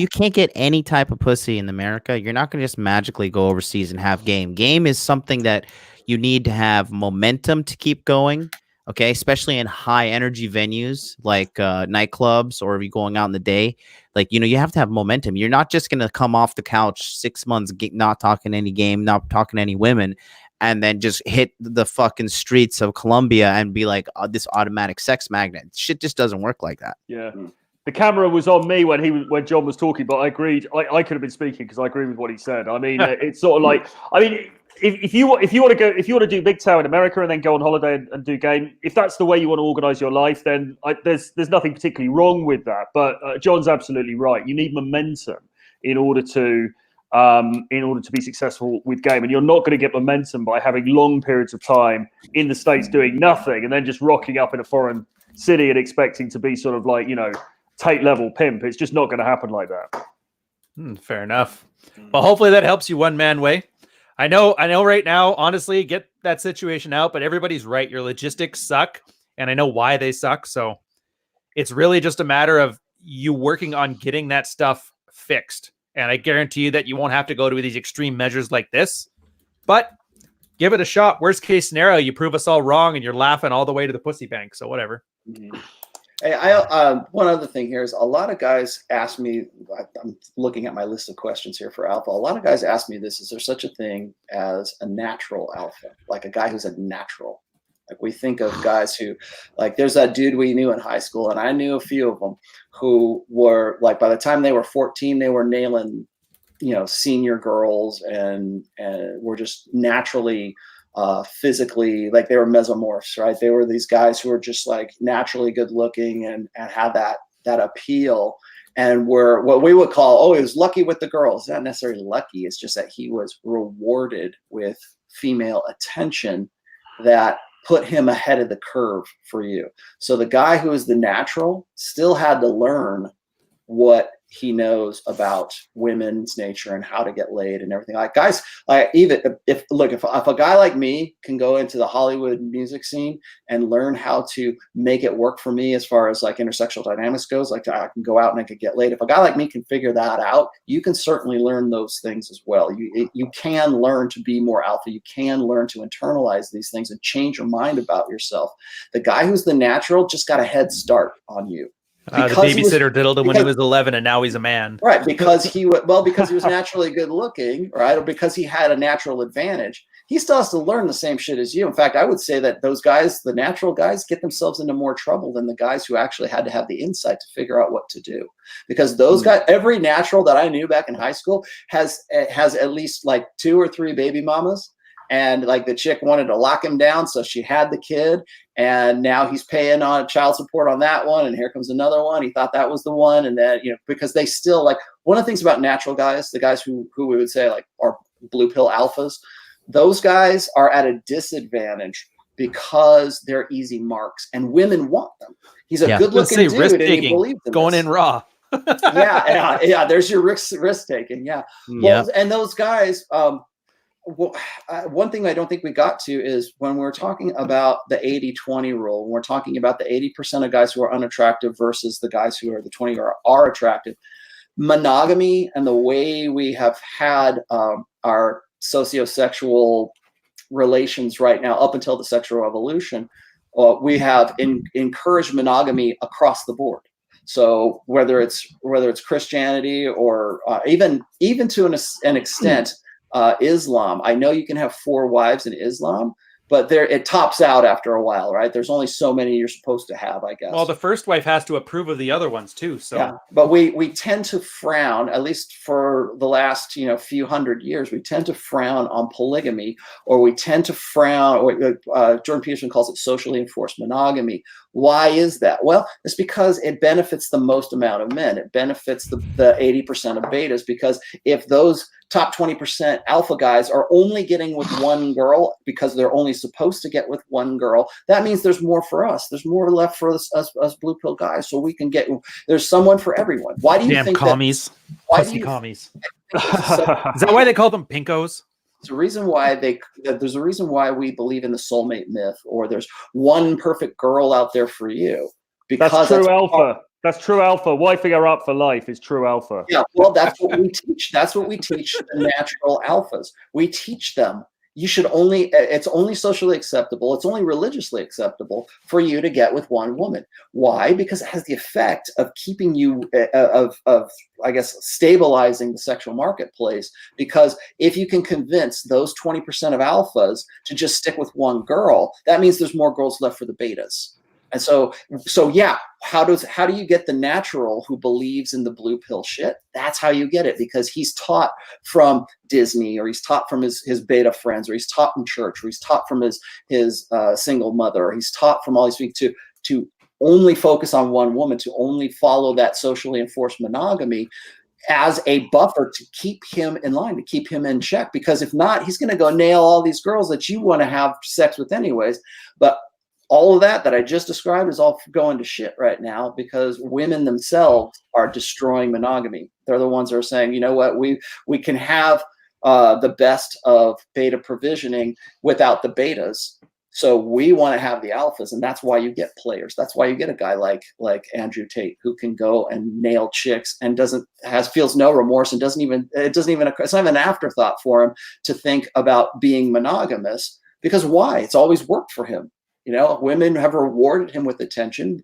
can't get any type of pussy in America, you're not going to just magically go overseas and have game. Game is something that you need to have momentum to keep going. Okay, especially in high energy venues like nightclubs, or if you're going out in the day, like, you have to have momentum. You're not just going to come off the couch 6 months, not talking any game, not talking to any women, and then just hit the fucking streets of Colombia and be like this automatic sex magnet. Shit just doesn't work like that. Yeah. The camera was on me when John was talking, but I agreed. I could have been speaking because I agree with what he said. I mean, it's sort of like, if you want to do big town in America and then go on holiday and do game, if that's the way you want to organize your life, then there's nothing particularly wrong with that. But John's absolutely right. You need momentum in order to be successful with game, and you're not going to get momentum by having long periods of time in the States doing nothing and then just rocking up in a foreign city and expecting to be sort of like Tate level pimp. It's just not going to happen like that. Fair enough. Well, hopefully that helps you, One Man Way. I know right now, honestly, get that situation out, but everybody's right. Your logistics suck, and I know why they suck. So it's really just a matter of you working on getting that stuff fixed. And I guarantee you that you won't have to go to these extreme measures like this, but give it a shot. Worst case scenario, you prove us all wrong and you're laughing all the way to the pussy bank. So whatever. Mm-hmm. Hey, one other thing here is a lot of guys ask me, I'm looking at my list of questions here for alpha. A lot of guys ask me this, is there such a thing as a natural alpha? Like a guy who's a natural. Like we think of guys who, like there's that dude we knew in high school, and I knew a few of them who were like, by the time they were 14, they were nailing, senior girls and were just naturally physically, like they were mesomorphs, right? They were these guys who were just like naturally good looking and had that appeal. and were what we would call, oh, he was lucky with the girls. Not necessarily lucky. It's just that he was rewarded with female attention that put him ahead of the curve for you. So the guy who is the natural still had to learn what he knows about women's nature and how to get laid and everything. Like guys, like even if a guy like me can go into the Hollywood music scene and learn how to make it work for me as far as like intersexual dynamics goes, like I can go out and I could get laid. If a guy like me can figure that out, you can certainly learn those things as well. You can learn to be more alpha. You can learn to internalize these things and change your mind about yourself. The guy who's the natural just got a head start on you. The babysitter diddled him when he was 11 and now he's a man. Right, because he was naturally good looking, right? Or because he had a natural advantage. He still has to learn the same shit as you. In fact, I would say that those guys, the natural guys, get themselves into more trouble than the guys who actually had to have the insight to figure out what to do. Because those guys, every natural that I knew back in high school has at least like 2 or 3 baby mamas. And like the chick wanted to lock him down, so she had the kid, and now he's paying on child support on that one, and here comes another one. He thought that was the one, and then because they still like one of the things about natural guys, the guys who we would say like are blue pill alphas, those guys are at a disadvantage because they're easy marks, and women want them. He's a good-looking dude, and he believes in going this. in raw. yeah. There's your risk taking. Yeah. Well, and those guys. One thing I don't think we got to is when we're talking about the 80-20 rule, when we're talking about the 80% of guys who are unattractive versus the guys who are the 20 are attractive, monogamy and the way we have had our sociosexual relations right now up until the sexual revolution, we have encouraged monogamy across the board. So whether it's Christianity or even to an extent, Islam. I know you can have 4 wives in Islam, but it tops out after a while, right? There's only so many you're supposed to have, I guess. Well, the first wife has to approve of the other ones too. So yeah, but we tend to frown, at least for the last few hundred years, we tend to frown on polygamy, or we tend to frown. Jordan Peterson calls it socially enforced monogamy. Why is that? Well, it's because it benefits the most amount of men. It benefits the 80% of betas, because if those top 20% alpha guys are only getting with one girl because they're only supposed to get with one girl, that means there's more for us. There's more left for us blue pill guys, so we can get. There's someone for everyone. Why do you think commies? Pussy commies. Is that why they call them pinkos? There's a reason why we believe in the soulmate myth, or there's one perfect girl out there for you. Because that's true alpha. That's true alpha. Wifing her up for life is true alpha. Yeah, well, that's what we teach. That's what we teach the natural alphas. We teach them it's only socially acceptable, it's only religiously acceptable for you to get with one woman. Why? Because it has the effect of keeping you I guess stabilizing the sexual marketplace. Because if you can convince those 20% of alphas to just stick with one girl, that means there's more girls left for the betas. And so yeah, how do you get the natural who believes in the blue pill shit? That's how you get it, because he's taught from Disney, or he's taught from his beta friends, or he's taught from church, or he's taught from his single mother, or he's taught from all these things to only focus on one woman, to only follow that socially enforced monogamy as a buffer to keep him in line, to keep him in check. Because if not, he's going to go nail all these girls that you want to have sex with anyways. But all of that I just described is all going to shit right now, because women themselves are destroying monogamy. They're the ones that are saying, you know what, we can have the best of beta provisioning without the betas. So we want to have the alphas, and that's why you get players. That's why you get a guy like Andrew Tate, who can go and nail chicks and feels no remorse, and it's not even an afterthought for him to think about being monogamous. Because why? It's always worked for him. Women have rewarded him with attention.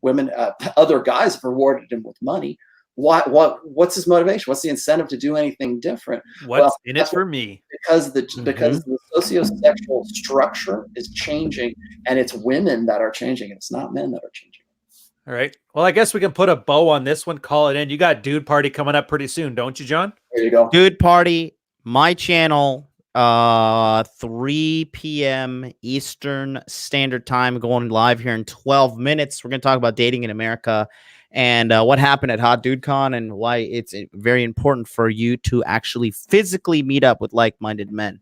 Other guys have rewarded him with money. What's his motivation? What's the incentive to do anything different? What's in it for me? Because the sociosexual structure is changing, and it's women that are changing, and it's not men that are changing. All right. Well, I guess we can put a bow on this one. Call it in. You got Dude Party coming up pretty soon, don't you, John? There you go. Dude Party, my channel. 3 p.m. Eastern Standard Time, going live here in 12 minutes. We're going to talk about dating in America and what happened at Hot Dude Con and why it's very important for you to actually physically meet up with like-minded men.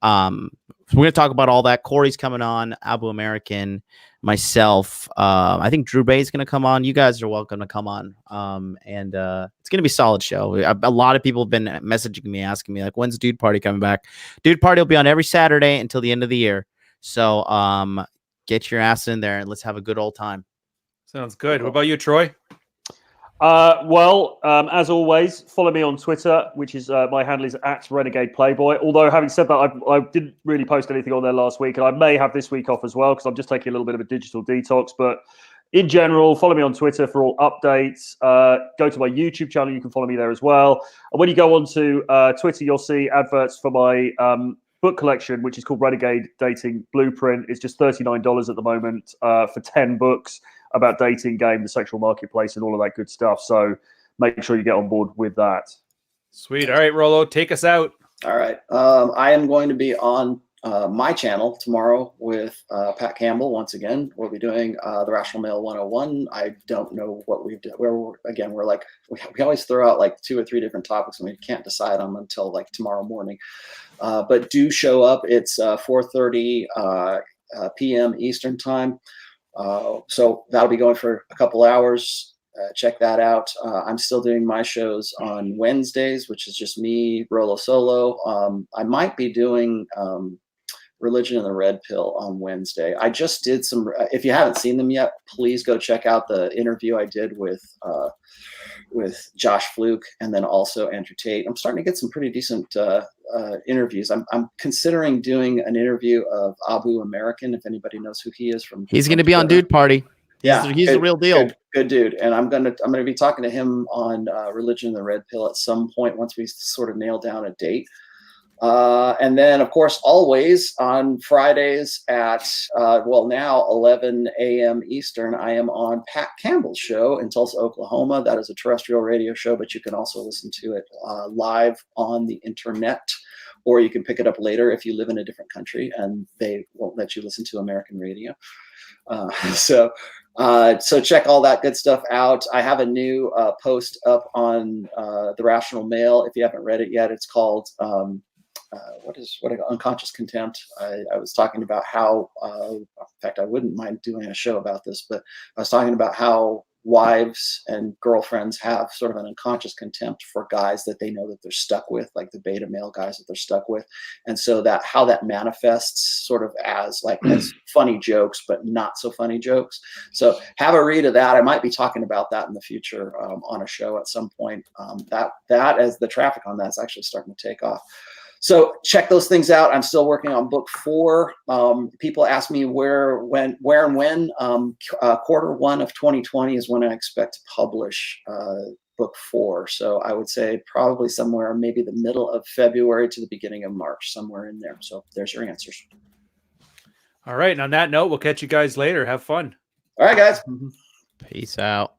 So we're going to talk about all that. Corey's coming on, Abu American, myself. I think Drew Bay's going to come on. You guys are welcome to come on. And it's going to be a solid show. A lot of people have been messaging me, asking me, like, when's Dude Party coming back? Dude Party will be on every Saturday until the end of the year. So get your ass in there and let's have a good old time. Sounds good. What about you, Troy? As always, follow me on Twitter, which is my handle is @RenegadePlayboy. Although, having said that, I didn't really post anything on there last week, and I may have this week off as well because I'm just taking a little bit of a digital detox. But in general, follow me on Twitter for all updates. Go to my YouTube channel; you can follow me there as well. And when you go onto Twitter, you'll see adverts for my book collection, which is called Renegade Dating Blueprint. It's just $39 at the moment for 10 books about dating game, the sexual marketplace, and all of that good stuff. So make sure you get on board with that. Sweet. All right, Rollo, take us out. All right. I am going to be on my channel tomorrow with Pat Campbell. Once again, we'll be doing the Rational Male 101. I don't know what we've done. We're like, we always throw out like 2 or 3 different topics and we can't decide on them until like tomorrow morning. But do show up. It's 4:30 p.m. Eastern time. So that'll be going for a couple hours. Check that out. I'm still doing my shows on Wednesdays, which is just me, Rollo Solo. I might be doing Religion and the Red Pill on Wednesday. I just did some, if you haven't seen them yet, please go check out the interview I did with Josh Fluke and then also Andrew Tate. I'm starting to get some pretty decent interviews. I'm considering doing an interview of Abu American, if anybody knows who he is from. He's going to be on Dude Party. He's the real deal. Good dude. And I'm gonna be talking to him on Religion and the Red Pill at some point once we sort of nail down a date. And then, of course, always on Fridays at, now 11 a.m. Eastern, I am on Pat Campbell's show in Tulsa, Oklahoma. That is a terrestrial radio show, but you can also listen to it live on the internet, or you can pick it up later if you live in a different country and they won't let you listen to American radio. So check all that good stuff out. I have a new post up on The Rational Male. If you haven't read it yet, it's called Unconscious Contempt. I was talking about how, in fact, I wouldn't mind doing a show about this, but I was talking about how wives and girlfriends have sort of an unconscious contempt for guys that they know that they're stuck with, like the beta male guys that they're stuck with. And so that how that manifests sort of as funny jokes, but not so funny jokes. So have a read of that. I might be talking about that in the future on a show at some point. That as the traffic on that's actually starting to take off. So check those things out. I'm still working on book 4. People ask me where and when. Quarter 1 of 2020 is when I expect to publish book 4. So I would say probably somewhere maybe the middle of February to the beginning of March, somewhere in there. So there's your answers. All right. And on that note, we'll catch you guys later. Have fun. All right, guys. Peace out.